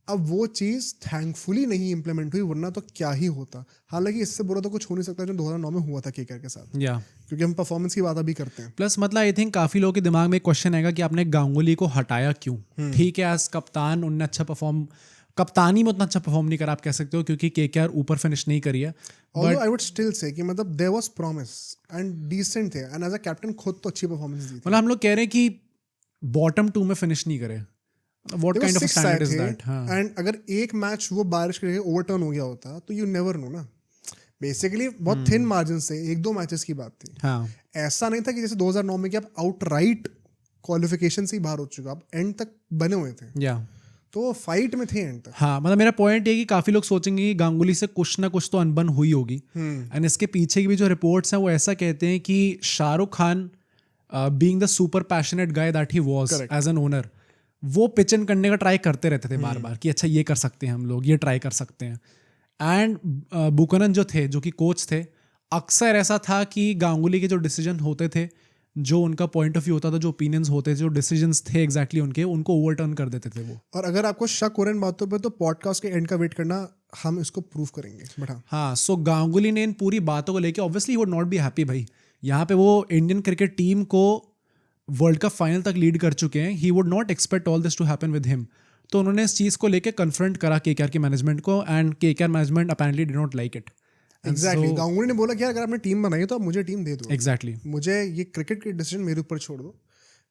अब वो चीज़ थैंकफुली नहीं इम्प्लीमेंट हुई, वरना तो क्या ही होता। हालांकि इससे बुरा तो कुछ हो नहीं सकता जो 2009 में हुआ था केकेआर के साथ, क्योंकि हम परफॉर्मेंस की बात अभी करते हैं। प्लस मतलब आई थिंक काफी लोगों के दिमाग में एक क्वेश्चन आएगा कि आपने गांगुली को हटाया क्यों? ठीक है, एज कप्तान उनने अच्छा परफॉर्म, कप्तानी में उतना अच्छा परफॉर्म नहीं करा आप कह सकते हो, क्योंकि केकेआर ऊपर फिनिश नहीं करी है। Although I would still say कि मतलब there was promise and decent थे, and as a captain खुद तो अच्छी परफॉर्मेंस दी थी। मतलब हम लोग कह रहे हैं कि बॉटम 2 में फिनिश नहीं करे। What kind of a standard is that? And अगर एक मैच वो बारिश करके ओवरटर्न हो गया होता तो यू नेवर नो ना। बेसिकली बहुत थिन मार्जिन से 1-2 मैचेस की बात थी। ऐसा नहीं था कि जैसे 2009 में कि आप आउटराइट क्वालिफिकेशन से ही बाहर हो चुका, आप एंड तक बने हुए थे। तो फाइट में थे एंड तक। हाँ, मतलब मेरा पॉइंट ये कि काफी लोग सोचेंगे कि गांगुली से कुछ ना कुछ तो अनबन हुई होगी, एंड इसके पीछे की भी जो रिपोर्ट्स हैं वो ऐसा कहते हैं कि Shahrukh Khan being the super passionate guy that he was as an owner, वो पिच इन करने का ट्राई करते रहते थे बार बार कि अच्छा ये कर सकते हैं हम लोग, ये ट्राई कर सकते हैं। एंड बुकनन जो थे, जो कि कोच थे, अक्सर ऐसा था कि गांगुली के जो डिसीजन होते थे, जो उनका पॉइंट ऑफ व्यू होता था, जो ओपिनियंस होते थे, जो डिसीजंस थे एग्जैक्टली उनको ओवरटर्न कर देते थे वो। और अगर आपको शक हो रहा है इन बातों पे तो पॉडकास्ट के एंड का वेट करना, हम इसको प्रूव करेंगे। बट हाँ, सो गांगुली ने इन पूरी बातों को लेके obviously would not be happy. भाई यहाँ पे वो इंडियन क्रिकेट टीम को वर्ल्ड कप फाइनल तक लीड कर चुके हैं, he would not expect all this to happen with him. तो उन्होंने इस चीज़ को लेके कन्फ्रंट करा केकेआर की मैनेजमेंट को, and KKR management apparently did not like it. Exactly, Ganguly ने बोला कि अगर आपने टीम बनाई तो आप मुझे टीम दे दो। एग्जैक्टली, मुझे ये क्रिकेट के डिसीजन मेरे ऊपर छोड़ दो।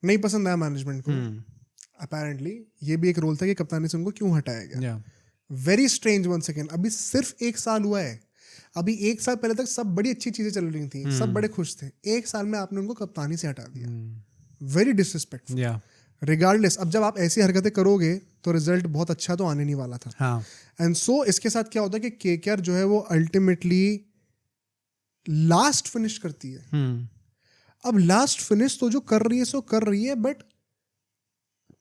नहीं पसंद आया मैनेजमेंट को। अपैरेंटली ये भी एक रोल था कि कप्तानी से उनको क्यों हटाया गया। Very strange. 1 सेकेंड, अभी सिर्फ 1 साल हुआ है। अभी 1 साल पहले तक सब बड़ी अच्छी चीजें चल रही थी, सब बड़े खुश थे। 1 साल में आपने उनको कप्तानी से हटा दिया। Very disrespectful. रिगार्डलेस, अब जब आप ऐसी हरकतें करोगे तो रिजल्ट बहुत अच्छा तो आने नहीं वाला था। एंड सो इसके साथ क्या होता है कि केकेआर जो है वो अल्टीमेटली लास्ट फिनिश करती है। अब लास्ट फिनिश तो जो कर रही है सो कर रही है, बट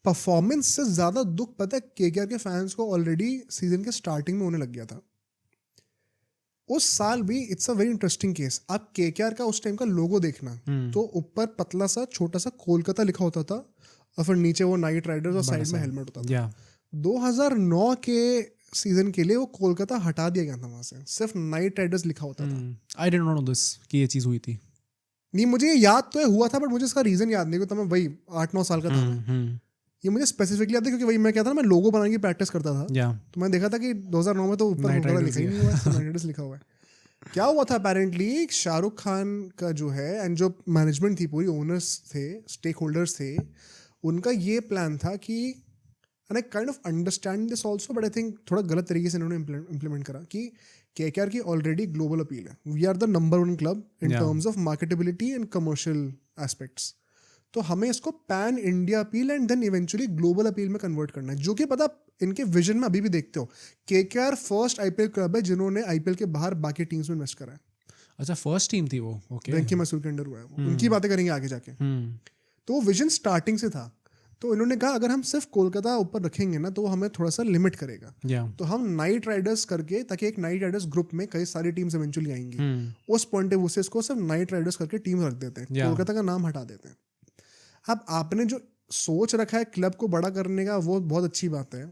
परफॉर्मेंस से ज्यादा दुख पता है केकेआर के फैंस को ऑलरेडी सीजन के स्टार्टिंग में होने लग गया था। उस साल भी it's a very interesting case. आप केकेआर का उस टाइम का लोगो देखना, तो ऊपर पतला सा छोटा सा कोलकाता लिखा होता था, और फिर नीचे वो नाइट राइडर्स और साइड में हेलमेट होता था। 2009 के सीजन के लिए वो कोलकाता हटा दिया गया था वहां से, सिर्फ नाइट राइडर्स लिखा होता था। आई डिडंट नो दिस कि ये चीज हुई थी। नहीं, मुझे ये याद तो हुआ था बट मुझे इसका रीजन याद नहीं, क्योंकि मैं वही 8-9 साल का था मैं। ये मुझे स्पेसिफिकली याद है क्योंकि वही मैं कहता था, मैं लोगो बनाने की प्रैक्टिस करता था, तो मैं देखा था कि 2009 में तो ऊपर Knight कोलकाता Riders लिखा ही ही नहीं हुआ है, Knight Riders लिखा हुआ है। क्या हुआ था अपेरेंटली, शाहरुख खान का जो है एंड जो मैनेजमेंट थी पूरी, ओनर्स थे, स्टेक होल्डर्स थे, उनका ये प्लान था कि, and I kind of understand this also, but I think थोड़ा गलत तरीके से इन्होंने इम्प्लीमेंट करा कि केकेआर की ऑलरेडी ग्लोबल अपील है, we are the number 1 club in terms of marketability and commercial aspects, तो हमें इसको pan India appeal and then eventually global appeal में कन्वर्ट करना है, जो कि पता इनके विजन में अभी भी देखते हो, केकेआर फर्स्ट आईपीएल क्लब है जिन्होंने आईपीएल के बाहर बाकी टीम्स में इन्वेस्ट करा है। अच्छा, फर्स्ट टीम थी वो, ओके। वेंकी मैसूर के अंडर हुआ है वो, उनकी बातें करेंगे आगे जाके। तो वो विजन स्टार्टिंग से था, तो इन्होंने कहा अगर हम सिर्फ कोलकाता ऊपर रखेंगे ना तो वो हमें थोड़ा सा लिमिट करेगा, तो हम नाइट राइडर्स करके, ताकि एक नाइट राइडर्स ग्रुप में कई सारी टीम्स इवेंचुअली आएंगी, उस पॉइंट ऑफ व्यू से इसको सिर्फ नाइट राइडर्स करके टीम रख देते हैं, कोलकाता का नाम हटा देते हैं। अब आपने जो सोच रखा है क्लब को बड़ा करने का वो बहुत अच्छी बात है,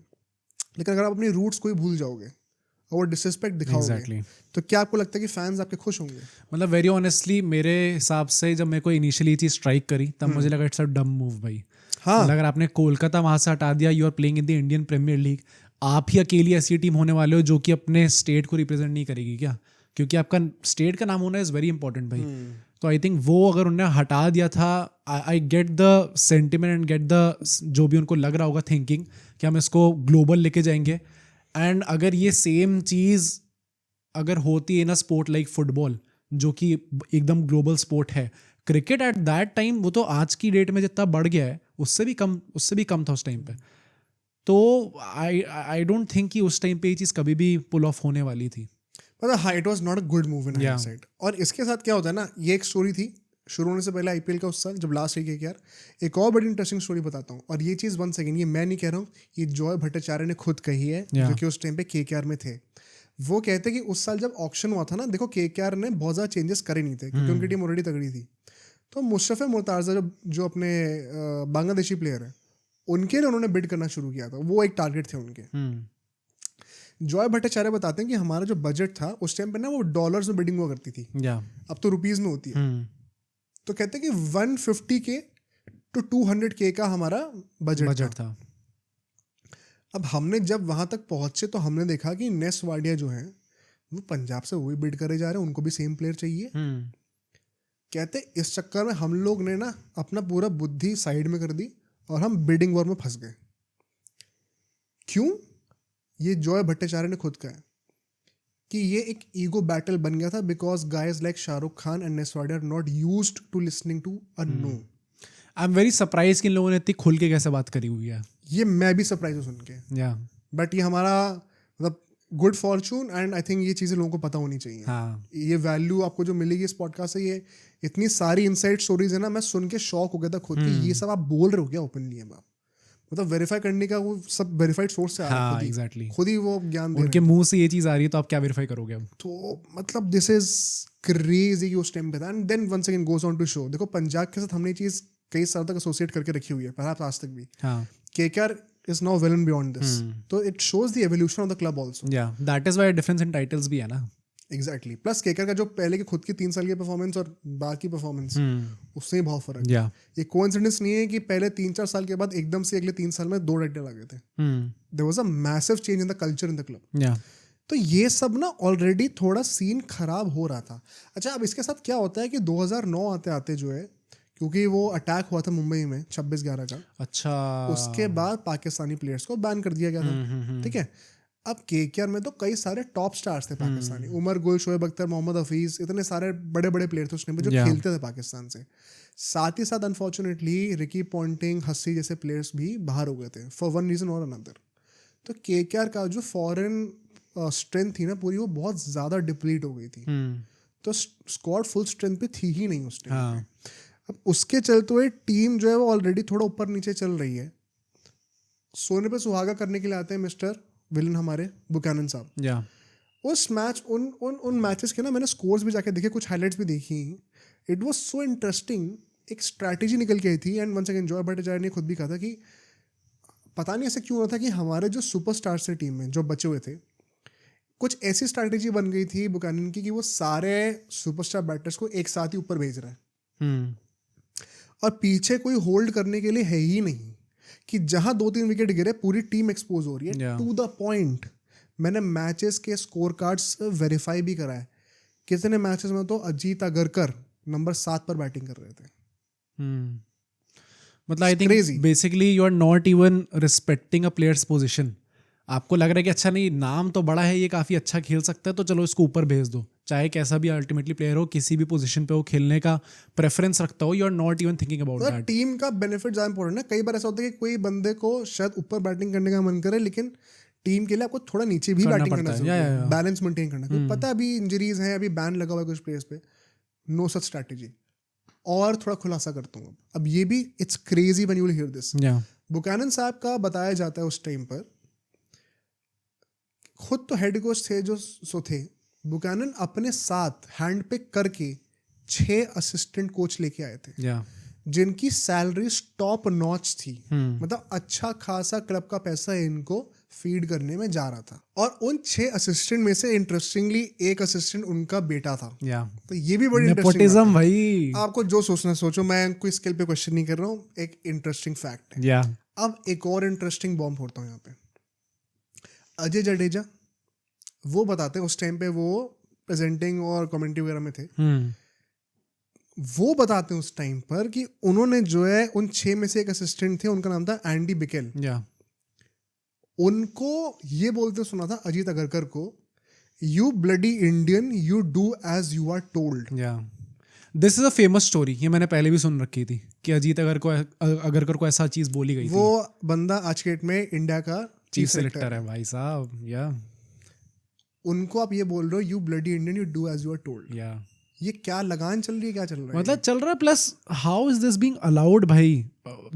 लेकिन अगर आप अपनी रूट्स को ही भूल जाओगे और वो डिसरिस्पेक्ट दिखाओगे तो क्या आपको लगता है कि फैंस आपके खुश होंगे? मतलब वेरी ऑनेस्टली मेरे हिसाब से जब मेरे को इनिशियली चीज स्ट्राइक करी तब मुझे लगा इट्स अ डम मूव भाई। हाँ, मतलब अगर आपने कोलकाता वहां से हटा दिया, you are playing in the Indian Premier League, आप ही अकेली ऐसी टीम होने वाले हो जो कि अपने स्टेट को रिप्रेजेंट नहीं करेगी क्या? क्योंकि आपका स्टेट का नाम होना इज वेरी इंपॉर्टेंट भाई। तो आई थिंक वो अगर उन्होंने हटा दिया था, I get the sentiment and get the जो भी उनको लग रहा होगा थिंकिंग कि हम इसको ग्लोबल लेके जाएंगे। एंड अगर ये सेम चीज़ अगर होती है ना स्पोर्ट लाइक फुटबॉल जो कि एकदम ग्लोबल स्पोर्ट है, क्रिकेट एट दैट टाइम वो तो आज की डेट में जितना बढ़ गया है उससे भी कम था उस टाइम पे। तो आई डोंट थिंक कि उस टाइम पे ये चीज़ कभी भी पुल ऑफ होने वाली थी। मतलब हाँ, it was not a good move in hindsight. और इसके साथ क्या होता है ना, ये एक स्टोरी थी शुरू होने से पहले आईपीएल का उस साल जब लास्ट वीक यार, एक और बड़ी इंटरेस्टिंग स्टोरी बताता हूँ। और ये चीज़ 1 सेकंड, ये मैं नहीं कह रहा हूँ, ये जॉय भट्टाचार्य ने खुद कही है, जो कि उस टाइम पे केकेआर में थे। वो कहते कि उस साल जब ऑक्शन हुआ था ना, देखो केकेआर ने बहुत ज़्यादा चेंजेस करे नहीं थे क्योंकि उनकी टीम ऑलरेडी तगड़ी थी। तो मुशर्रफ मुर्ताज़ा जो अपने बांग्लादेशी प्लेयर है, उनके लिए उन्होंने बिड करना शुरू किया था, वो एक टारगेट थे उनके। जॉय भट्टाचार्य बताते हैं कि हमारा जो बजट था उस टाइम पे ना वो डॉलर्स में बिडिंग हुआ करती थी, अब तो रुपीज़ में होती है। तो कहते हैं कि 150K to 200K का हमारा बजट था। अब हमने जब वहाँ तक पहुँचे तो हमने देखा कि नेस वाडिया जो है वो पंजाब से वही बिड करे जा रहे हैं, उनको भी सेम प्लेयर चाहिए। कहते इस चक्कर में हम लोग ने ना अपना पूरा बुद्धि साइड में कर दी और हम बिडिंग वॉर में फंस गए। क्यों? ये जॉय भट्टाचार्य ने खुद कहा है कि ये एक ईगो बैटल बन गया था, because guys like Shahrukh Khan and Ness Wadia are not used to listening to a no. I am very surprise कि इन लोगों ने इतनी खुल के कैसे बात करी हुई है। ये मैं भी सरप्राइज हूँ सुन के, बट ये हमारा मतलब good Fortune, and I think ये चीज़ें लोगों को पता होनी चाहिए। ये वैल्यू आपको जो मिलेगी इस पॉडकास्ट से, ये इतनी सारी इनसाइड स्टोरीज है ना, मैं सुन के शॉक हो गया था खुद कि ये सब आप बोल रहे हो क्या ओपनली? अब मतलब वेरीफाई करने का वो सब वेरीफाइड सोर्स से आ रहा है, एग्जैक्टली खुद ही वो ज्ञान दे उनके मुंह से ये चीज़ आ रही है, तो आप क्या वेरीफाई करोगे अब? तो मतलब दिस इज क्रेजी कि उस टाइम पे था। And then once again goes on to show, देखो पंजाब के साथ हमने ये चीज़ कई साल तक एसोसिएट करके रखी हुई है, परहैप्स आज तक भी। KKR is now well and beyond this. So it shows the evolution of the club also. Yeah, that is why difference in titles भी है ना। Exactly. Plus केकेआर का जो पहले के खुद की 3 साल की परफॉर्मेंस और बाकी परफॉर्मेंस उससे ही बहुत फर्क है। ये कोइंसिडेंस नहीं है कि पहले 3-4 साल के बाद एकदम से अगले 3 साल में 2 टाइटल आ गए थे। There was a massive change in the culture in the club. तो ये सब ना ऑलरेडी थोड़ा सीन खराब हो रहा था। अच्छा, अब इसके साथ क्या होता है कि 2009 आते आते जो है, क्योंकि वो अटैक हुआ था मुंबई में 26/11 का, अच्छा, उसके बाद पाकिस्तानी प्लेयर्स को बैन कर दिया गया था। ठीक है, अब केकेआर में तो कई सारे टॉप स्टार्स थे पाकिस्तानी, उमर गुल, शोएब अख्तर, मोहम्मद हफीज, इतने सारे बड़े बड़े प्लेयर थे उस टाइम पे जो खेलते थे पाकिस्तान से। साथ ही साथ अनफॉर्चुनेटली रिकी पॉन्टिंग, हस्सी जैसे प्लेयर्स भी बाहर हो गए थे फॉर वन रीजन और अनदर। तो केकेआर का जो फॉरेन स्ट्रेंथ थी ना पूरी, वो बहुत ज़्यादा डिप्लीट हो गई थी। तो स्क्वाड फुल स्ट्रेंथ पे थी ही नहीं उस टाइम पे। अब उसके चलते हुए टीम जो है वो ऑलरेडी थोड़ा ऊपर नीचे चल रही है। सोने पे सुहागा करने के लिए आते हैं मिस्टर विलन हमारे बुकैनन साहब। उस मैच उन मैचेस के ना मैंने स्कोर्स भी जाके देखे, कुछ हाइलाइट्स भी देखी। इट वाज सो इंटरेस्टिंग, एक स्ट्रैटेजी निकल के आई थी। And once again Joy Bhattacharya ने खुद भी कहा था कि पता नहीं ऐसे क्यों हो रहा था कि हमारे जो सुपरस्टार्स थे टीम में जो बचे हुए थे, कुछ ऐसी स्ट्रैटेजी बन गई थी बुकैनन की कि वो सारे सुपरस्टार बैटर्स को एक साथ ही ऊपर भेज रहा है। और पीछे कोई होल्ड करने के लिए है ही नहीं कि जहां 2-3 विकेट गिरे पूरी टीम एक्सपोज हो रही है Yeah. To the point. मैंने मैचेस के स्कोर कार्ड्स वेरीफाई भी कराए, कितने मैचेस में तो अजीत अगरकर नंबर 7 पर बैटिंग कर रहे थे। मतलब I crazy. Think basically you are not even respecting a player's position. आपको लग रहा है कि अच्छा नहीं, नाम तो बड़ा है, ये काफ़ी अच्छा खेल सकता है, तो चलो इसको ऊपर भेज दो, चाहे कैसा भी अल्टीमेटली प्लेयर हो, किसी भी पोजीशन पे वो खेलने का प्रेफरेंस रखता हो, you are not even thinking about that. Team का बेनिफिट ज़्यादा इंपॉर्टेंट है। कई बार ऐसा होता है कि कोई बंदे को शायद ऊपर बैटिंग करने का मन करे, लेकिन टीम के लिए आपको थोड़ा नीचे भी बैटिंग करना चाहिए, बैलेंस मेंटेन करना। क्योंकि पता है अभी इंजरीज हैं, अभी बैन लगा हुआ है कुछ प्लेयर्स पे, नो सच स्ट्रैटेजी। और थोड़ा खुलासा करता हूँ अब ये भी, it's crazy when you will hear this. Buchanan साहब का बताया जाता है उस टाइम पर, खुद तो हेड कोच थे जो सो थे, बुकैनन अपने साथ हैंड पिक करके 6 असिस्टेंट कोच लेके आए थे, जिनकी सैलरी टॉप नॉच थी। मतलब अच्छा खासा क्लब का पैसा इनको फीड करने में जा रहा था। और उन 6 असिस्टेंट में से इंटरेस्टिंगली एक असिस्टेंट उनका बेटा था। तो ये भी बड़ी नेपोटिज्म भाई। आपको जो सोचना सोचो, मैं कोई स्किल पे क्वेश्चन नहीं कर रहा हूँ, एक इंटरेस्टिंग फैक्ट है। अब एक और इंटरेस्टिंग बॉम्ब फोड़ता हूँ यहाँ पे। अजय जडेजा वो बताते हैं, उस टाइम पे वो प्रेजेंटिंग और कमेंट्री वगैरह में थे, वो बताते हैं उस टाइम पर कि उन्होंने जो है उन 6 में से एक असिस्टेंट थे, उनका नाम था एंडी बिकेल। उनको ये बोलते सुना था अजीत अगरकर को, you bloody Indian, you do as you are told. This is a famous story, ये मैंने पहले भी सुन रखी थी कि अजीत अगरकर को ऐसा चीज बोली गई थी। वो बंदा आज के डेट में इंडिया का चीफ सेलेक्टर है भाई साहब। उनको आप ये बोल रहे हो, you bloody Indian, you do as you are told. ये क्या लगान चल रही है, क्या चल रहा है? मतलब चल रहा है। Plus how is this being allowed भाई?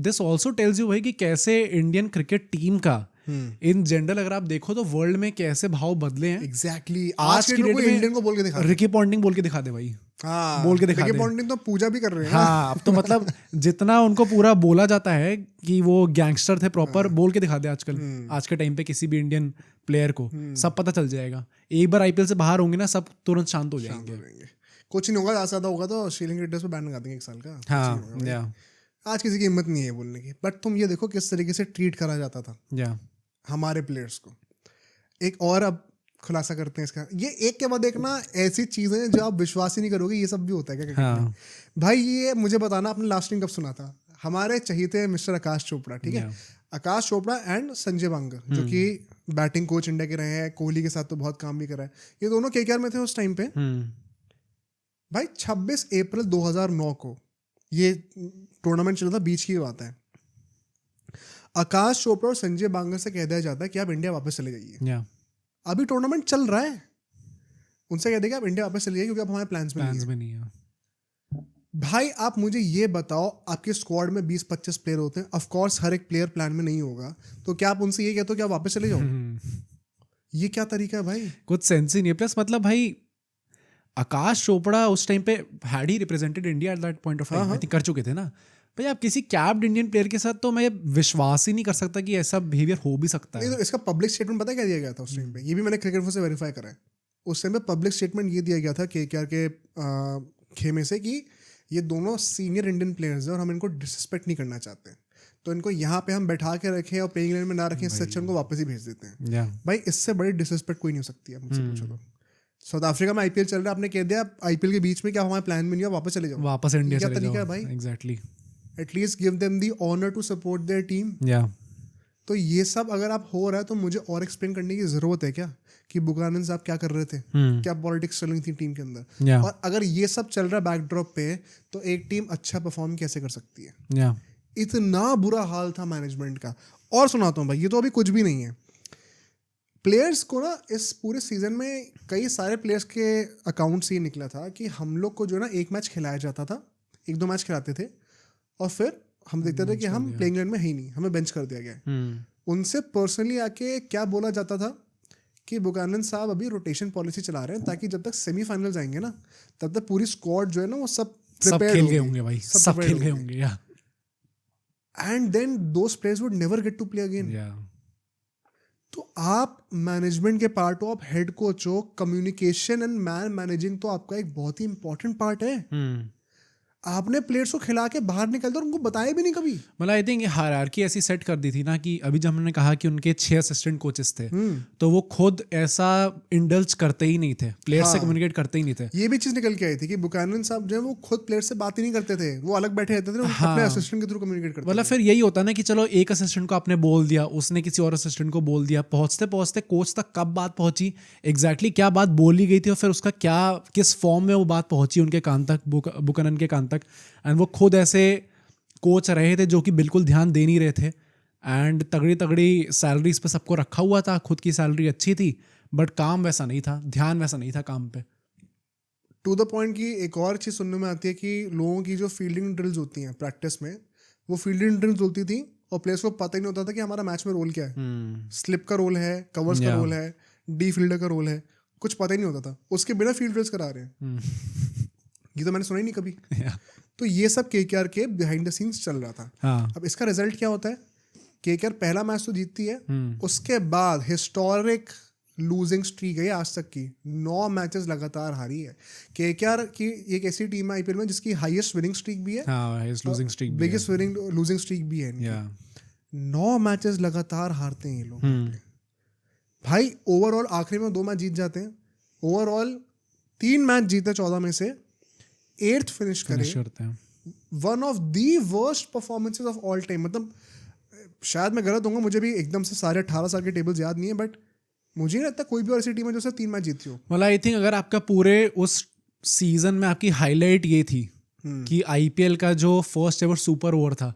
दिस आल्सो टेल्स यू भाई कि कैसे इंडियन क्रिकेट टीम का इन जनरल अगर आप देखो तो वर्ल्ड में कैसे भाव बदले हैं। एग्जैक्टली। आज की डेट में इंडियन को बोल के दिखा, रिकी पॉन्टिंग बोल के दिखा दे भाई। हाँ, बोल के दिखा दे। रिकी पॉन्टिंग तो पूजा भी कर रहे हैं। हाँ, अब तो मतलब जितना उनको पूरा बोला जाता है कि वो गैंगस्टर थे प्रॉपर, बोल के दिखा दे आजकल। आज के टाइम पे किसी भी इंडियन प्लेयर को सब पता चल जाएगा। एक बार आईपीएल से बाहर होंगे ना, सब तुरंत शांत हो जाएंगे। कुछ नहीं होगा, ज्यादा होगा तो श्रीलंका टेस्ट पे बैन लगा देंगे 1 साल का। हाँ, आज किसी की हिम्मत नहीं है बोलने की। बट तुम ये देखो किस तरीके से ट्रीट करा जाता था हमारे प्लेयर्स को। एक और अब खुलासा करते हैं इसका, ये एक के बाद एक ना ऐसी चीजें जो आप विश्वास ही नहीं करोगे, ये सब भी होता है क्या? भाई ये मुझे बताना, आपने लास्ट टाइम कब सुना था? हमारे चहीते मिस्टर आकाश चोपड़ा, ठीक है, आकाश चोपड़ा एंड संजय बांगर, जो कि बैटिंग कोच इंडिया के रहे हैं, कोहली के साथ तो बहुत काम भी करा है, ये दोनों केकेआर में थे उस टाइम पे। भाई 26 अप्रैल 2009 को ये टूर्नामेंट चला था, बीच की बात है। आकाश चोपड़ा और संजय बांगर से कह दिया जाता है कि आप इंडिया वापस चले जाइए। अभी टूर्नामेंट चल रहा है, उनसे कह देगा आप इंडिया वापस चले जाइए क्योंकि आप हमारे प्लान्स में नहीं है। भाई आप मुझे ये बताओ, आपके स्क्वाड में 20-25 प्लेयर होते हैं, ऑफ कोर्स हर एक प्लेयर प्लान में नहीं होगा, तो क्या आप उनसे ये कहते हो कि आप वापस चले जाओ? ये क्या तरीका है भाई? कुछ सेंस ही नहीं है। प्लस मतलब भाई आकाश चोपड़ा उस टाइम पे had he represented India at that point of time, I think कर चुके थे ना भाई। आप किसी कैप्ड इंडियन प्लेयर के साथ तो मैं विश्वास ही नहीं कर सकता कि ऐसा बिहेवियर हो भी सकता है। नहीं, तो इसका पब्लिक स्टेटमेंट पता है क्या दिया गया था उस टाइम पे? ये भी मैंने क्रिकेट से वेरीफाई करा है। उस टाइम पे पब्लिक स्टेटमेंट ये दिया गया था केकेआर के खेमे से कि ये दोनों सीनियर इंडियन प्लेयर्स हैं और हम इनको डिसरिस्पेक्ट नहीं करना चाहते, तो इनको यहाँ पे हम बैठा के रखें और प्लेइंग लाइन में ना रखें, इससे अच्छा उनको वापस ही भेज देते हैं। भाई इससे बड़ी डिसरिस्पेक्ट कोई नहीं हो सकती है, मुझसे पूछो तो। साउथ अफ्रीका में आईपीएल चल रहा है, आपने कह दिया आईपीएल के बीच में क्या हमारे प्लान में नहीं है, वापस चले जाओ, वापस इंडिया क्या चले तरीका है जाओ भाई? Exactly. At least give them the honour to support their team. तो ये सब अगर आप हो रहा है तो मुझे और एक्सप्लेन करने की जरूरत है क्या कि बुकैनन साहब क्या कर रहे थे, क्या पॉलिटिक्स चल रही थी टीम के अंदर? और अगर ये सब चल रहा है बैकड्रॉप पे, तो एक टीम अच्छा परफॉर्म कैसे कर सकती है? इतना बुरा हाल था मैनेजमेंट का। और सुनाता हूँ भाई, ये तो अभी कुछ भी नहीं है। प्लेयर्स को ना इस पूरे सीजन में कई सारे प्लेयर्स के अकाउंट से ये निकला था कि हम लोग को जो है ना 1 मैच खिलाया जाता था, 1-2 मैच खिलाते थे और फिर हम देखते थे कि हम प्लेइंग लाइन में है ही नहीं, हमें बेंच कर दिया गया है। उनसे पर्सनली आके क्या बोला जाता था कि बुकैनन साहब अभी रोटेशन पॉलिसी चला रहे हैं ताकि जब तक सेमीफाइनल जाएंगे ना, तब तक पूरी स्क्वाड जो है ना वो सब खेल गए होंगे भाई, सब खेल गए होंगे। And then those players would never get to play again. तो आप मैनेजमेंट के पार्ट हो, आप हेड कोच हो, कम्युनिकेशन एंड मैन मैनेजिंग तो आपका एक बहुत ही इंपॉर्टेंट पार्ट है। आपने प्लेयर्स को खिला के बाहर निकल दो और उनको बताया भी नहीं कभी। मतलब आई थिंक हायरार्की ऐसी सेट कर दी थी ना कि अभी जब हमने कहा कि उनके 6 असिस्टेंट कोचेस थे, तो वो खुद ऐसा इंडल्ज करते ही नहीं थे, प्लेयर से कम्युनिकेट करते ही नहीं थे। ये भी चीज निकल के आई थी कि बुकानन साहब जो है वो खुद प्लेयर से बात ही नहीं करते थे, वो अलग बैठे रहते थे, वो अपने असिस्टेंट के थ्रू कम्युनिकेट करते मतलब फिर यही होता ना कि चलो एक असिस्टेंट को आपने बोल दिया, उसने किसी और असिस्टेंट को बोल दिया, पहुंचते पहुंचते कोच तक कब बात पहुंची, एग्जैक्टली क्या बात बोली गई थी और फिर उसका क्या किस फॉर्म में वो बात पहुंची उनके कान तक, बुकनन के कान तक, एंड वो खुद ऐसे कोच रहे थे जो कि बिल्कुल ध्यान दे नहीं रहे थे, एंड तगड़ी तगड़ी सैलरीज पे सबको रखा हुआ था, खुद की सैलरी अच्छी थी बट काम वैसा नहीं था, ध्यान वैसा नहीं था काम पे। टू द पॉइंट की एक और चीज़ सुनने में आती है कि लोगों की जो फील्डिंग ड्रिल्स होती हैं प्रैक्टिस में, वो फील्डिंग ड्रिल्स होती थी और प्लेयर्स को पता ही नहीं होता था कि हमारा मैच में रोल क्या है। स्लिप का रोल है, कवर्स का रोल है, डी फील्डर का रोल है, कुछ पता ही नहीं होता था, उसके बिना फील्ड ड्रिल्स करा रहे हैं। ये तो मैंने सुना ही नहीं कभी। तो ये सब केकेआर के बिहाइंड द सीन्स चल रहा था। अब इसका रिजल्ट क्या होता है, केकेआर पहला मैच तो जीतती है, उसके बाद हिस्टोरिक लूजिंग स्ट्रीक है आज तक की, 9 मैचेस लगातार हारी है। केकेआर की एक ऐसी टीम है आईपीएल में जिसकी हाईएस्ट विनिंग स्ट्रीक भी है, बिगेस्ट लूजिंग स्ट्रीक भी है। 9 मैचेस लगातार हारते हैं ये लोग भाई। ओवरऑल आखिरी में 2 मैच जीत जाते हैं, ओवरऑल 3 मैच जीते 14 में से, 8th फिनिश करते हैं। One of the worst performances of all time. मतलब शायद मैं गलत होऊंगा, मुझे भी एकदम से सारे 18 साल के टेबल्स याद नहीं है, बट मुझे नहीं लगता कोई भी और ऐसी टीम है जो सिर्फ 3 मैच जीती हो। मतलब आई थिंक अगर आपका पूरे उस सीजन में आपकी हाईलाइट ये थी कि आईपीएल का जो फर्स्ट एवर सुपर ओवर था,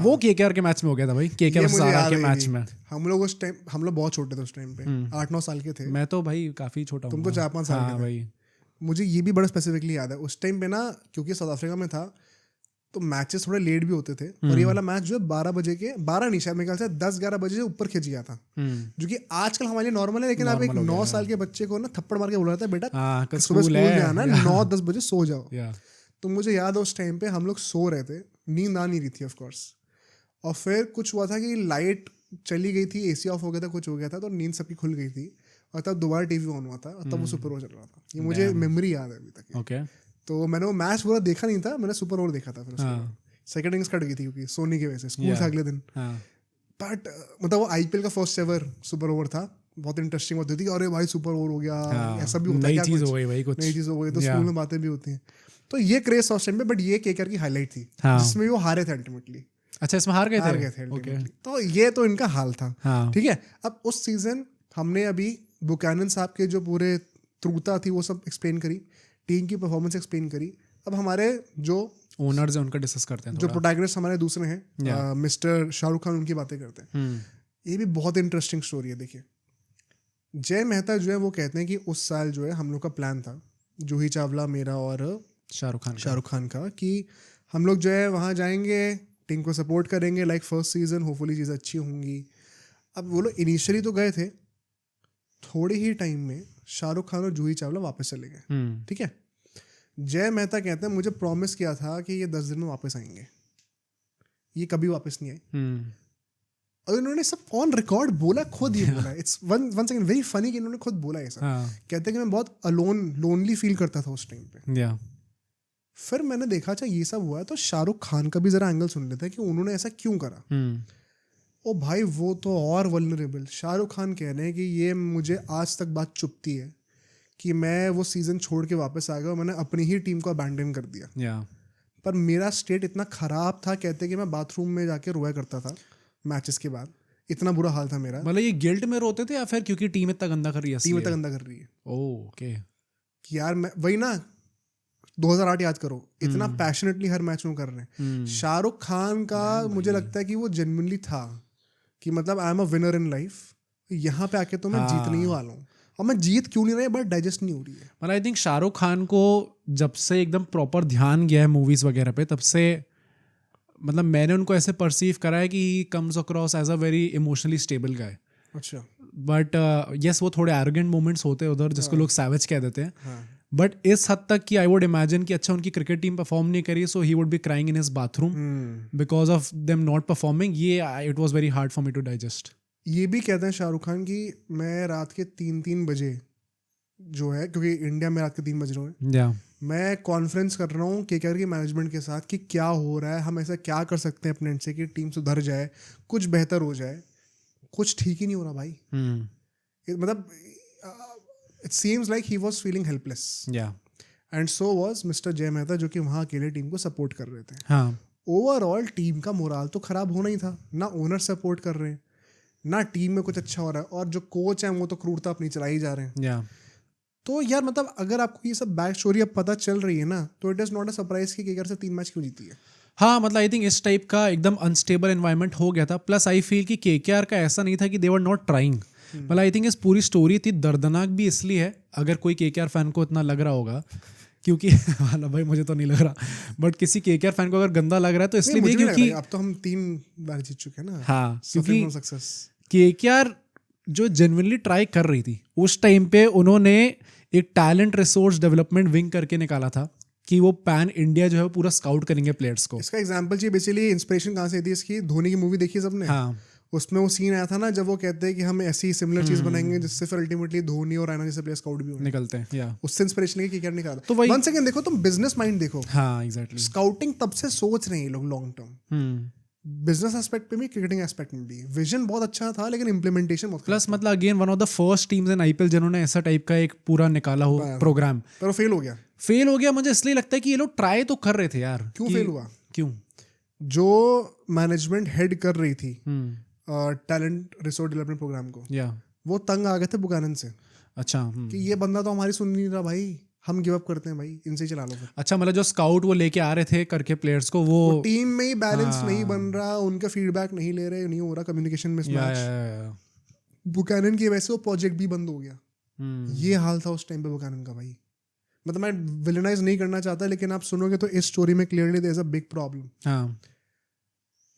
वो केकेआर के मैच में हो गया था भाई, केकेआर ज़ारा के मैच में। हम लोग उस टाइम, हम लोग बहुत छोटे थे उस टाइम पे, 8-9 साल के थे। मैं तो भाई काफी छोटा हूँ, तुम तो 4-5 साल के थे भाई। मुझे ये भी बड़ा स्पेसिफिकली याद है उस टाइम पे ना, क्योंकि साउथ अफ्रीका में था तो मैचेस थोड़े लेट भी होते थे, और ये वाला मैच जो है 12 बजे के, 12 नहीं शायद मेरे ख्याल से 10-11 बजे से ऊपर खिंच गया था, जो कि आजकल हमारे लिए नॉर्मल है। लेकिन आप एक 9 साल के बच्चे को ना थप्पड़ मार के बोल रहा था, बेटा सुबह स्कूल जाना है, 9-10 बजे सो जाओ। तो मुझे याद है उस टाइम पे हम लोग सो रहे थे, नींद आ नहीं रही थी ऑफकोर्स, और फिर कुछ हुआ था कि लाइट चली गई थी, एसी ऑफ हो गया था, कुछ हो गया था, तो नींद सबकी खुल गई थी, और तब दोबारा टीवी ऑन हुआ था, और तब वो सुपर ओवर चल रहा था। ये मुझे मेमोरी याद है अभी तक। तो मैंने वो मैच पूरा देखा नहीं था, मैंने सुपर ओवर देखा था। फिर सेकंड इनिंग्स कट गई थी क्योंकि सोनी की वजह से, स्कूल था अगले दिन। बट मतलब वो आईपीएल का फर्स्ट एवर सुपर ओवर था, बहुत इंटरेस्टिंग होती थी। अरे भाई सुपर ओवर हो गया, ऐसा भी होता है, नई चीज हो गई भाई, कुछ नई चीज हो गई, तो स्कूल में बातें भी होती हैं। तो ये क्रेज था उस टाइम पे, बट ये केकेआर की हाईलाइट थी जिसमें वो हारे थे अल्टीमेटली। अच्छा, इसमें हार गए थे अल्टीमेटली। तो ये तो इनका हाल था, ठीक है। अब उस सीजन हमने अभी बुकैनन साहब के जो पूरे त्रुटता थी वो सब एक्सप्लेन करी, टीम की परफॉर्मेंस एक्सप्लेन करी। अब हमारे जो ओनर्स हैं उनका डिस्कस करते हैं, जो प्रोटैगनिस्ट हमारे दूसरे हैं, मिस्टर शाहरुख खान, उनकी बातें करते हैं। ये भी बहुत इंटरेस्टिंग स्टोरी है। देखिए, जय मेहता जो है वो कहते हैं कि उस साल जो है हम लोग का प्लान था, जूही चावला, मेरा और शाहरुख खान का, कि हम लोग जो है वहाँ जाएंगे, टीम को सपोर्ट करेंगे, लाइक फर्स्ट सीजन, होपफुली चीज़ें अच्छी होंगी। अब वो लोग इनिशियली तो गए थे, थोड़े ही टाइम में शाहरुख खान और जूही चावला वापस चले गए, ठीक है। जय मेहता कहते हैं मुझे प्रॉमिस किया था कि ये 10 दिन में वापस आएंगे, ये कभी वापस नहीं आए, और इन्होंने सब ऑन रिकॉर्ड बोला, खुद ये बोला। It's one second very funny कि इन्होंने खुद बोला ये सब। कहते हैं कि मैं बहुत लोनली फील करता था उस टाइम पे। फिर मैंने देखा अच्छा ये सब हुआ है, तो शाहरुख खान का भी जरा एंगल सुन लेते हैं कि उन्होंने ऐसा क्यों करा। ओ भाई वो तो और वल्नरेबल। शाहरुख खान कह रहे हैं कि ये मुझे आज तक बात चुभती है कि मैं वो सीजन छोड़ के वापस आ गया और मैंने अपनी ही टीम को अबैंडन कर दिया। पर मेरा स्टेट इतना खराब था, कहते कि मैं बाथरूम में जाके रोया करता था मैचेस के बाद, इतना बुरा हाल था मेरा। मतलब ये गिल्ट में रोते थे या फिर क्योंकि टीम इतना गंदा कर रही है? टीम इतना गंदा कर रही है। ओके, कि यार मैं वही ना 2008 याद करो, इतना पैशनेटली हर मैच में कर रहे हैं। शाहरुख खान का मुझे लगता है कि वो जेन्युइनली था कि मतलब I am a winner in life, यहाँ पे आके तो मैं जीतने ही वाला हूँ, और मैं जीत क्यों नहीं रहा है बट डाइजेस्ट नहीं हो रही है। मतलब आई थिंक शाहरुख खान को जब से एकदम प्रॉपर ध्यान गया है मूवीज वगैरह पे, तब से मतलब मैंने उनको ऐसे परसीव करा है कि he comes across as a very emotionally stable guy. अच्छा, बट यस वो थोड़े एरोगेंट मोमेंट्स होते हैं उधर, जिसको लोग सैवेज कह देते हैं। बट इस हद तक कि आई वुड इमेजिन कि अच्छा उनकी क्रिकेट टीम परफॉर्म नहीं करी, so he would be crying in his bathroom because of them not performing. ये it was very hard for me to digest. ये भी कहते हैं शाहरुख खान कि मैं रात के 3-3 बजे जो है, क्योंकि इंडिया में रात के 3 बज रहे हैं, या मैं कॉन्फ्रेंस कर रहा हूँ केकेआर की मैनेजमेंट के साथ कि क्या हो रहा है, हम ऐसा क्या कर सकते हैं अपने एंड से कि टीम सुधर जाए, कुछ बेहतर हो जाए. कुछ ठीक ही नहीं हो रहा भाई. मतलब it seems like he was feeling helpless. या एंड सो वॉज मिस्टर जय मेहता, जो कि वहाँ अकेले टीम को सपोर्ट कर रहे थे. हाँ ओवरऑल टीम का मोराल तो खराब होना ही था. ना ओनर सपोर्ट कर रहे हैं, ना टीम में कुछ अच्छा हो रहा है, और जो कोच हैं वो तो क्रूरता अपनी चला ही जा रहे हैं. या तो यार मतलब अगर आपको ये सब बैक स्टोरी अब पता चल रही है ना, तो it is not a surprise कि केकेआर से 3 मैच क्यों जीती है. हाँ, मतलब आई थिंक इस टाइप का एकदम अनस्टेबल एनवायरनमेंट हो गया था. प्लस आई फील कि केकेआर का ऐसा नहीं था कि दे वर नॉट ट्राइंग. मतलब आई थिंक इस पूरी स्टोरी इतनी दर्दनाक भी इसलिए है, अगर कोई केकेआर फैन को इतना लग रहा होगा, क्योंकि वाला भाई मुझे तो नहीं लग रहा, बट किसी केकेआर फैन को अगर गंदा लग रहा है तो इसलिए भी क्योंकि अब तो हम 3 बार जीत चुके हैं ना. हाँ, क्योंकि सक्सेस केकेआर जो जेन्युइनली ट्राई कर रही थी उस टाइम पे, उन्होंने एक टैलेंट रिसोर्स डेवलपमेंट विंग करके निकाला था कि वो पैन इंडिया जो है वो पूरा स्काउट करेंगे प्लेयर्स को. इसका एग्जांपल चाहिए बेसिकली, इंस्पिरेशन कहाँ से थी इसकी, धोनी की मूवी देखी सबने. हाँ, उसमें वो सीन आया था ना जब वो कहते हैं कि हम ऐसी सिमिलर चीज बनाएंगे जिससे फिर अल्टीमेटली धोनी और रैना जैसे प्लेयर स्काउट भी होंगे. निकलते हैं. या उससे इंस्पिरेशन लेके केकेआर निकाला. तो वही- वन सेकंड देखो, तुम बिजनेस माइंड देखो. हाँ एग्जैक्टली. स्काउटिंग तब से सोच रहे हैं ये लोग लॉन्ग टर्म, बिजनेस एस्पेक्ट पे भी, क्रिकेटिंग एस्पेक्ट में भी. विजन बहुत अच्छा था लेकिन इम्प्लीमेंटेशन बहुत प्लस मतलब again one of the first teams in IPL जिन्होंने ऐसा टाइप का एक पूरा निकाला हो प्रोग्राम. पर फेल हो गया. फेल हो गया. मुझे इसलिए लगता है कि ये लोग ट्राई तो कर रहे थे यार. क्यों कि- फेल हुआ? क्यों? जो मैनेजमेंट हेड कर रही थी टैलेंट रिसोर्स डेवलपमेंट प्रोग्राम को, या वो तंग आ गए थे बुकानन से अच्छा. कि ये बंदा तो हमारी सुन नहीं रहा भाई, हम गिव अप करते हैं भाई, इनसे ही चला लो फिर. अच्छा, मतलब जो स्काउट वो लेके आ रहे थे करके प्लेयर्स को, वो टीम में ही बैलेंस हाँ. नहीं बन रहा, उनका फीडबैक नहीं ले रहे, नहीं हो रहा, कम्युनिकेशन या, मिसमैच. या. बुकानन की वजह से वो प्रोजेक्ट भी बंद हो गया. हम्म. ये हाल था उस टाइम पे बुकानन का भाई. मतलब मैं विलेनाइज नहीं करना चाहता, लेकिन आप सुनोगे तो इस स्टोरी में clearly there is a big problem. हाँ.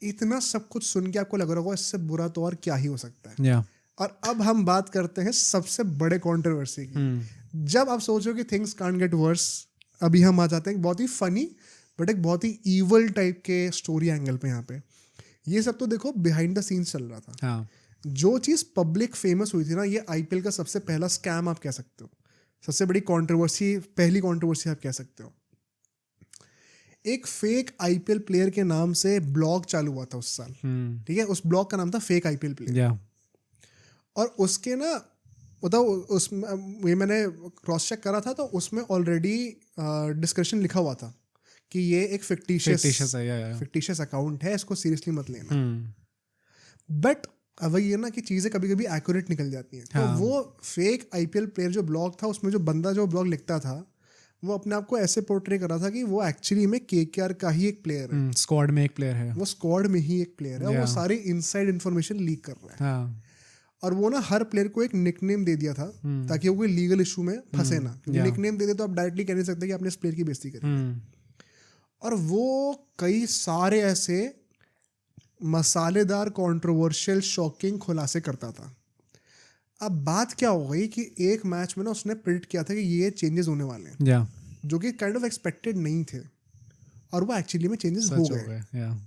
इतना सब कुछ सुन के आपको लग रहा होगा इससे बुरा तो और क्या ही हो सकता है. या. और अब हम बात करते हैं सबसे बड़े कंट्रोवर्सी की. जब आप सोचो कि थिंग्स कांट गेट वर्स, अभी हम आ जाते हैं एक बहुत ही फनी बट एक बहुत ही ईवल टाइप के स्टोरी एंगल पे. यहाँ पे ये सब तो देखो बिहाइंड द सीन्स चल रहा था. हाँ. जो चीज़ पब्लिक फेमस हुई थी ना, ये आईपीएल का सबसे पहला स्कैम आप कह सकते हो, सबसे बड़ी कंट्रोवर्सी, पहली कंट्रोवर्सी आप कह सकते हो. एक फेक आईपीएल प्लेयर के नाम से ब्लॉग चालू हुआ था उस साल. ठीक है, उस ब्लॉग का नाम था फेक आईपीएल प्लेयर. या. और उसके ना मतलब उस ये मैंने क्रॉस चेक करा था, तो उसमें ऑलरेडी डिस्क्रिप्शन लिखा हुआ था कि ये एक Fictitious है, या. फिक्टिशियस अकाउंट है, इसको सीरियसली मत लेना. बट अब वही है ना कि चीज़ें कभी कभी एक्यूरेट निकल जाती हैं. तो हाँ. वो फेक आईपीएल प्लेयर जो ब्लॉग था, उसमें जो बंदा जो ब्लॉग लिखता था, वो अपने आप को ऐसे पोर्ट्रे कर रहा था कि वो एक्चुअली में केकेआर का ही एक प्लेयर है. स्क्वाड में एक प्लेयर है. वो स्क्वाड में ही एक प्लेयर है. Yeah. वो सारी इनसाइड इन्फॉर्मेशन लीक कर रहा है. हाँ. और वो ना हर प्लेयर को एक निकनेम दे दिया था ताकि वो कोई लीगल इशू में फंसे ना. निकनेम दे दे तो आप डायरेक्टली कह नहीं सकते कि आपने इस प्लेयर की बेइज्जती करी. और वो कई सारे ऐसे मसालेदार, कंट्रोवर्शियल, शॉकिंग खुलासे करता था. अब बात क्या हो गई कि एक मैच में ना उसने प्रिडिक्ट किया था कि ये चेंजेस होने वाले हैं, या. जो कि काइंड ऑफ एक्सपेक्टेड नहीं थे, और वो एक्चुअली में चेंजेस हो गए. या.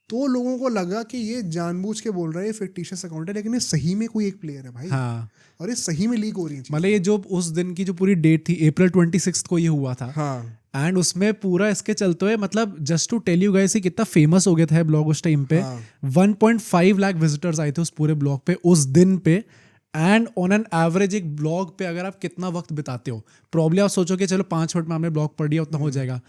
तो लोगों को लगा कि ये जानबूझ के बोल रहा है, ये फिक्टिशियस अकाउंट है, लेकिन ये सही में कोई एक प्लेयर है भाई. हाँ. और ये सही में लीक हो रही है. मतलब ये जो उस दिन की जो पूरी डेट थी, अप्रैल 26 को ये हुआ था. हाँ. एंड उसमें पूरा इसके चलते हुए, मतलब just to tell you guys, कितना फेमस हो गया था ब्लॉग उस टाइम पे. 1.5 लाख विजिटर्स आए थे उस पूरे ब्लॉग पे उस दिन पे. एंड ऑन एन एवरेज एक ब्लॉग पे अगर आप कितना वक्त बिताते हो, प्रॉब्लम आप सोचो कि चलो 5 मिनट में हमने ब्लॉग पढ़ लिया, उतना हो जाएगा.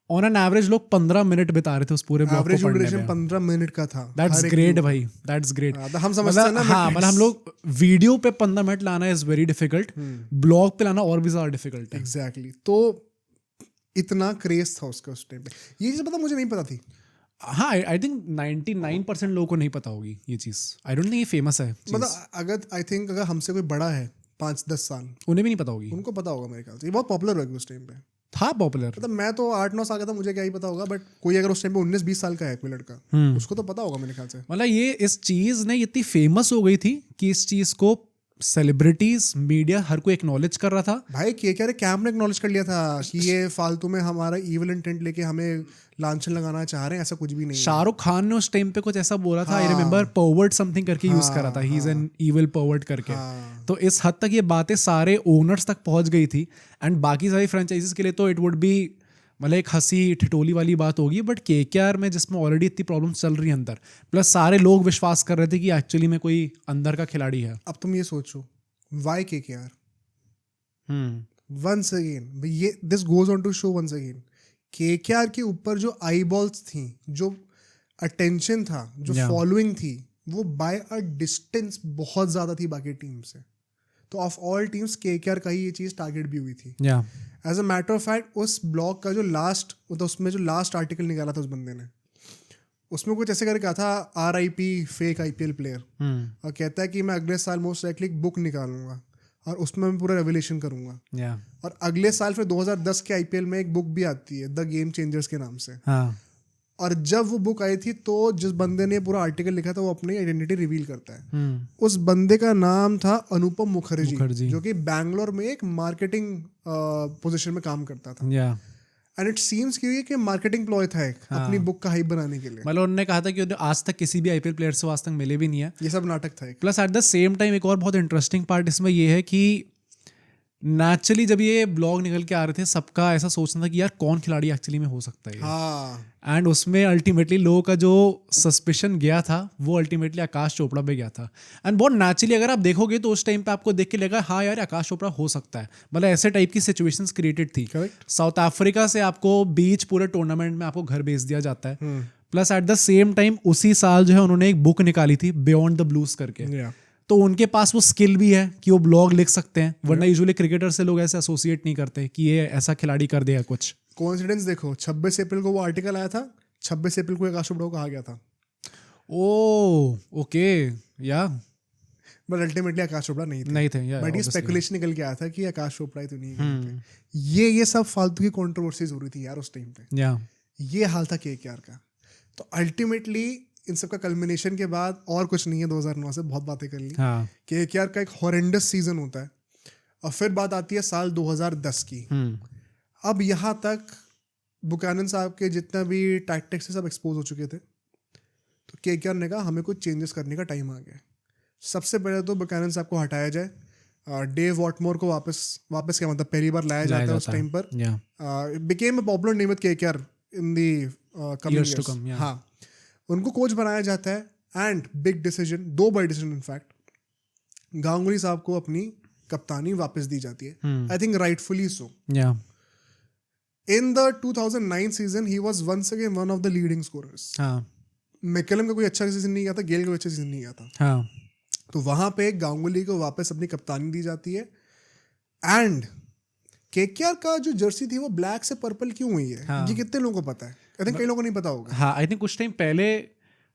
ऑन एन एवरेज लोग 15 मिनट बिता रहे थे उस पूरे ब्लॉग को पढ़ने में. 15 मिनट का था. दैट्स ग्रेट भाई, दैट्स ग्रेट. हम समझते हैं ना. हाँ, मतलब हम लोग वीडियो पे 15 मिनट लाना इज वेरी डिफिकल्ट, ब्लॉग पे लाना और भी ज्यादा डिफिकल्ट है. एग्जैक्टली. तो इतना क्रेज था उसका उस टाइम पे. ये चीज पता मुझे नहीं पता थी. हाँ, आई थिंक 99% लोगों को नहीं पता होगी ये चीज. आई डोंट थिंक ये फेमस है. मतलब अगर हमसे कोई बड़ा है 5-10 साल, उन्हें भी नहीं पता होगी. उनको पता होगा मेरे ख्याल से. ये बहुत पॉपुलर हुआ उस टाइम पे. था पॉपुलर. मतलब मैं तो 8-9 साल का था, मुझे क्या ही पता होगा. बट कोई अगर उस टाइम पे 19-20 साल का है कोई लड़का, उसको तो पता होगा मेरे ख्याल से. मतलब ये इस चीज ने इतनी फेमस हो गई थी कि इस चीज को सेलिब्रिटीज, मीडिया, हर कोई एक्नॉलेज कर रहा था। भाई केकेआर कैंप ने एक्नॉलेज कर लिया था कि ये फालतू में हमारा इविल इंटेंट लेके हमें लांछन लगाना चाह रहे हैं, ऐसा कुछ भी नहीं है। शाहरुख खान ने उस टाइम पे कुछ ऐसा बोला था, आई हाँ। रिमेम्बर, पर्वर्ट समथिंग करके यूज करा था, he is an evil pervert करके। हाँ। तो इस हद तक ये बातें सारे ओनर्स तक पहुंच गई थी। एंड बाकी सारी फ्रेंचाइजीज के लिए तो इट वुड बी मतलब एक हंसी ठिठोली वाली बात होगी, बट केकेआर में जिसमें ऑलरेडी इतनी प्रॉब्लम चल रही है अंदर, प्लस सारे लोग विश्वास कर रहे थे कि एक्चुअली में कोई अंदर का खिलाड़ी है। अब तुम ये सोचो, वाई केकेआर? वंस अगेन ये this goes on to show once again, KKR के ऊपर जो आई बॉल्स थी, जो अटेंशन था, जो Yeah. फॉलोइंग थी, वो बाय अ डिस्टेंस बहुत ज्यादा थी बाकी टीम से। तो ऑफ ऑल टीम्स केकेआर का ही ये चीज टारगेट भी हुई थी। या as a matter of fact उस ब्लॉग का जो लास्ट, मतलब उसमें जो लास्ट आर्टिकल निकाला था उस बंदे ने, उसमें कुछ ऐसे करके कहा था RIP फेक IPL प्लेयर, और कहता है कि मैं अगले साल मोस्ट लाइकली एक बुक निकालूंगा और उसमें मैं पूरा रेवलेशन करूंगा। या और अगले साल फिर 2010 के IPL में एक बुक भी आती है द गेम चेंजर्स के नाम से। हाँ और जब वो बुक आई थी तो जिस बंदे ने पूरा आर्टिकल लिखा था वो अपनी आइडेंटिटी रिवील करता है। उस बंदे का नाम था अनुपम मुखर्जी, जो कि बैंगलोर में एक मार्केटिंग पोजीशन में काम करता था। या एंड इट सीम्स कि मार्केटिंग प्लॉय था एक अपनी बुक का हाइप बनाने के लिए। मतलब उन्होंने कहा था कि उन्हें आज तक किसी भी IPL प्लेयर से आज तक मिले भी नहीं है। ये सब नाटक था एक। Plus at the same time एक और बहुत इंटरेस्टिंग पार्ट इसमें ये है कि नेचुरली जब ये ब्लॉग निकल के आ रहे थे, सबका ऐसा सोचना था कि यार कौन खिलाड़ी एक्चुअली में हो सकता है। हाँ। एंड उसमें अल्टीमेटली लोगों का जो सस्पिशन गया था वो अल्टीमेटली आकाश चोपड़ा पे गया था। एंड बहुत नेचुरली अगर आप देखोगे तो उस टाइम पे आपको देख के लगा हाँ यार आकाश चोपड़ा हो सकता है, मतलब ऐसे टाइप की सिचुएशंस क्रिएटेड थी। Correct. साउथ अफ्रीका से आपको बीच पूरे टूर्नामेंट में आपको घर भेज दिया जाता है। Plus at the same time उसी साल जो है उन्होंने एक बुक निकाली थी बियॉन्ड द ब्लूज करके। Yeah. तो उनके पास वो स्किल भी है कि वो ब्लॉग लिख सकते हैं, वरना यूजुअली क्रिकेटर से लोग ऐसे एसोसिएट नहीं करते कि ये ऐसा खिलाड़ी कर देगा कुछ। कोइंसिडेंस देखो, 26 अप्रैल को वो आर्टिकल आया था, 26 अप्रैल को आकाश चोपड़ा को कहा गया था। ओह ओके या बट अल्टीमेटली आकाश चोपड़ा नहीं थे। या बट ये स्पेकुलेशन निकल के आया था कि आकाश चोपड़ा ही तो नहीं है। ये सब फालतू की कंट्रोवर्सीज हो रही थी यार उस टाइम पे। या ये हाल था केकेआर का। तो अल्टीमेटली इन सब का कल्मिनेशन के बाद और कुछ नहीं है, 2009 से बहुत बातें कर ली। हाँ केकेआर का एक हॉरेंडस सीजन होता है और फिर बात आती है साल 2010 की। अब यहाँ तक बुकैनन साहब के जितना भी टैक्टिक्स है सब एक्सपोज हो चुके थे। तो केकेआर ने कहा हमें कुछ चेंजेस करने का टाइम आ गया। सबसे पहले तो बुकैनन साहब को हटाया जाए, डेव वॉटमोर को वापस क्या मतलब पहली बार लाया जाता है उस टाइम पर। Became a popular name with KKR in the coming years. हाँ, उनको कोच बनाया जाता है एंड बिग डिसीजन, 2 बड़े डिसीजन इनफैक्ट, गांगुली साहब को अपनी कप्तानी वापस दी जाती है। I think rightfully so. In the 2009 season he was once again one of the leading scorers. McCullum का कोई अच्छा सीजन नहीं गया था, गेल का कोई अच्छा सीजन नहीं गया था। तो वहां पे गांगुली को वापस अपनी कप्तानी दी जाती है। एंड केकेआर का जो जर्सी थी वो ब्लैक से पर्पल क्यों हुई है, ये कितने लोगों को पता है? आई थिंक कई लोगों को नहीं पता होगा। हाँ, आई थिंक कुछ टाइम पहले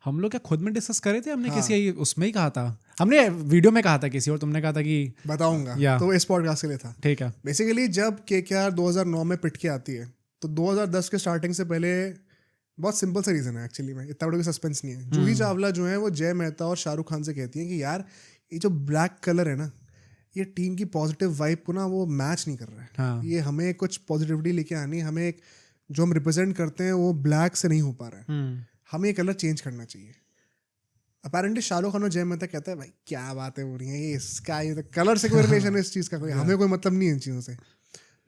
हम लोग क्या खुद में डिस्कस करे थे, हमने किसी उसमें ही कहा था, हमने वीडियो में कहा था किसी, और तुमने कहा था कि बताऊंगा। तो इस पॉडकास्ट के लिए था। ठीक है। बेसिकली जब केकेआर 2009 में पिट के आती है तो 2010 के स्टार्टिंग से पहले बहुत सिंपल सा रीजन है एक्चुअली में, इतना बड़ा कोई सस्पेंस नहीं है। जूही चावला जो है वो जय मेहता और शाहरुख खान से कहती है कि यार ये जो ब्लैक कलर है ना, ये टीम की पॉजिटिव वाइब को ना वो मैच नहीं कर रहा है। हाँ। ये हमें कुछ पॉजिटिविटी लेके आनी है, हमें एक जो हम रिप्रेजेंट करते हैं वो ब्लैक से नहीं हो पा रहा है, हमें ये कलर चेंज करना चाहिए। अपेरेंटली शाहरुख खान और जय मेहता कहता है भाई क्या बातें हो रही हैं, ये इसका ये तो कलर से कोई रिलेशन है इस चीज़ का, कोई हमें कोई मतलब नहीं है इन चीज़ों से।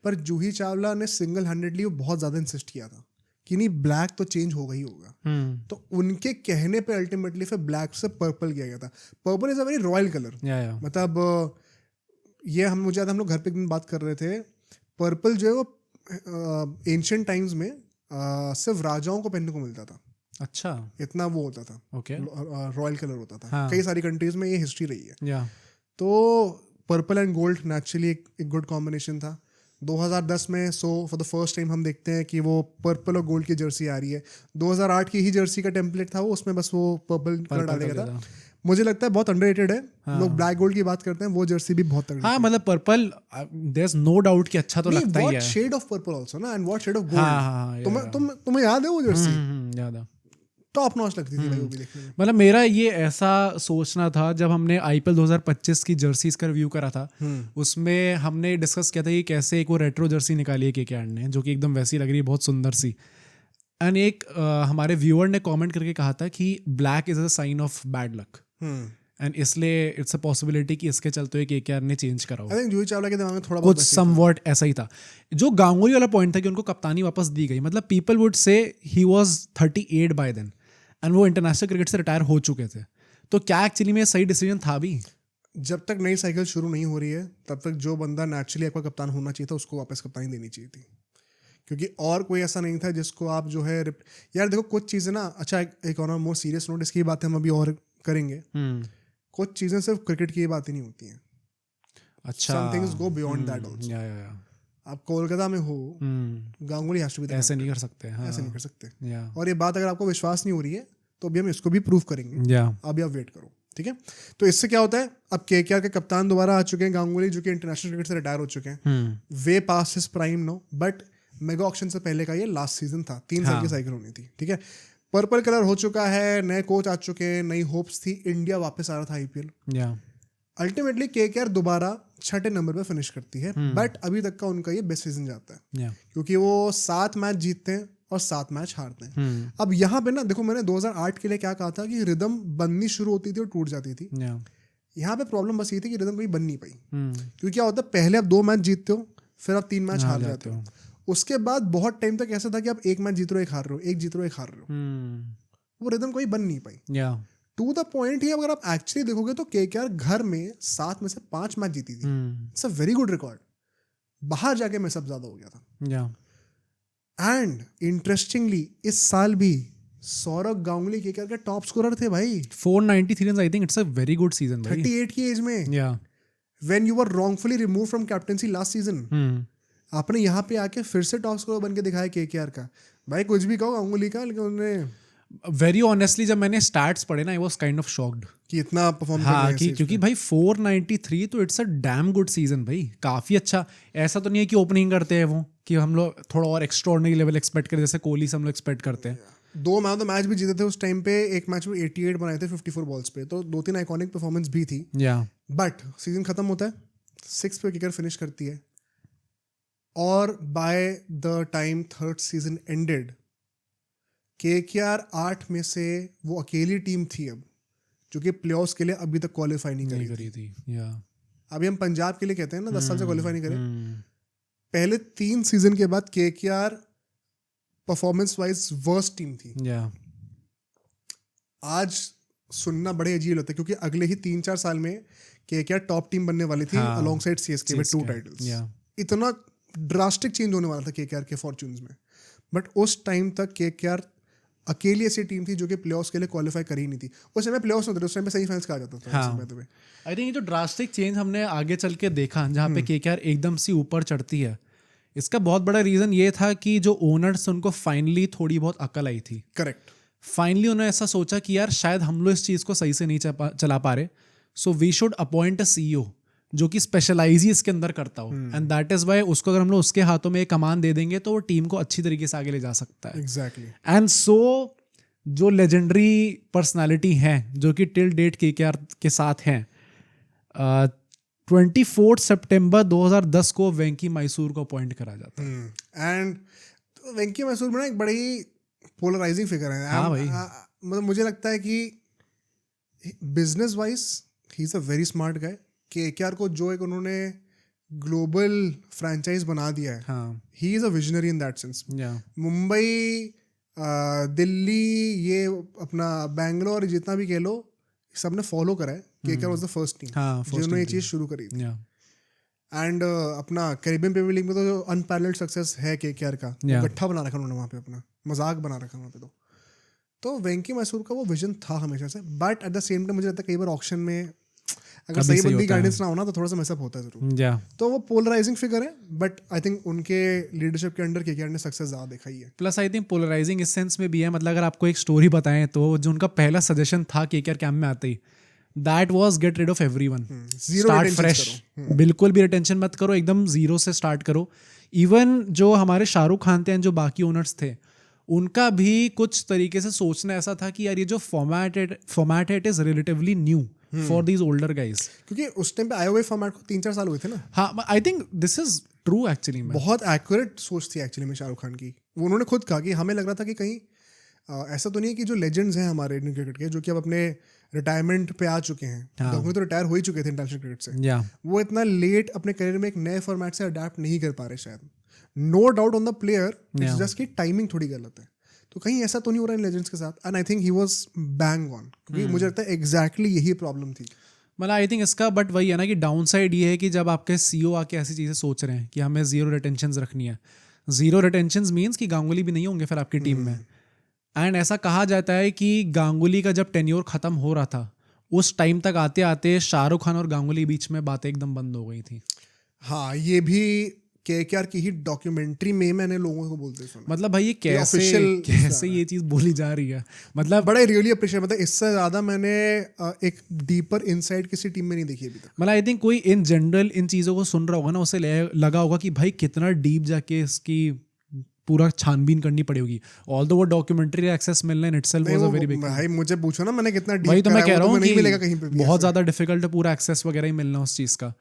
पर जूही चावला ने सिंगल हैंडेडली वो बहुत ज़्यादा इंसिस्ट किया था कि नहीं ब्लैक तो चेंज होगा ही होगा। तो उनके कहने पे अल्टीमेटली फिर ब्लैक से पर्पल किया गया था। Purple is a very royal colour. मतलब ये मुझे याद है हम लोग घर पे एक दिन बात कर रहे थे, पर्पल जो है वो एंशिएंट टाइम्स में सिर्फ राजाओं को पहनने को मिलता था। अच्छा, इतना वो होता था, ओके, रॉयल कलर होता था। हाँ। कई सारी कंट्रीज में ये हिस्ट्री रही है। तो पर्पल एंड गोल्ड नेचुरली एक गुड कॉम्बिनेशन था। 2010 में फॉर द फर्स्ट टाइम हम देखते हैं कि वो पर्पल और गोल्ड की जर्सी आ रही है। 2008 की ही जर्सी का टेम्पलेट था वो, उसमें बस वो पर्पल कलर डाला गया था। मुझे लगता है बहुत अंडररेटेड है। हाँ। लोग ब्लैक गोल्ड की बात करते हैं, वो जर्सी भी बहुत तगड़ी। हाँ, मतलब purple there is no doubt कि अच्छा तो लगता ही है। शेड ऑफ पर्पल आल्सो ना, and what shade of gold. तुम्हें याद है वो जर्सी? याद है। टॉप नॉच लगती थी भाई वो भी देखने में। मतलब मेरा ये ऐसा सोचना था जब हमने IPL 2025 की जर्सीज का रिव्यू करा था, उसमें हमने डिस्कस किया था कि कैसे एक वो रेट्रो जर्सी निकाली है KKR ने, जो कि एकदम वैसी लग रही है, बहुत सुंदर सी। एंड एक हमारे व्यूअर ने कमेंट करके कहा था कि black is a sign of bad luck, and इसलिए इट्स अ पॉसिबिलिटी कि इसके चलते हुए KKR ने चेंज करा हो। आई थिंक जूही चावला के दिमाग में थोड़ा कुछ समवॉट ऐसा ही था। जो गांगुली वाला पॉइंट था कि उनको कप्तानी वापस दी गई, मतलब people would say he was 38 by then and वो इंटरनेशनल क्रिकेट से रिटायर हो चुके थे, तो क्या एक्चुअली में सही डिसीजन था भी? जब तक नई साइकिल शुरू नहीं हो रही है तब तक जो बंदा नेचुरली आपका कप्तान होना चाहिए था उसको वापस कप्तानी देनी चाहिए थी, क्योंकि और कोई ऐसा नहीं था जिसको आप जो है यार देखो कुछ चीज़ें ना, अच्छा एक और मोर सीरियस नोट, इसकी बातें हम अभी और करेंगे। कुछ चीज़ें सिर्फ क्रिकेट की बातें नहीं होती हैं। अच्छा, some things go beyond that also. या आप कोलकाता में हो, गांगुली हैज टू बी, ऐसे नहीं कर सकते, ऐसे नहीं कर सकते। या और ये बात अगर आपको विश्वास नहीं हो रही है तो अभी हम इसको भी प्रूव करेंगे, या अभी आप वेट करो, ठीक है। तो इससे क्या होता है, अब KKR के कप्तान दोबारा आ चुके हैं गांगुली, जो कि इंटरनेशनल क्रिकेट से रिटायर हो चुके हैं, way past his prime no, but mega auction से पहले का ये लास्ट सीजन था, 3 साल की साइकिल होनी थी, ठीक है। पर्पल कलर हो चुका है, नए कोच आ चुके हैं, नई होप्स थी, इंडिया वापस आ रहा था IPL। या अल्टीमेटली KKR दोबारा 6ठे नंबर पे फिनिश करती है, बट अभी तक का उनका ये बेस्ट सीजन जाता है, या क्योंकि वो 7 मैच जीतते हैं और 7 मैच हारते हैं। अब यहाँ पे ना देखो, मैंने 2008 के लिए क्या कहा था कि रिदम बननी शुरू होती थी और टूट जाती थी। या यहाँ पे प्रॉब्लम बस ये थी कि रिदम कभी बन नहीं पाई, क्योंकि क्या होता है, पहले आप 2 मैच जीतते हो, फिर आप 3 मैच हार जाते हो, उसके बाद बहुत टाइम तक ऐसा था कि आप 1 मैच जीत रहे हो, 1 हार रहे हो, 1 जीत रहे हो, 1 हार रहे हो, वो रिदम कोई बन नहीं पाई। या टू द पॉइंट ही अगर आप एक्चुअली देखोगे तो KKR घर में 7 में से 5 मैच जीती थी, it's a very good record. बाहर जाके मैं सब ज्यादा हो गया था। या एंड इंटरेस्टिंगली इस साल भी सौरव गांगुली KKR के टॉप स्कोरर थे भाई, 493 runs, I think it's a very good season भाई। 38 की एज में, या when you were wrongfully remove from captaincy last season, आपने यहाँ पे आके फिर से टॉप स्कोरर बन के दिखाया KKR का। भाई कुछ भी कहो गांगुली का, लेकिन उन्होंने वेरी ऑनेस्टली जब मैंने स्टैट्स पढ़े ना, I was kind of shocked कि इतना परफॉर्म कर हाँ रहे कि हैं, क्योंकि भाई 493 तो it's a damn good season भाई, काफी अच्छा। ऐसा तो नहीं है कि ओपनिंग करते हैं वो कि हम लोग थोड़ा और एक्स्ट्राऑर्डिनरी लेवल एक्सपेक्ट करें, जैसे कोहली से हम लोग एक्सपेक्ट करते हैं। 2 मैच तो मैच भी जीते थे उस टाइम पे, एक मैच में 88 बनाए थे 54 बॉल्स पे, तो 2-3 आइकॉनिक परफॉर्मेंस भी थी। या बट सीजन खत्म होता है, 6 पे KKR फिनिश करती है, और by the time 3rd season ended, KKR 8 में से वो अकेली टीम थी अब जो कि प्लेऑफ्स के लिए अभी तक क्वालिफाई नहीं करी थी। या अभी हम पंजाब के लिए कहते हैं ना 10 साल से क्वालिफाई नहीं करे, पहले 3 सीजन के बाद KKR performance wise worst team थी। या आज सुनना बड़े अजीब लगता है, क्योंकि अगले ही 3-4 साल में KKR टॉप टीम बनने वाली थी अलोंगसाइड CSK में 2 टाइटल्स। इतना ड्रास्टिक चेंज होने वाला था KKR के फॉर्च्यून्स में, बट उस टाइम तक KKR अकेली ऐसी टीम थी जो कि प्लेऑफ्स के लिए क्वालिफाई करी नहीं थी। उस समय प्लेऑफ्स होते थे, उस टाइम पे सेमीफाइनल्स कहा जाता था। आई थिंक ये जो ड्रास्टिक चेंज हमने आगे चल के देखा, जहाँ पे KKR एकदम से ऊपर चढ़ती है, इसका बहुत बड़ा रीजन ये था कि जो ओनर्स उनको फाइनली थोड़ी बहुत अकल आई थी। करेक्ट, फाइनली उन्होंने ऐसा सोचा कि यार शायद हम लोग इस चीज़ को सही से नहीं चला पा रहे, so we should appoint a CEO जो कि स्पेशलाइज ही इसके अंदर करता हो, एंड दैट इज वाई उसको अगर हम लोग उसके हाथों में एक कमान दे देंगे तो वो टीम को अच्छी तरीके से आगे ले जा सकता है। एग्जैक्टली। एंड सो जो लेजेंडरी पर्सनालिटी हैं जो कि टिल डेट KKR के साथ हैं, 24 सितंबर 2010 को वेंकी मैसूर को अपॉइंट करा जाता है। एंड वेंकी मैसूर में ना एक बड़ी पोलराइजिंग फिगर है। हाँ भाई, मतलब मुझे लगता है कि business wise he is a very smart guy. KKR को जो एक उन्होंने ग्लोबल फ्रेंचाइज बना दिया है, he is a visionary in that sense. Mumbai, Delhi, ये अपना बैंगलोर, जितना भी कह लो, सबने फॉलो करा है। KKR was the first team जिन्होंने ये चीज़ शुरू करी थी। एंड अपना कैरिबियन प्रीमियर लीग में तो अनपैरेलल्ड सक्सेस है KKR का, गट्ठा बना रखा उन्होंने वहाँ पे, अपना मजाक बना रखा वहाँ पे। तो वेंकी मैसूर का वो विजन था हमेशा से, but at the same time मुझे लगता है कई बार ऑक्शन में अगर सही बंदी गाइडेंस ना होना तो थोड़ा सा मैसअप होता है जरूर। तो वो पोलराइजिंग फिगर है, बट आई थिंक उनके लीडरशिप के अंडर KKR ने सक्सेस ज़्यादा दिखाई है। प्लस आई थिंक पोलराइजिंग इस सेंस में भी है, मतलब अगर आपको एक स्टोरी बताएं तो जो उनका पहला सजेशन था KKR कैंप में आते ही, that was get rid of everyone, start fresh, बिल्कुल भी रिटेंशन मत करो, एकदम जीरो से स्टार्ट करो। इवन जो हमारे शाहरुख खान थे, जो बाकी ओनर्स थे, उनका भी कुछ तरीके से सोचना ऐसा था कि यार ये जो फॉर्मेट है it is relatively new for these older guys. क्योंकि उस टाइम पे आए हुए फॉर्मेट को 3-4 साल हुए थे ना. हाँ, I think this is true actually. बहुत एक्यूरेट सोच थी एक्चुअली में शाहरुख खान की. वो उन्होंने खुद कहा कि हमें लग रहा था कि कहीं ऐसा तो नहीं है कि जो लेजेंड्स हैं हमारे इंडियन क्रिकेट के, जो कि अब अपने रिटायरमेंट पे आ चुके हैं, गांगुली तो रिटायर हो ही चुके थे इंटरनेशनल क्रिकेट से, वो इतना लेट अपने करियर में एक नए फॉर्मेट से अडेप्ट नहीं कर पा रहे शायद. No doubt on the player, it's just कि टाइमिंग थोड़ी गलत है. तो कहीं ऐसा तो नहीं हो रहा इन लेजेंड्स के साथ. And I think he was bang on, क्योंकि मुझे लगता है एग्जैक्टली यही प्रॉब्लम थी. मतलब आई थिंक इसका बट वही है ना कि डाउन साइड ये है कि जब आपके सीईओ आके ऐसी चीज़ें सोच रहे हैं कि हमें जीरो रिटेंशंस रखनी है. जीरो रिटेंशंस मीन्स कि गांगुली भी नहीं होंगे फिर आपकी टीम में. एंड ऐसा कहा जाता है कि गांगुली का जब टेन्योर खत्म हो रहा था उस टाइम तक आते आते शाहरुख खान और गांगुली बीच में बातें एकदम बंद हो गई थी. हाँ, ये भी केकेआर की ही डॉक्यूमेंट्री में मैंने लोगों को बोलते सुना. मतलब भाई ये कैसे ये चीज़ बोली जा रही है. मतलब बड़ा रियली अप्रिशिएट. मतलब इससे ज़्यादा मैंने एक डीपर इनसाइट किसी टीम में नहीं देखी अभी तक. मतलब आई थिंक कोई इन जनरल इन चीज़ों को सुन रहा होगा ना, उसे लगा होगा कि भाई कितना डीप जाके इसकी पूरा छानबीन करनी पड़ेगी. ऑल्दो वो डॉक्यूमेंट्री एक्सेस मिलना in itself was a very big. भाई मुझे पूछो ना मैंने कितना डीप. भाई तो मैं कह रहा हूँ नहीं मिलेगा कहीं पे भी. बहुत ज़्यादा डिफिकल्ट है पूरा एक्सेस वगैरह ही मिलना उस चीज़ का.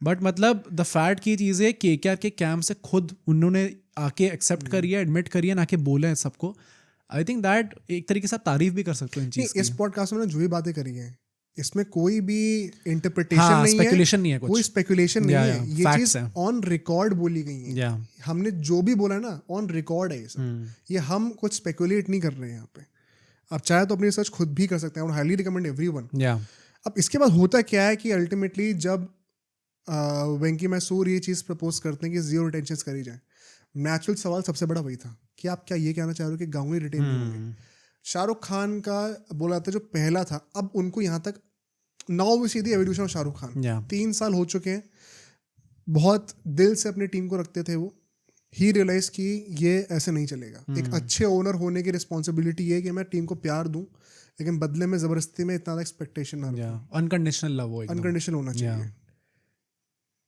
बट मतलब द फैक्ट की चीज़ है केकेआर के कैंप से खुद उन्होंने आके एक्सेप्ट करी है, एडमिट करी है, ना कि बोले हैं सबको. आई थिंक दैट एक तरीके से तारीफ भी कर सकते हो इन चीज़ की. इस पॉडकास्ट में जो भी बातें करी हैं इसमें कोई भी इंटरप्रिटेशन नहीं है, स्पेकुलेशन नहीं है, कोई स्पेकुलेशन नहीं है. ये चीज है. ऑन रिकॉर्ड बोली गई है. हमने जो भी बोला ना ऑन रिकॉर्ड है ये सब. ये हम कुछ स्पेकुलेट नहीं कर रहे हैं यहाँ पे. आप चाहे तो अपनी रिसर्च खुद भी कर सकते हैं. Highly recommend everyone. अब इसके बाद होता क्या है कि अल्टीमेटली जब वेंकी मैसूर ये चीज़ प्रपोज करते हैं कि जीरो रिटेंशंस करी जाए, नेचुरल सवाल सबसे बड़ा वही था कि आप क्या ये कहना चाह रहे हो कि गांगुली रिटेन नहीं होंगे. शाहरुख खान का बोला था जो पहला था, अब उनको यहाँ तक now we see the evolution of Shahrukh Khan. 3 साल हो चुके हैं. बहुत दिल से अपनी टीम को रखते थे वो. ही रियलाइज कि ये ऐसे नहीं चलेगा. एक अच्छे ओनर होने की रिस्पॉन्सिबिलिटी ये है कि मैं टीम को प्यार दूं, लेकिन बदले में जबरदस्ती में इतना एक्सपेक्टेशन ना रखूं. अनकंडीशनल लव हो, अनकंडीशनल होना चाहिए.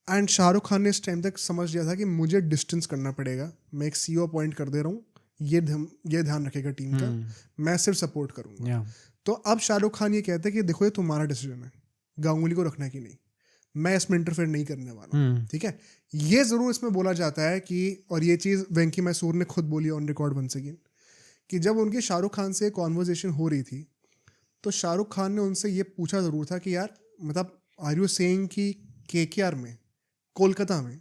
एंड शाहरुख खान ने इस टाइम तक समझ लिया था कि मुझे डिस्टेंस करना पड़ेगा. मैं एक सीईओ अपॉइंट कर दे रहा हूँ, ये ध्यान रखेगा टीम का, मैं सिर्फ सपोर्ट करूंगा. तो अब शाहरुख खान ये कहते हैं कि देखो ये तुम्हारा डिसीजन है, गांगुली को रखना कि नहीं, मैं इसमें इंटरफेयर नहीं करने वाला. ठीक है. ये जरूर इसमें बोला जाता है कि, और ये चीज़ वेंकी मैसूर ने खुद बोली ऑन रिकॉर्ड वंस अगेन, कि जब उनकी शाहरुख खान से कॉन्वर्जेशन हो रही थी तो शाहरुख खान ने उनसे ये पूछा ज़रूर था कि यार मतलब आर यू सेइंग कि केकेआर में, कोलकाता में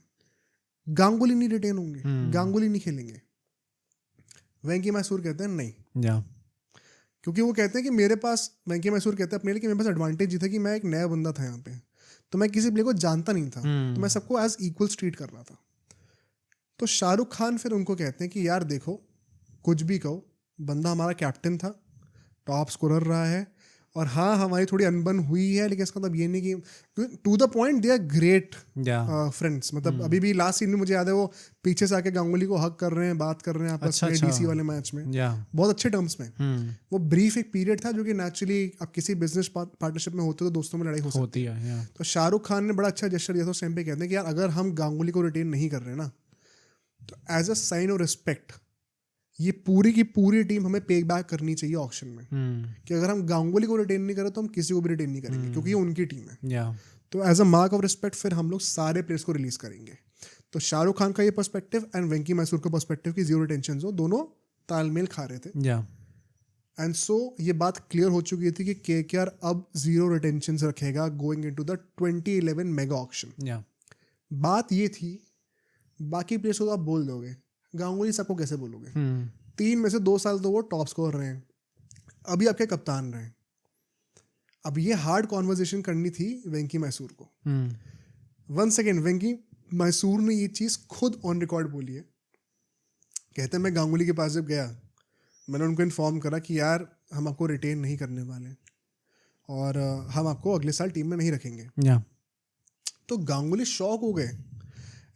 गांगुली नहीं रिटेन होंगे, गांगुली नहीं खेलेंगे. वेंकी मैसूर कहते हैं नहीं. क्योंकि वो कहते हैं कि मेरे पास, वेंकी मैसूर कहते हैं अपने लिए कि मेरे पास एडवांटेज ये था कि मैं एक नया बंदा था यहाँ पे, तो मैं किसी प्लेयर को जानता नहीं था, तो मैं सबको एज इक्वल ट्रीट कर रहा था. तो शाहरुख खान फिर उनको कहते हैं कि यार देखो कुछ भी कहो, बंदा हमारा कैप्टन था, टॉप स्कोरर रहा है, और हाँ हमारी थोड़ी अनबन हुई है, लेकिन इसका मतलब ये नहीं कि to the point they are great friends. मतलब अभी भी लास्ट सीन में मुझे याद है वो पीछे से आके गांगुली को हक कर रहे हैं, बात कर रहे हैं आपस में डीसी वाले मैच में, बहुत अच्छे टर्म्स में. वो ब्रीफ एक पीरियड था जो कि नेचुरली अब किसी बिजनेस पार्टनरशिप में होते तो दोस्तों में लड़ाई हो सकती है. तो शाहरुख खान ने बड़ा अच्छा जेस्चर दिया था उस टाइम पे. कहते हैं कि यार अगर हम गांगुली को रिटेन नहीं कर रहे ना, तो as a sign of respect ये पूरी की पूरी टीम हमें पे बैक करनी चाहिए ऑक्शन में. कि अगर हम गांगुली को रिटेन नहीं करें तो हम किसी को भी रिटेन नहीं करेंगे, क्योंकि ये उनकी टीम है. तो as a mark of respect फिर हम लोग सारे प्लेयर्स को रिलीज करेंगे. तो शाहरुख खान का ये पर्सपेक्टिव एंड वेंकी मैसूर का पर्सपेक्टिव की जीरो रिटेंशन हो, दोनों तालमेल खा रहे थे. एंड सो ये बात क्लियर हो चुकी थी कि केकेआर अब जीरो रिटेंशन रखेगा going into the 2011 mega auction. बात ये थी, बाकी प्लेयर्स को तो आप बोल दोगे, गांगुली सबको कैसे बोलोगे? 3 में से 2 साल तो वो टॉप स्कोर रहे हैं, अभी आपके कप्तान रहे हैं. अब ये हार्ड कॉन्वर्जेशन करनी थी वेंकी मैसूर को. वन सेकेंड, वेंकी मैसूर ने ये चीज़ खुद ऑन रिकॉर्ड बोली है. कहते हैं मैं गांगुली के पास जब गया, मैंने उनको इन्फॉर्म करा कि यार हम आपको रिटेन नहीं करने वाले और हम आपको अगले साल टीम में नहीं रखेंगे. तो गांगुली शॉक हो गए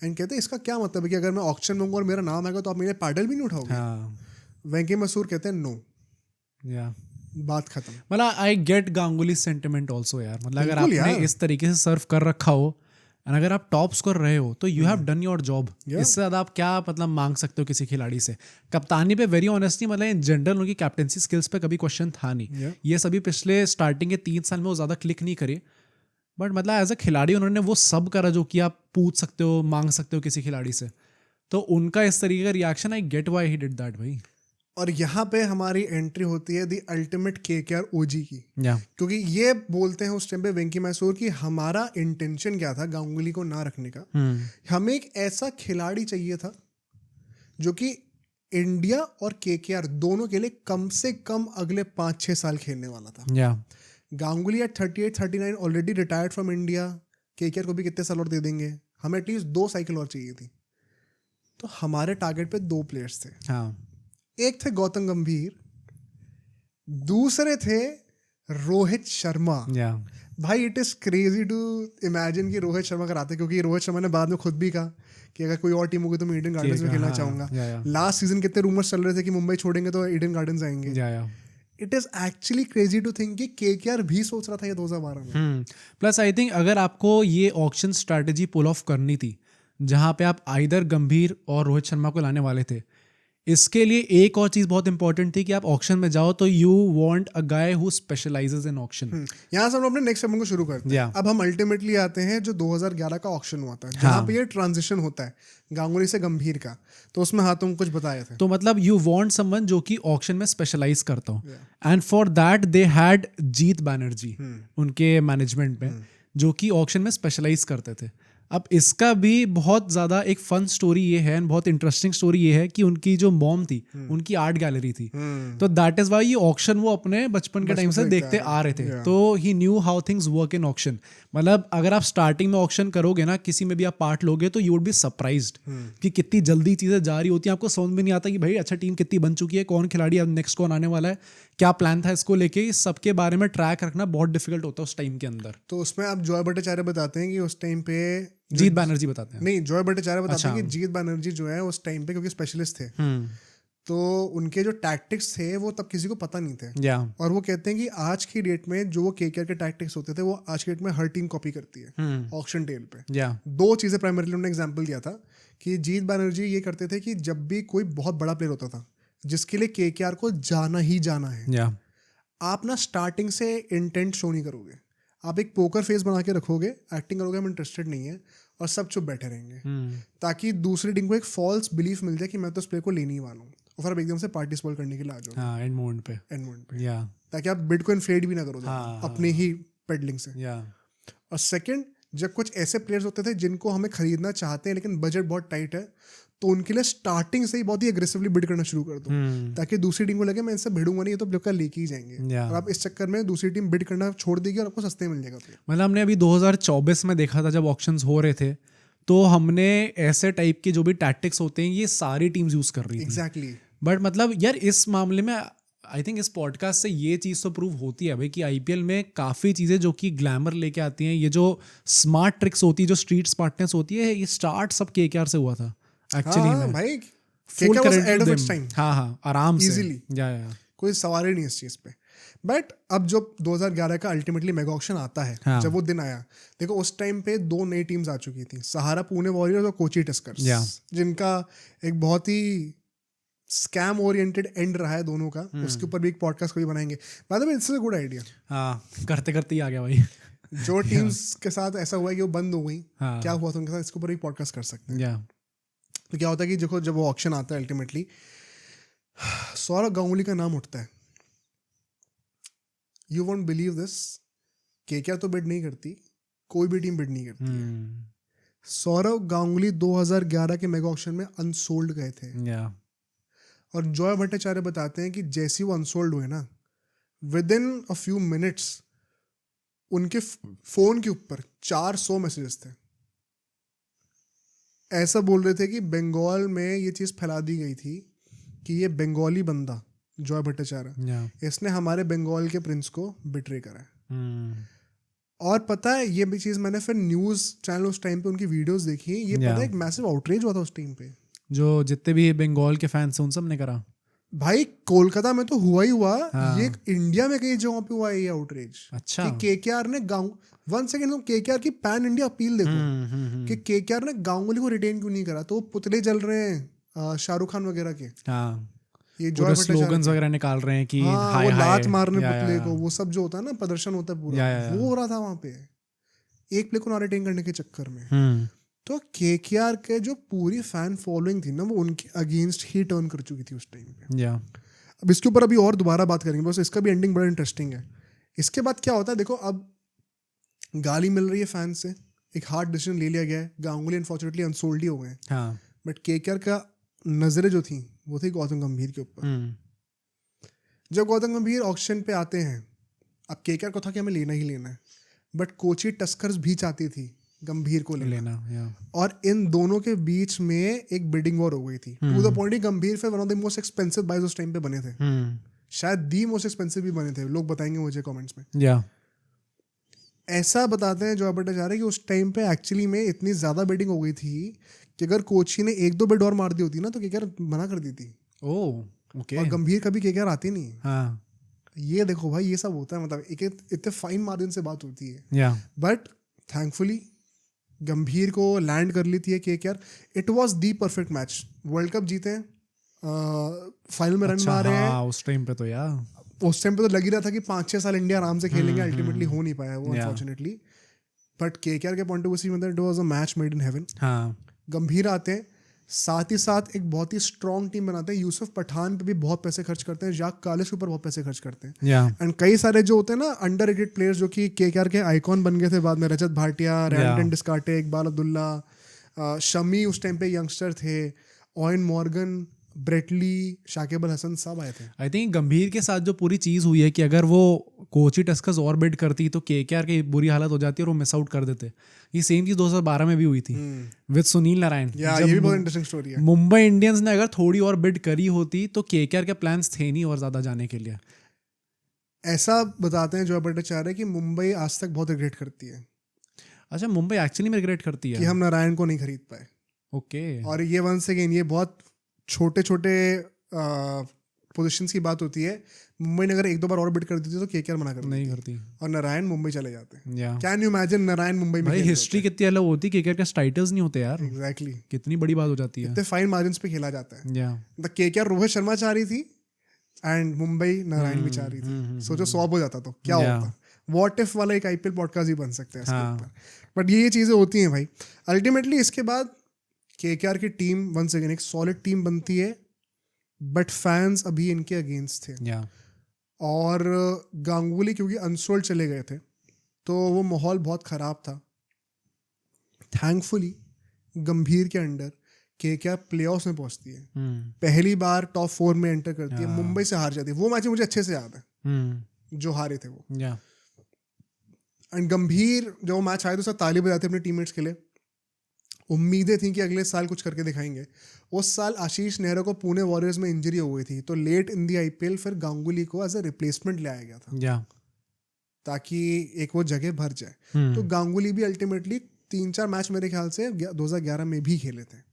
एंड कहते हैं इसका क्या मतलब है कि अगर मैं ऑक्शन में और मेरा नाम आएगा तो आप मेरे पैडल भी नहीं उठाओगे? वेंकी मैसूर कहते हैं नो. बात खत्म. मतलब I get Ganguly sentiment also यार. मतलब अगर आपने इस तरीके से सर्व कर रखा हो एंड अगर आप टॉप स्कोर रहे हो तो you have done your job. Yeah. इससे ज़्यादा आप क्या मतलब मांग सकते हो किसी खिलाड़ी से. कप्तानी पे वेरी ऑनेस्टली मतलब इन जनरल उनकी कैप्टेंसी स्किल्स पे कभी क्वेश्चन था नहीं. Yeah. ये सभी पिछले स्टार्टिंग के 3 साल में वो ज़्यादा क्लिक नहीं करे, बट मतलब एज अ खिलाड़ी उन्होंने वो सब करा जो कि आप पूछ सकते हो, मांग सकते हो किसी खिलाड़ी से. तो उनका इस तरीके का reaction, I get why he did that भाई. और यहाँ पे हमारी एंट्री होती है दी अल्टीमेट केकेआर ओजी की. या क्योंकि ये बोलते हैं उस टाइम पे वेंकी मैसूर कि हमारा इंटेंशन क्या था गांगुली को ना रखने का. हमें एक ऐसा खिलाड़ी चाहिए था जो कि इंडिया और केकेआर दोनों के लिए कम से कम अगले 5-6 साल खेलने वाला था. या Ganguly at 38-39 already retired from India. KKR को भी कितने साल और दे देंगे, हमें एटलीस्ट 2 साइकिल और चाहिए थी. तो हमारे टारगेट पे 2 प्लेयर्स थे. हाँ. एक थे गौतम गंभीर, दूसरे थे रोहित शर्मा. या भाई it is crazy to imagine कि रोहित शर्मा कराते, क्योंकि रोहित शर्मा ने बाद में खुद भी कहा कि अगर कोई और टीम होगी तो मैं ईडन गार्डन्स में खेलना चाहूंगा. लास्ट सीजन कितने रूमर्स चल रहे थे कि मुंबई छोड़ेंगे तो ईडन गार्डन्स आएंगे. या it is actually crazy to think कि केकेआर भी सोच रहा था ये 2012 में. प्लस आई थिंक अगर आपको ये ऑक्शन स्ट्रैटेजी पुल ऑफ करनी थी जहाँ पे आप आइदर गंभीर और रोहित शर्मा को लाने वाले थे, इसके लिए एक और चीज़ बहुत इंपॉर्टेंट थी कि आप ऑक्शन में जाओ तो you want a guy who specialises in auction. यहाँ से हम अपने नेक्स्ट सेगमेंट को शुरू करते हैं. अब हम अल्टीमेटली आते हैं जो 2011 का ऑक्शन हुआ था, जहाँ पे ये ट्रांजिशन होता है गांगुली से गंभीर का. तो उसमें हाँ तुम कुछ बताए थे. तो मतलब यू वांट समवन जो कि ऑक्शन में स्पेशलाइज करता हो, and for that they had Jeet Banerjee उनके मैनेजमेंट में, जो कि ऑक्शन में स्पेशलाइज करते थे. अब इसका भी बहुत ज़्यादा एक फन स्टोरी ये है, एंड बहुत इंटरेस्टिंग स्टोरी ये है कि उनकी जो मॉम थी उनकी आर्ट गैलरी थी. तो दैट इज़ वाई ये ऑक्शन वो अपने बचपन के टाइम से देखते आ रहे थे. तो he knew how things work in auction. मतलब अगर आप स्टार्टिंग में ऑक्शन करोगे ना, किसी में भी आप पार्ट लोगे तो यू वुड बी सरप्राइज्ड कि कितनी जल्दी चीज़ें जा रही होती हैं. आपको समझ में नहीं आता कि भाई अच्छा टीम कितनी बन चुकी है, कौन खिलाड़ी अब नेक्स्ट कौन आने वाला है, क्या प्लान था इसको लेके. इस सबके बारे में ट्रैक रखना बहुत डिफिकल्ट होता है उस टाइम के अंदर. तो उसमें आप जॉय भट्टाचार्य बताते हैं कि उस टाइम पे जीत बैनर्जी बताते हैं. नहीं, जॉय भट्टाचार्य बताते हैं कि जीत बैनर्जी जो है उस टाइम पे क्योंकि स्पेशलिस्ट थे, तो उनके जो टैक्टिक्स थे वो तब किसी को पता नहीं थे. और वो कहते हैं कि आज की डेट में जो वो केकेआर के टैक्टिक्स होते थे वो आज की डेट में हर टीम कॉपी करती है ऑक्शन टेल पे. 2 चीजें प्राइमरीली उन्होंने एग्जांपल दिया था कि जीत बैनर्जी ये करते थे कि जब भी कोई बहुत बड़ा प्लेयर होता था जिसके लिए केकेआर को जाना ही जाना है, आप ना स्टार्टिंग से इंटेंट शो नहीं करोगे, आप एक पोकर फेस बना के रखोगे, एक्टिंग करोगे हम इंटरेस्टेड नहीं है, और सब चुप बैठे रहेंगे ताकि दूसरी टीम को एक फॉल्स बिलीफ मिल जाए कि मैं तो इस प्लेयर को लेने ही वाला हूँ, और फिर आप एकदम से पार्टी स्पॉइल करने के लिए आ जाओ एंड मोमेंट पे, ताकि आप बिड को इन्फ्लेट भी ना करो अपने ही पेडलिंग से. और सेकंड, जब कुछ ऐसे प्लेयर्स होते थे जिनको हमें खरीदना चाहते हैं लेकिन बजट बहुत टाइट है, तो उनके लिए स्टार्टिंग से ही बहुत ही एग्रेसिवली बिड करना शुरू कर दो ताकि दूसरी टीम को लगे मैं इनसे भिड़ूंगा नहीं, ये तो ब्लॉकर लेके ही जाएंगे. और आप इस चक्कर में दूसरी टीम बिड करना छोड़ देगी और आपको सस्ते मिल जाएगा. मतलब हमने अभी 2024 में देखा था जब ऑक्शंस हो रहे थे, तो हमने ऐसे टाइप के जो भी टैक्टिक्स होते हैं ये सारी टीम्स यूज कर रही थी. एग्जैक्टली. बट मतलब यार इस मामले में आई थिंक इस पॉडकास्ट से ये चीज़ तो प्रूव होती है भाई कि आईपीएल में काफ़ी चीज़ें जो कि ग्लैमर लेके आती हैं, ये जो स्मार्ट ट्रिक्स होती है, जो स्ट्रीट स्मार्टनेस होती है, ये स्टार्ट सब केकेआर से हुआ था एक्चुअली में भाई. Full ahead of its time. हाँ आराम से Easily. या कोई सवाल ही नहीं इस चीज़ पे. बट अब जब 2011 का अल्टीमेटली मेगा ऑक्शन आता है, जब वो दिन आया, देखो उस टाइम पे 2 नई टीम्स आ चुकी थी, सहारा पुणे वॉरियर्स और कोची टस्कर्स, जिनका एक बहुत ही स्कैम ओरिएंटेड एंड रहा है दोनों का. उसके ऊपर भी एक पॉडकास्ट कभी बनाएंगे. बाद में इट्स अ गुड आइडिया. हाँ, करते करते ही आ गया भाई. जो टीम्स के साथ ऐसा हुआ है कि वो बंद हो गई, क्या हुआ था उनके साथ, इसके ऊपर एक पॉडकास्ट कर सकते हैं. तो क्या होता है कि देखो जब वो ऑक्शन आता है अल्टीमेटली सौरव गांगुली का नाम उठता है. You won't believe this, KKR तो बिड नहीं करती, कोई भी टीम बिड नहीं करती है. सौरव गांगुली 2011 के मेगा ऑक्शन में अनसोल्ड गए थे. और जॉय भट्टाचार्य बताते हैं कि जैसे वो अनसोल्ड हुए ना, with in a few minutes उनके फोन के ऊपर 400 मैसेजेस थे. ऐसा बोल रहे थे कि बंगाल में ये चीज़ फैला दी गई थी कि ये बंगाली बंदा जॉय भट्टाचार्य, इसने हमारे बंगाल के प्रिंस को बिट्रे करा है. और पता है ये भी चीज़ मैंने फिर न्यूज़ चैनल उस टाइम पे उनकी वीडियोस देखी, ये पता है एक मैसिव आउटरीच हुआ था उस टाइम पे. जो जितने भी बंगाल के फैंस हैं उन सब ने करा. भाई कोलकाता में तो हुआ ही हुआ, हाँ। ये इंडिया में कई जगहों पे हुआ है ये आउटरीच। अच्छा। कि केकेआर ने वन सेकंड, तुम केकेआर की पैन इंडिया अपील देखो कि केकेआर ने गांगुली को रिटेन क्यों नहीं करा। तो वो पुतले जल रहे हैं शाहरुख खान वगैरह के, हाँ, ये पूरे जॉय भट्टाचार्य स्लोगन्स के। वगैरह निकाल रहे हैं कि हाँ, हाय वो हाय, लात मारने या, पुतले या, को, वो सब जो होता है ना, प्रदर्शन होता है पूरा, या। वो हो रहा था वहां पे एक प्ले को ना रिटेन करने के चक्कर में। हम्म, तो केकेआर के जो पूरी फैन फॉलोइंग थी ना, वो उनके अगेंस्ट ही टर्न कर चुकी थी उस टाइम पे। या, अब इसके ऊपर अभी और दोबारा बात करेंगे, बस इसका भी एंडिंग बड़ा इंटरेस्टिंग है। इसके बाद क्या होता है देखो, अब गाली मिल रही है फैन से, एक हार्ड डिसीजन ले लिया गया है, गांगुली अनफॉर्चुनेटली अनसोल्ड ही हो गए, हाँ, बट केकेआर का नजरें जो थी वो थी गौतम गंभीर के ऊपर। जब गौतम गंभीर ऑक्शन पे आते हैं, अब केकेआर को था कि हमें लेना ही लेना है, बट कोची टस्कर्स भी चाहती थी गंभीर को लेना, या, और इन दोनों के बीच में एक बिडिंग वॉर हो गई थी टू द पॉइंट गंभीर फिर one of the most expensive buys उस टाइम पे बने थे, शायद दी मोस्ट एक्सपेंसिव भी बने थे, लोग बताएंगे मुझे कमेंट्स में। या, ऐसा बताते हैं जॉय भट्टाचार्य कि उस टाइम पे एक्चुअली में इतनी ज्यादा बिडिंग हो गई थी कि अगर कोची ने एक दो बिड और मार दी होती ना तो केकेआर मना कर दी थी। ओके, और गंभीर कभी केकेआर आती नहीं। हाँ, ये देखो भाई, ये सब होता है, मतलब एक इतने फाइन मार्जिन से बात होती है, या, बट थैंकफुली गंभीर को लैंड कर ली थी KKR. It was the perfect match, world cup जीते हैं, फाइनल में रन अच्छा, मारे हैं। हाँ, उस टाइम पे तो यार उस टाइम पे तो लग ही रहा था कि 5-6 साल इंडिया आराम से खेलेंगे, अल्टीमेटली हो नहीं पाया वो Yeah. अनफॉर्चुनेटली। बट केकेआर के पॉइंट ऑफ व्यू से मतलब it was a match made in heaven. हाँ, गंभीर आते हैं, साथ ही साथ एक बहुत ही स्ट्रॉन्ग टीम बनाते हैं, यूसुफ पठान पे भी बहुत पैसे खर्च करते हैं, जाक कालिस के ऊपर बहुत पैसे खर्च करते हैं, या, एंड कई सारे जो होते हैं ना अंडररेटेड प्लेयर्स जो कि केकेआर के आइकॉन बन गए थे बाद में, रजत भाटिया, रैंडन डिस्कार्टे, इकबाल अब्दुल्ला, शमी उस टाइम पे यंगस्टर थे, oven Morgan, Brett Lee, Shakib Al Hasan सब आए थे। आई थिंक गंभीर के साथ जो पूरी चीज़ हुई है कि अगर वो कोची टस्कर्स और बिड करती तो केकेआर की बुरी हालत हो जाती और वो मिस आउट कर देते। ये सेम चीज़ 2012 में भी हुई थी विद सुनील नारायण। या ये भी बहुत इंटरेस्टिंग स्टोरी है। मुंबई इंडियंस ने अगर थोड़ी और बिड करी होती तो केकेआर के प्लान्स थे नहीं और ज़्यादा जाने के लिए। ऐसा बताते हैं जॉय भट्टाचार्य कि मुंबई आज तक बहुत रिग्रेट करती है अच्छा, मुंबई एक्चुअली में रिग्रेट करती कि है। हम नारायण को नहीं खरीद पाए। ओके, और ये वंस अगेन ये बहुत छोटे छोटे पोजीशंस की बात होती है। मुंबई ने अगर एक दो बार और बिड कर दी थी तो केकेआर मना कर नहीं देती करती। और नारायण मुंबई चले जाते। या can you imagine Narayan Mumbai में भाई, हिस्ट्री कितनी अलग होती, केकेआर के टाइटल्स नहीं होते यार, एग्जैक्टली कितनी बड़ी बात हो जाती है। इतने फाइन मार्जिन पे खेला जाता है। या द केकेआर रोहित शर्मा चाह रही थी एंड मुंबई नारायण भी चाह रही थी। सोचो स्वैप हो जाता तो क्या Yeah. होता। वॉट इफ वाला एक आईपीएल पॉडकास्ट ही बन सकता है इसके हाँ। ऊपर। बट ये चीजें होती हैं भाई। अल्टीमेटली इसके बाद केकेआर की टीम वंस अगेन एक सॉलिड टीम बनती है, बट फैंस अभी इनके अगेंस्ट थे। या और गांगुली क्योंकि अनसोल्ड चले गए थे तो वो माहौल बहुत ख़राब था। थैंकफुली गंभीर के अंडर केकेआर प्लेऑफ्स में पहुंचती है, पहली बार टॉप 4 में एंटर करती है, हाँ। मुंबई से हार जाती है। वो मैच मुझे अच्छे से याद है जो हारे थे वो। या एंड गंभीर जब वो मैच आए तो सब ताली बजाते अपने टीममेट्स के लिए, उम्मीदें थी कि अगले साल कुछ करके दिखाएंगे। उस साल आशीष नेहरा को पुणे वॉरियर्स में इंजरी हो गई थी, तो लेट इन दी आईपीएल फिर गांगुली को एज अ रिप्लेसमेंट ले आया गया था या ताकि एक वो जगह भर जाए। तो गांगुली भी अल्टीमेटली 3-4 मैच मेरे ख्याल से 2011 में भी खेले थे।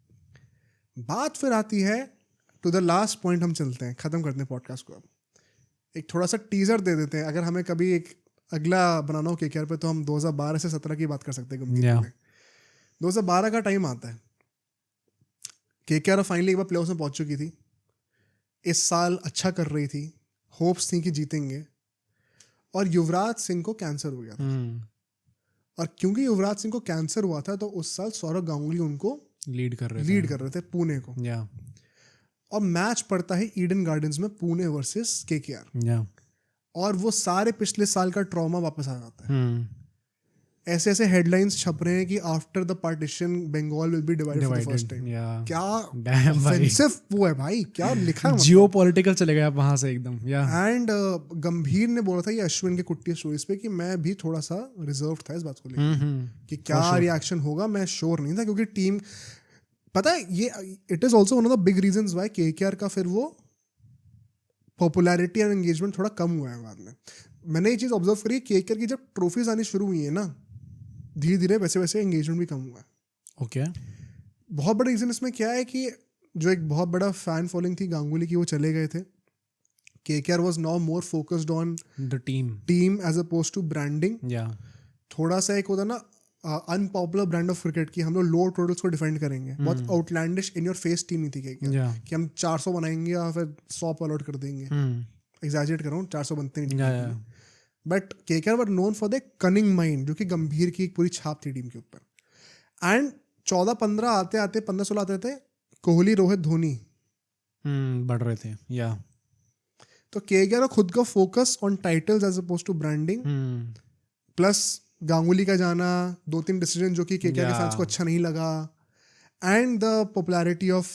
बात फिर आती है टू द लास्ट पॉइंट, हम चलते हैं, खत्म करते हैं पॉडकास्ट को। अब एक थोड़ा सा टीजर दे देते हैं, अगर हमें कभी एक अगला बनाना हो केकेआर पे तो हम 2012 से 17 की बात कर सकते हैं गंभीर में। 2012 का टाइम आता है, केकेआर फाइनली एक बार प्लेऑफ्स में पहुंच चुकी थी, इस साल अच्छा कर रही थी, होप्स थी कि जीतेंगे, और युवराज सिंह को कैंसर हो गया था। और क्योंकि युवराज सिंह को कैंसर हुआ था तो उस साल सौरव गांगुली उनको लीड कर रहे थे पुणे को। या और मैच पड़ता है ईडन गार्डन्स में, पुणे वर्सेस केकेआर, या और वो सारे पिछले साल का ट्रॉमा वापस आ जाता है। ऐसे ऐसे हेडलाइंस छप रहे हैं कि after the partition Bengal will be divided for the first time. क्या ऑफेंसिव वो है भाई, क्या लिखा है, जियो पॉलिटिकल चले गया वहां से एकदम। या एंड गंभीर ने बोला था ये अश्विन के कुट्टी स्टोरीज पे कि मैं भी थोड़ा सा रिजर्व था इस बात को लेकर कि क्या रिएक्शन होगा, मैं श्योर नहीं था, क्योंकि टीम पता है ये it is also one of the big reasons why KKR का फिर वो पॉपुलैरिटी एंड एंगेजमेंट थोड़ा कम हुआ है बाद में। मैंने ये चीज़ ऑब्जर्व करी, केकेआर की जब ट्रॉफीज आनी शुरू हुई है ना, धीरे धीरे वैसे वैसे एंगेजमेंट भी कम हुआ है। ओके, बहुत बड़ा रीज़न इसमें क्या है कि जो एक बहुत बड़ा फैन फॉलोइंग थी गांगुली की, वो चले गए थे. KKR was now more focused on the team as opposed to branding. या थोड़ा सा एक होता ना अनपॉपुलर ब्रांड ऑफ क्रिकेट की, हम लोग लो टोटल्स को डिफेंड करेंगे. बहुत outlandish in your face team नहीं थी केकेआर या कि हम 400 बनाएंगे या फिर 100 अलॉट कर देंगे. एग्जैजरेट कर रहा हूँ, 400 बनते नहीं. But KKR were known for the cunning mind, जो कि गंभीर की एक पूरी छाप थी टीम के ऊपर. एंड 14-15 आते आते 15-16 आते थे कोहली, रोहित, धोनी बढ़ रहे थे. या तो केकेआर का खुद का focus on titles as opposed to branding, plus Ganguly का जाना, 2-3 डिसीजन जो कि केकेआर के फैंस को अच्छा नहीं लगा, and the popularity of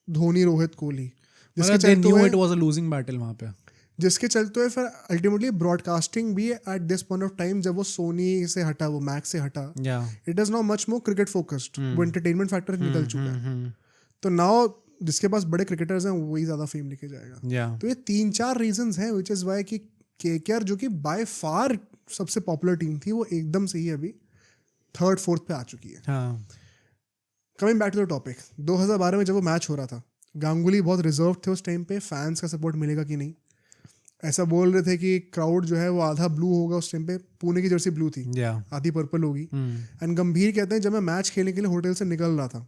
Dhoni, Rohit, Kohli, मतलब they knew it was a losing battle वहाँ पे. जिसके चलते हुए फिर अल्टीमेटली ब्रॉडकास्टिंग भी at this point of time, जब वो सोनी से हटा, वो मैक्स से हटा, it is now much more cricket focused. वो एंटरटेनमेंट फैक्टर निकल चुका है. तो नाउ जिसके पास बड़े क्रिकेटर्स हैं वही ज्यादा फेम लेके जाएगा. तो ये 3-4 रीजंस हैं विच इज वाई कि केकेआर, जो कि बाय फार सबसे पॉपुलर टीम थी, वो एकदम से ही अभी 3rd-4th पे आ चुकी है. Coming back to the topic, 2012 में जब वो मैच हो रहा था, गांगुली बहुत रिजर्व थे उस टाइम पे. फैंस का सपोर्ट मिलेगा कि नहीं, ऐसा बोल रहे थे कि क्राउड जो है वो आधा ब्लू होगा. उस टाइम पे पुणे की जर्सी ब्लू थी, आधी पर्पल होगी. एंड गंभीर कहते हैं जब मैं मैच खेलने के लिए होटल से निकल रहा था,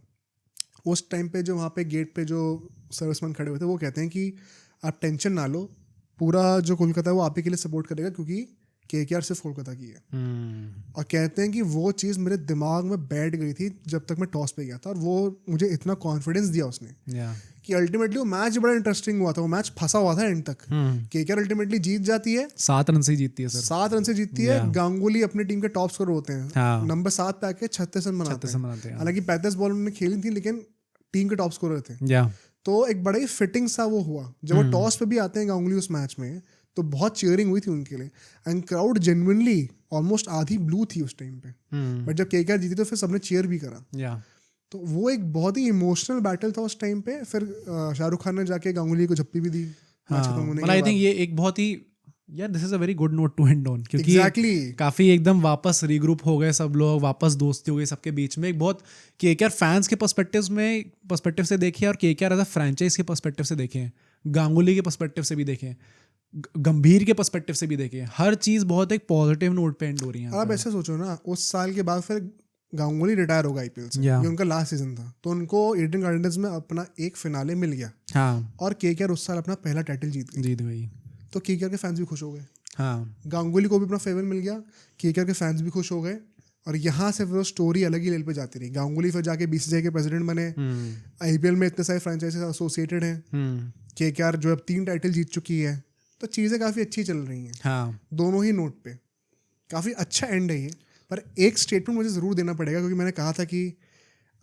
उस टाइम पे जो वहाँ पे गेट पे जो सर्विसमैन खड़े हुए थे, वो कहते हैं कि आप टेंशन ना लो, पूरा जो कोलकाता है वो आप ही के लिए सपोर्ट करेगा, क्योंकि केकेआर सिर्फ कोलकाता की है. और कहते हैं कि वो चीज़ मेरे दिमाग में बैठ गई थी जब तक मैं टॉस पे गया था, और वो मुझे इतना कॉन्फिडेंस दिया उसने कि अल्टीमेटली वो मैच बड़ा इंटरेस्टिंग हुआ था. वो मैच फंसा हुआ था एंड तक. केकेआर अल्टीमेटली जीत जाती है, 7 रन से ही जीतती है सर. 7 रन से जीतती है. गांगुली अपनी टीम के टॉप स्कोर होते हैं, नंबर 7 पे आके 36 रन बनाते हैं. हालांकि 35 बॉल उन्होंने खेली थी, लेकिन टीम के टॉप स्कोरर थे. तो एक बड़ा ही फिटिंग सा वो हुआ. जब वो टॉस पे भी आते हैं गांगुली उस मैच में, तो बहुत चीयरिंग हुई थी उनके लिए. एंड क्राउड जेन्युइनली ऑलमोस्ट आधी ब्लू थी उस टाइम पे. बट जब केकेआर जीती तो फिर सबने चीयर भी करा. तो वो एक बहुत ही इमोशनल बैटल था उस टाइम पे. फिर शाहरुख खान ने जाके गांगुली को झप्पी भी दी. आई थिंक ये एक बहुत ही, यार this is a very good note to end on, क्योंकि काफी एकदम वापस रीग्रुप हो गए सब लोग, वापस दोस्ती हो गई सबके बीच में. एक बहुत केकेआर फैंस के पर्सपेक्टिव से देखें, और केकेआर एज अ फ्रेंचाइज के पर्सपेक्टिव से देखें, गांगुली के पर्सपेक्टिव से भी देखें, गंभीर के पर्सपेक्टिव से भी देखें, हर चीज बहुत एक पॉजिटिव नोट पे एंड हो रही है. आप ऐसे सोचो ना, उस साल के बाद फिर गांगुली रिटायर होगा आईपीएल से. ये उनका लास्ट सीजन था, तो उनको ईडन गार्डन्स में अपना एक फिनाले मिल गया. और केकेआर उस साल अपना पहला टाइटल जीत गई. तो केकेआर के फैंस भी खुश हो गए. गांगुली को भी अपना फेवर मिल गया, केकेआर के फैंस भी खुश हो गए. और यहाँ से फिर स्टोरी अलग ही लेवल पे जाती रही. गांगुली फिर जाके बीसीसीआई के प्रेसिडेंट बने. आईपीएल में इतने सारे फ्रेंचाइजीज एसोसिएटेड हैं. केकेआर जो अब 3 टाइटल जीत चुकी है. तो चीज़ें काफ़ी अच्छी चल रही हैं. दोनों ही नोट पे काफ़ी अच्छा एंड है ये. पर एक स्टेटमेंट मुझे ज़रूर देना पड़ेगा, क्योंकि मैंने कहा था कि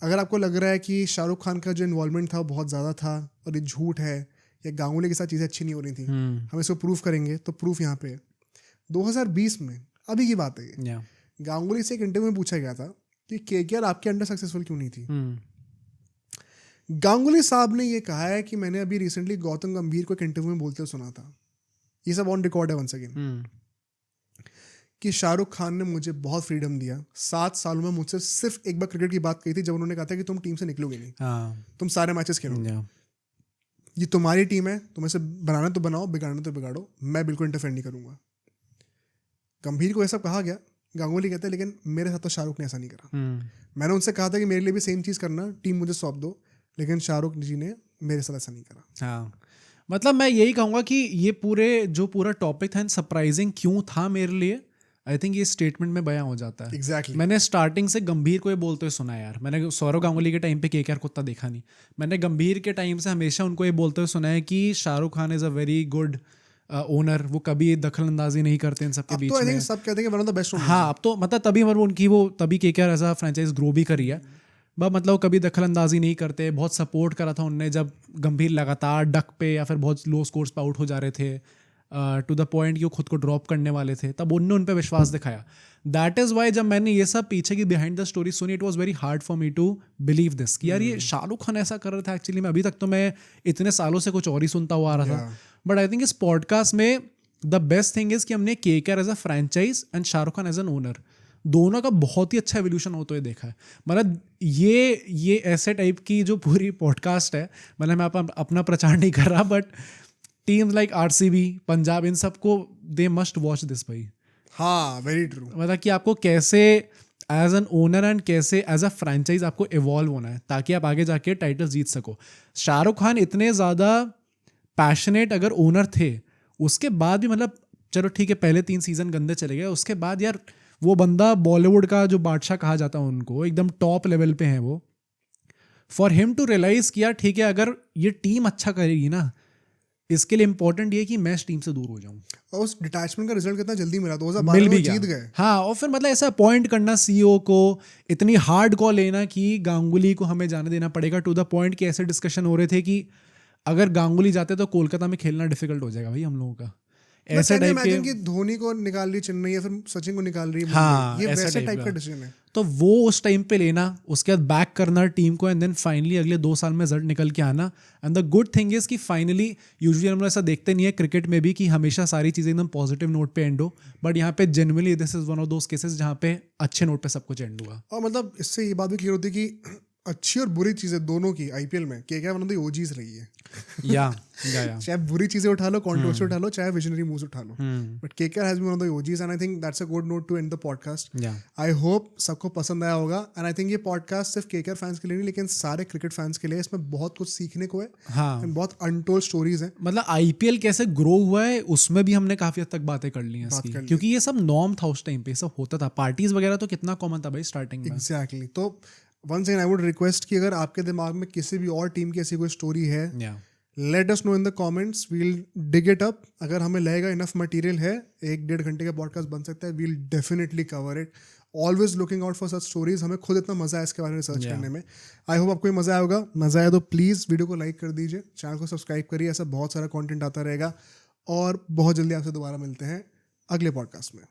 अगर आपको लग रहा है कि शाहरुख खान का जो इन्वॉल्वमेंट था वो बहुत ज़्यादा था और ये झूठ है, या गांगुली के साथ चीज़ें अच्छी नहीं हो रही थी, हम इसको प्रूफ करेंगे. तो प्रूफ यहाँ पे है. 2020 में अभी की बात है ये. गांगुली से एक इंटरव्यू में पूछा गया था कि केकेआर आपके अंडर सक्सेसफुल क्यों नहीं थी. गांगुली साहब ने ये कहा है कि मैंने अभी रिसेंटली गौतम गंभीर को एक इंटरव्यू में बोलते हुए सुना था, ये सब ऑन रिकॉर्ड है वंस अगेन, कि शाहरुख खान ने मुझे बहुत फ्रीडम दिया. 7 सालों में मुझसे सिर्फ एक बार क्रिकेट की बात कही थी, जब उन्होंने कहा था कि तुम टीम से निकलोगे नहीं, तुम सारे मैचेस खेलोगे, ये तुम्हारी टीम है, तुम्हें से बनाना तो बनाओ, बिगाड़ना तो बिगाड़ो, मैं बिल्कुल इंटरफेयर नहीं करूंगा. गंभीर को ऐसा कहा गया. गांगुली कहते हैं लेकिन मेरे साथ तो शाहरुख ने ऐसा नहीं करा. मैंने उनसे कहा था कि मेरे लिए भी सेम चीज़ करना, टीम मुझे सौंप दो, लेकिन शाहरुख जी ने मेरे साथ ऐसा नहीं करा. मतलब मैं यही कहूँगा कि ये पूरा टॉपिक था, सरप्राइजिंग क्यों था मेरे लिए, आई थिंक ये स्टेटमेंट में बयां हो जाता है. Exactly. मैंने स्टार्टिंग से गंभीर को ये बोलते हुए सुना है. यार मैंने सौरव गांगुली के टाइम पे केकेआर को उतना देखा नहीं. मैंने गंभीर के टाइम से हमेशा उनको ये बोलते हुए सुना है कि Shahrukh Khan is a very good owner, वो कभी दखल अंदाजी नहीं करते इन सबके बीच में. सब कहते हैं कि वन ऑफ द बेस्ट. हाँ, अब तो मतलब तभी KKR as a franchise grow भी करी है. मतलब कभी दखल अंदाजी नहीं करते. बहुत सपोर्ट करा था उनने जब गंभीर लगातार डक पे या फिर बहुत लो स्कोर्स पे आउट हो जा रहे थे, टू द पॉइंट कि वो खुद को ड्रॉप करने वाले थे, तब उनने उन पे विश्वास दिखाया. दैट इज़ वाई जब मैंने ये सब पीछे की बिहाइंड द स्टोरी सुनी, it was very hard for me to believe this कि यार ये शाहरुख खान ऐसा कर रहा था. एक्चुअली में अभी तक तो मैं इतने सालों से कुछ और ही सुनता हुआ आ रहा था. बट आई थिंक इस पॉडकास्ट में द बेस्ट थिंग इज कि हमने KKR as a franchise and Shahrukh Khan as an owner दोनों का बहुत ही अच्छा एवोल्यूशन होते हुए देखा है। मतलब ये ऐसे टाइप की जो पूरी पॉडकास्ट है, मतलब मैं अपना प्रचार नहीं कर रहा, but teams like RCB, Punjab, इन सबको दे मस्ट वॉच दिस भाई। हाँ, वेरी ट्रू। मतलब कि आपको कैसे एज एन ओनर एंड कैसे एज अ फ्रेंचाइज आपको इवॉल्व होना है ताकि आप आगे जाके टाइटल जीत सको। शाहरुख खान इतने ज़्यादा पैशनेट अगर ओनर थे, उसके बाद भी मतलब चलो ठीक है पहले 3 सीजन गंदे चले गए, उसके बाद यार वो बंदा बॉलीवुड का जो बादशाह कहा जाता है उनको, एकदम टॉप लेवल पे हैं वो। फॉर हिम टू रियलाइज किया ठीक है अगर ये टीम अच्छा करेगी ना, इसके लिए इंपॉर्टेंट ये है कि मैं इस टीम से दूर हो जाऊं। और उस डिटैचमेंट का रिजल्ट कितना जल्दी मिला, मिल 2012 भी में गया। जीत गए। हाँ, और फिर मतलब ऐसा अपॉइंट करना सीईओ को, इतनी हार्ड कॉल लेना कि गांगुली को हमें जाने देना पड़ेगा, टू द पॉइंट कि ऐसे डिस्कशन हो रहे थे कि अगर गांगुली जाते तो कोलकाता में खेलना डिफिकल्ट हो जाएगा भाई हम लोगों का। ऐसे टाइप के, कि धोनी को निकाल रही चेन्नई या फिर सचिन को निकाल रही मुंबई, हाँ, ये ऐसा वैसे टाइप टाइप का का डिसीजन है। तो वो उस टाइम पे लेना, उसके बाद बैक करना टीम को, एंड देन फाइनली अगले 2 साल में रिजल्ट निकल के आना। And the good thing is कि फाइनली, यूजुअली हम लोग ऐसा देखते नहीं है क्रिकेट में भी कि हमेशा सारी चीज़ें एकदम पॉजिटिव नोट पे एंड हो, बट यहाँ पे genuinely this is one of those cases जहाँ पे अच्छे नोट पे सब कुछ एंड हुआ। और मतलब इससे ये बात भी क्लियर होती है कि अच्छी और बुरी चीजें दोनों की आईपीएल में KKR one of the OGs रही है। या चाहे बुरी चीजें उठा लो, कंट्रोवर्सी उठा लो, चाहे विजनरी मूव्स उठा लो, but KKR has been one of the OGs and I think that's a good note to end the podcast. I hope सबको पसंद आया होगा एंड आई थिंक ये पॉडकास्ट सिर्फ केकेआर फैंस के लिए नहीं लेकिन सारे क्रिकेट फैंस के लिए, इसमें बहुत कुछ सीखने को है। हाँ, एंड बहुत अनटोल्ड स्टोरीज हैं। मतलब आईपीएल कैसे ग्रो हुआ है उसमें भी हमने काफी हद तक बातें कर ली हैं इसकी, क्योंकि ये सब नॉर्म था उस टाइम पे, सब होता था, पार्टीज वगैरह तो कितना कॉमन था भाई स्टार्टिंग में। एग्जैक्टली। तो once again I would request कि अगर आपके दिमाग में किसी भी और टीम की ऐसी कोई स्टोरी है, let us know in the comments, we'll dig it up. अगर हमें लगेगा इनफ मटेरियल है, 1-1.5 घंटे का पॉडकास्ट बन सकता है, we'll definitely cover it. Always looking out for such stories. हमें खुद इतना मजा है इसके बारे में रिसर्च करने में। आई होप आपको मजा आया होगा। मजा आया तो प्लीज़ वीडियो को लाइक कर दीजिए, चैनल को सब्सक्राइब करिए, ऐसा बहुत सारा कॉन्टेंट आता रहेगा। और बहुत जल्दी आपसे दोबारा मिलते हैं अगले पॉडकास्ट में।